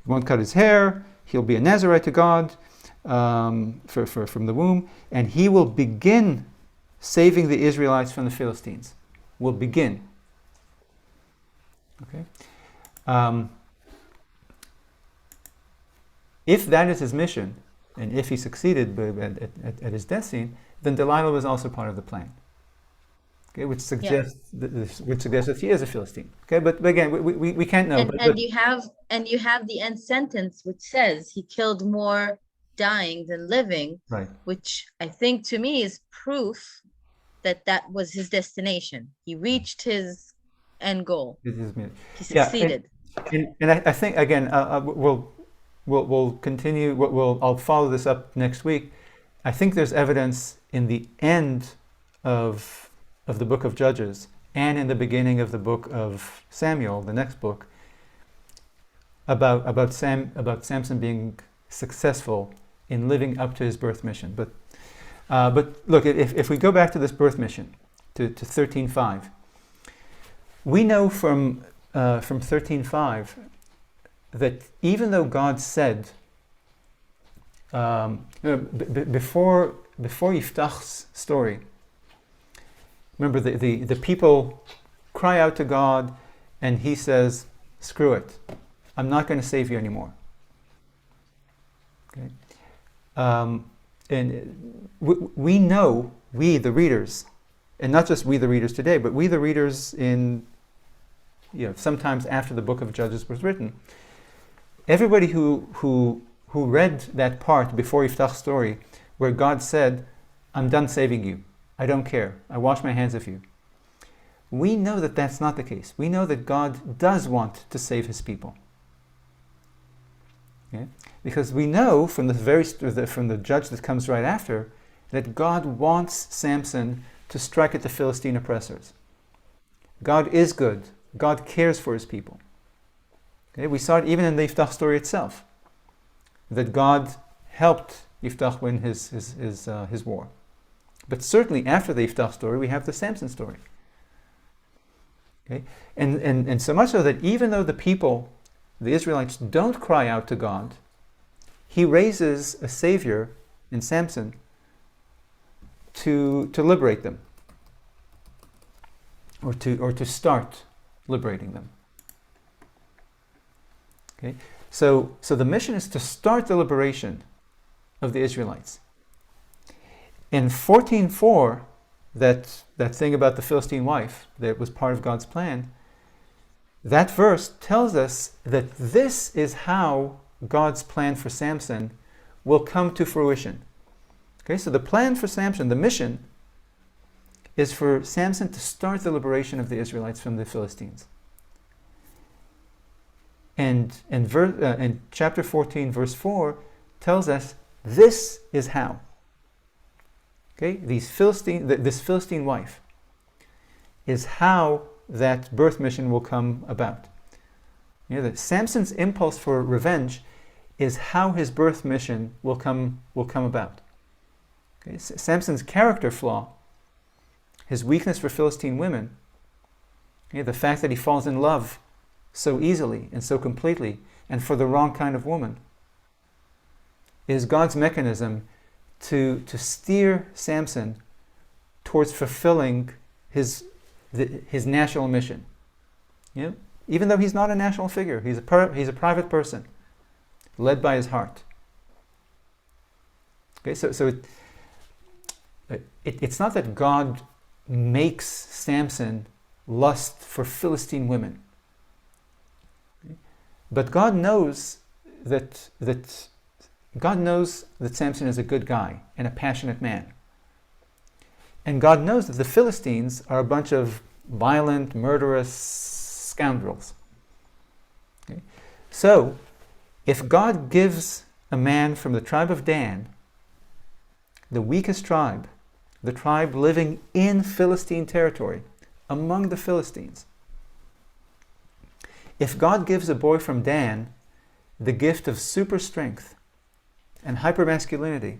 he won't cut his hair, he'll be a Nazarite to God from the womb, and he will begin saving the Israelites from the Philistines. Will begin. Okay. If that is his mission, and if he succeeded at his destiny, then Delilah was also part of the plan. Okay, which suggests that he is a Philistine. Okay, but again, we can't know. And you have the end sentence, which says he killed more dying than living, Right. which I think to me is proof that that was his destination. He reached his end goal. It is me. He Yeah, succeeded. and I think again, we'll continue. I'll follow this up next week. I think there's evidence in the end of the book of Judges and in the beginning of the book of Samuel, the next book, about Samson being successful in living up to his birth mission. But look, if we go back to this birth mission, to 13:5, we know from 13:5 that even though God said before Yiftach's story, remember the people cry out to God, and He says, "Screw it, I'm not going to save you anymore." Okay. And we know, we the readers, and not just we the readers today, but we the readers in, sometimes after the book of Judges was written, everybody who read that part before Yiftach's story, where God said, "I'm done saving you. I don't care. I wash my hands of you." We know that that's not the case. We know that God does want to save His people. Okay? Because we know from the judge that comes right after that God wants Samson to strike at the Philistine oppressors. God is good. God cares for His people. Okay? We saw it even in the Yiftach story itself, that God helped Yiftach win his war. But certainly after the Yiftach story, we have the Samson story. Okay? And so much so that even though the people, the Israelites, don't cry out to God, He raises a savior in Samson to liberate them, or to start liberating them. Okay, so the mission is to start the liberation of the Israelites. In 14:4, that thing about the Philistine wife that was part of God's plan, that verse tells us that this is how God's plan for Samson will come to fruition. Okay, so the plan for Samson, the mission, is for Samson to start the liberation of the Israelites from the Philistines. And chapter 14, verse 4, tells us this is how. Okay, this Philistine wife is how that birth mission will come about. That Samson's impulse for revenge is how his birth mission will come about. Okay, Samson's character flaw, his weakness for Philistine women, the fact that he falls in love so easily and so completely and for the wrong kind of woman, is God's mechanism to steer Samson towards fulfilling his national mission. Even though he's not a national figure, he's a private person, led by his heart. Okay, so it's not that God makes Samson lust for Philistine women, okay? But God knows that Samson is a good guy and a passionate man, and God knows that the Philistines are a bunch of violent, murderous scoundrels. Okay? So, if God gives a man from the tribe of Dan, the weakest tribe, the tribe living in Philistine territory, among the Philistines, if God gives a boy from Dan the gift of super strength and hypermasculinity,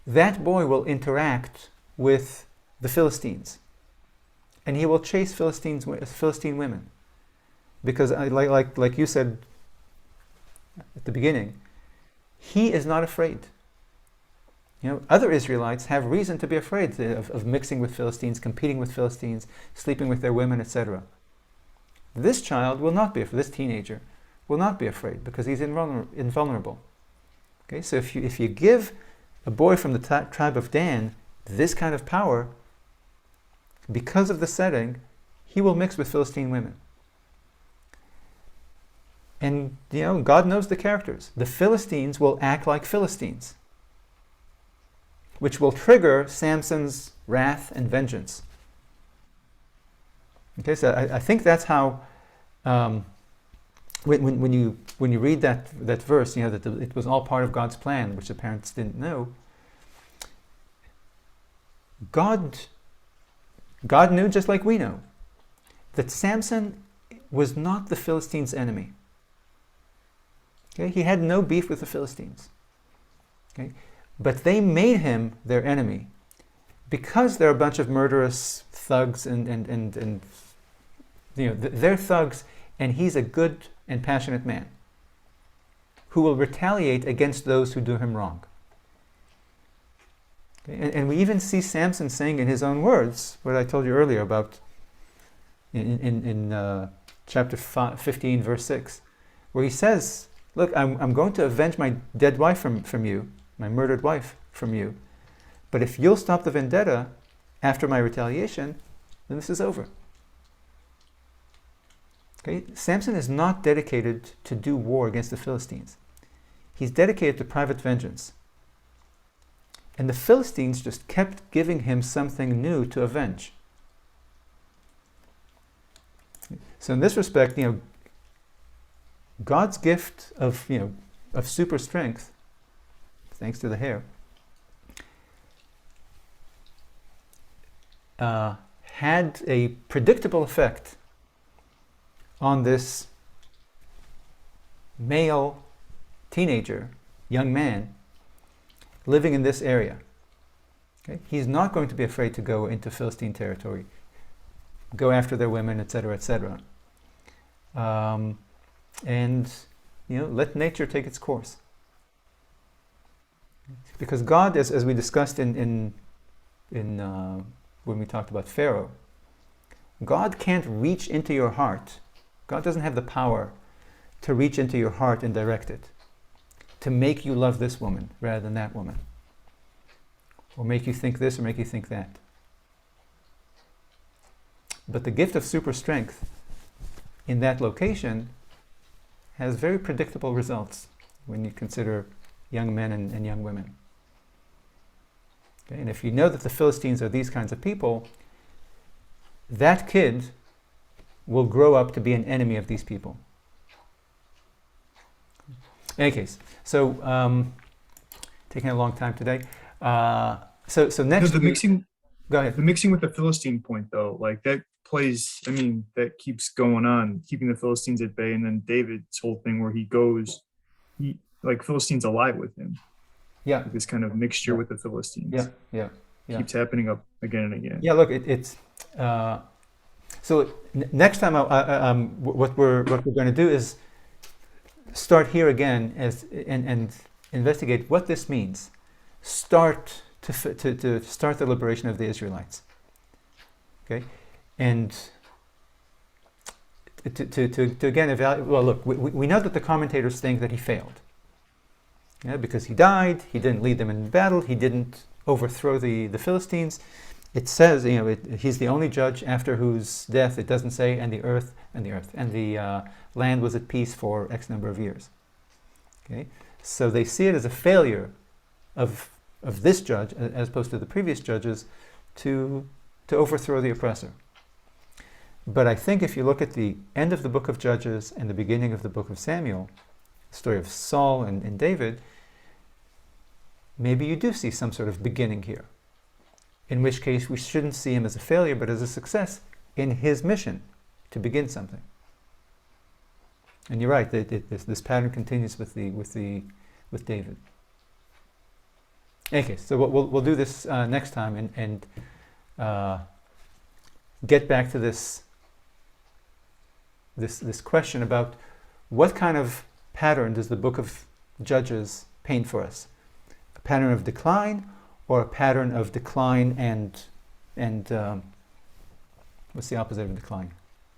that boy will interact with the Philistines, and he will chase Philistine women, because like you said at the beginning, he is not afraid. Other Israelites have reason to be afraid of mixing with Philistines, competing with Philistines, sleeping with their women, etc. This child will not be afraid. This teenager will not be afraid because he's invulnerable. Okay, so if you give a boy from the tribe of Dan this kind of power, because of the setting, he will mix with Philistine women. And God knows the characters. The Philistines will act like Philistines, which will trigger Samson's wrath and vengeance. Okay, so I think that's how, when you read that verse, that it was all part of God's plan, which the parents didn't know. God knew, just like we know, that Samson was not the Philistines' enemy. Okay, he had no beef with the Philistines. Okay, but they made him their enemy because they're a bunch of murderous thugs, and they're thugs, and he's a good and passionate man who will retaliate against those who do him wrong. Okay? And we even see Samson saying in his own words what I told you earlier about in chapter 15, verse 6, where he says, look, I'm going to avenge my dead wife from you, my murdered wife from you. But if you'll stop the vendetta after my retaliation, then this is over. Okay? Samson is not dedicated to do war against the Philistines. He's dedicated to private vengeance. And the Philistines just kept giving him something new to avenge. So in this respect, God's gift of super strength, thanks to the hair, had a predictable effect on this male teenager, young man, living in this area. Okay? He's not going to be afraid to go into Philistine territory, go after their women, etc., etc. And let nature take its course. Because God, as we discussed in when we talked about Pharaoh, God can't reach into your heart. God doesn't have the power to reach into your heart and direct it, to make you love this woman rather than that woman, or make you think this or make you think that. But the gift of super strength in that location has very predictable results when you consider young men and young women. Okay? And if you know that the Philistines are these kinds of people, that kid will grow up to be an enemy of these people. In any case, so taking a long time today. So next, the mixing. Go ahead. The mixing with the Philistine point, though, like that plays. I mean, that keeps going on, keeping the Philistines at bay, and then David's whole thing where he goes, like Philistines allied with him. Yeah. Like this kind of mixture with the Philistines. Yeah. Keeps happening up again and again. Yeah. Look, it's. So next time, what we're going to do is start here again and investigate what this means. Start to start the liberation of the Israelites. Okay, and to again evaluate. Well, look, we know that the commentators think that he failed. Yeah, because he died, he didn't lead them in battle, he didn't overthrow the Philistines. It says, he's the only judge after whose death, it doesn't say, and the land was at peace for X number of years. Okay, so they see it as a failure of this judge, as opposed to the previous judges, to overthrow the oppressor. But I think if you look at the end of the book of Judges and the beginning of the book of Samuel, the story of Saul and David, maybe you do see some sort of beginning here. In which case, we shouldn't see him as a failure, but as a success in his mission to begin something. And you're right; this pattern continues with David. Okay, so we'll do this next time and get back to this question about what kind of pattern does the book of Judges paint for us? A pattern of decline, or a pattern of decline and what's the opposite of decline?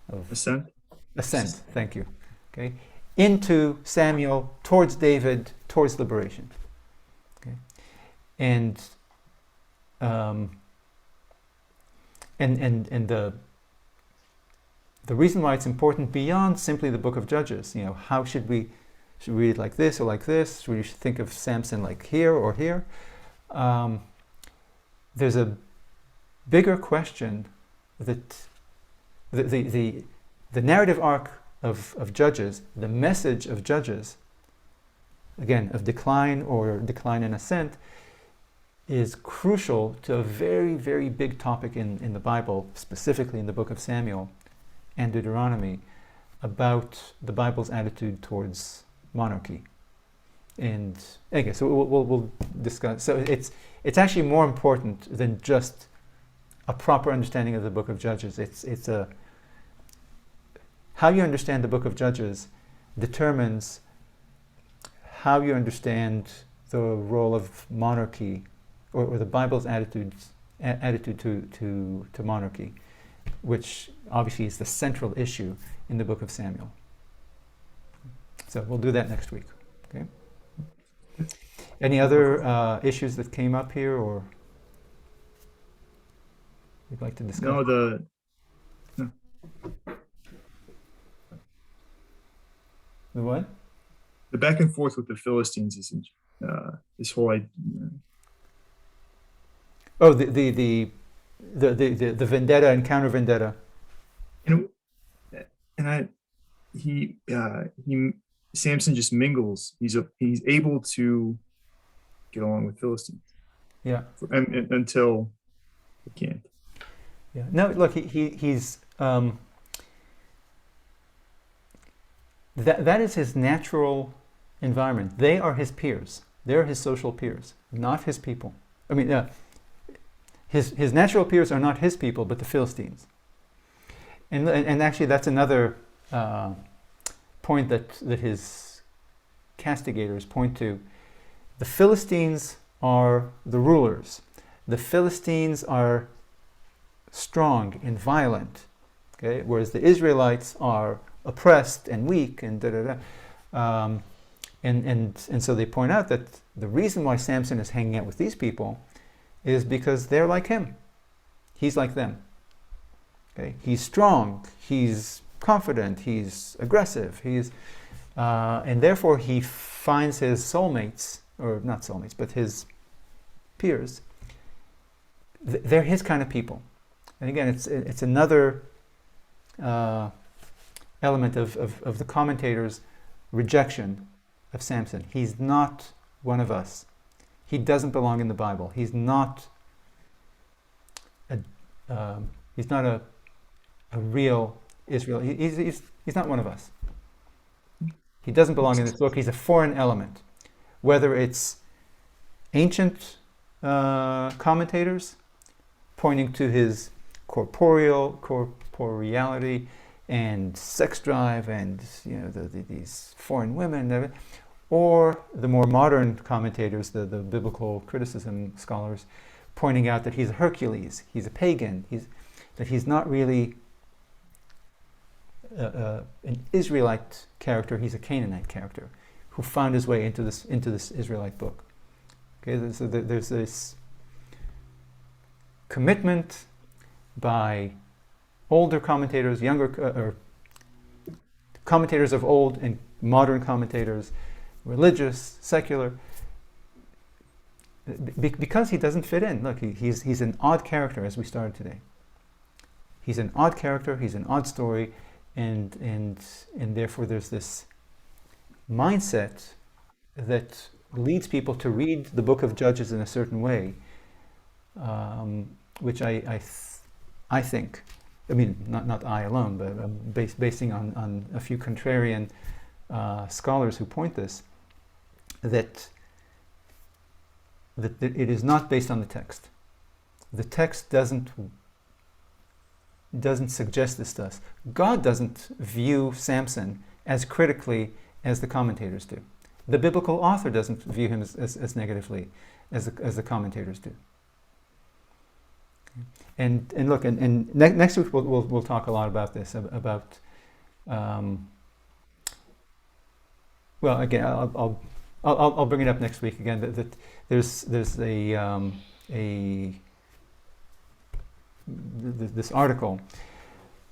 Of Ascent. Ascent. Thank you. Okay, into Samuel, towards David, towards liberation. Okay, and the the reason why it's important beyond simply the book of Judges. How should we read it like this or like this? Should we think of Samson like here or here? There's a bigger question that the narrative arc of Judges, the message of Judges, again, of decline or decline and ascent, is crucial to a very, very big topic in the Bible, specifically in the book of Samuel and Deuteronomy, about the Bible's attitude towards monarchy. And okay, so we'll discuss. So it's actually more important than just a proper understanding of the book of Judges. It's how you understand the book of Judges determines how you understand the role of monarchy, or the Bible's attitude to monarchy, which obviously is the central issue in the book of Samuel. So we'll do that next week. Okay. Any other issues that came up here, or you'd like to discuss? No, The what? the back and forth with the Philistines is this whole idea. Oh, the vendetta and counter vendetta. Samson just mingles. He's able to get along with Philistines. Yeah. Until he can't. Yeah. No, look, he's that is his natural environment. They are his peers. They're his social peers, not his people. I mean, his natural peers are not his people, but the Philistines. And actually, that's another point that his castigators point to. The Philistines are the rulers. The Philistines are strong and violent, okay? Whereas the Israelites are oppressed and weak and and so they point out that the reason why Samson is hanging out with these people is because they're like him. He's like them. Okay? He's strong. He's confident. He's aggressive. And therefore he finds his soulmates, or not soulmates, but his peers. They're his kind of people. And again, it's another element of the commentators' rejection of Samson. He's not one of us. He doesn't belong in the Bible. He's not a real Israel. He's not one of us. He doesn't belong in this book. He's a foreign element. Whether it's ancient commentators pointing to his corporeality and sex drive and these foreign women and everything, or the more modern commentators, the biblical criticism scholars, pointing out that he's a Hercules, he's a pagan, that he's not really an Israelite character, he's a Canaanite character who found his way into this Israelite book. Okay, so there's this commitment by older commentators, younger or commentators of old and modern commentators, religious, secular, because he doesn't fit in. Look, he's an odd character, as we started today. He's an odd character. He's an odd story, and therefore there's this mindset that leads people to read the book of Judges in a certain way, which I think, I mean, not I alone, but basing on a few contrarian scholars who point this, that it is not based on the text. The text doesn't suggest this to us. God doesn't view Samson as critically as the commentators do. The biblical author doesn't view him as negatively as the commentators do. And look, and next week we'll talk a lot about this, about well, again, I'll bring it up next week again. That there's this article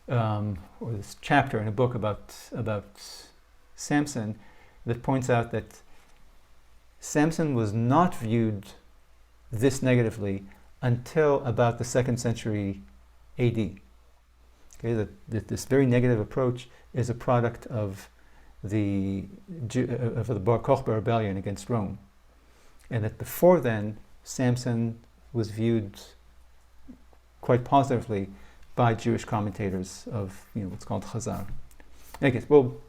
or this chapter in a book about Samson that points out that Samson was not viewed this negatively until about the 2nd century AD. Okay, that this very negative approach is a product of the Bar Kokhba rebellion against Rome, and that before then Samson was viewed quite positively by Jewish commentators of what's called Chazar. Okay, we'll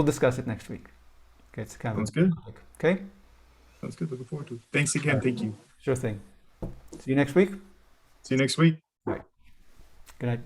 discuss it next week. Okay, it's kind of Sounds good. Okay, Sounds good. Looking forward to it. Thanks again. Thank you. sure thing. See you next week. See you next week. Good night.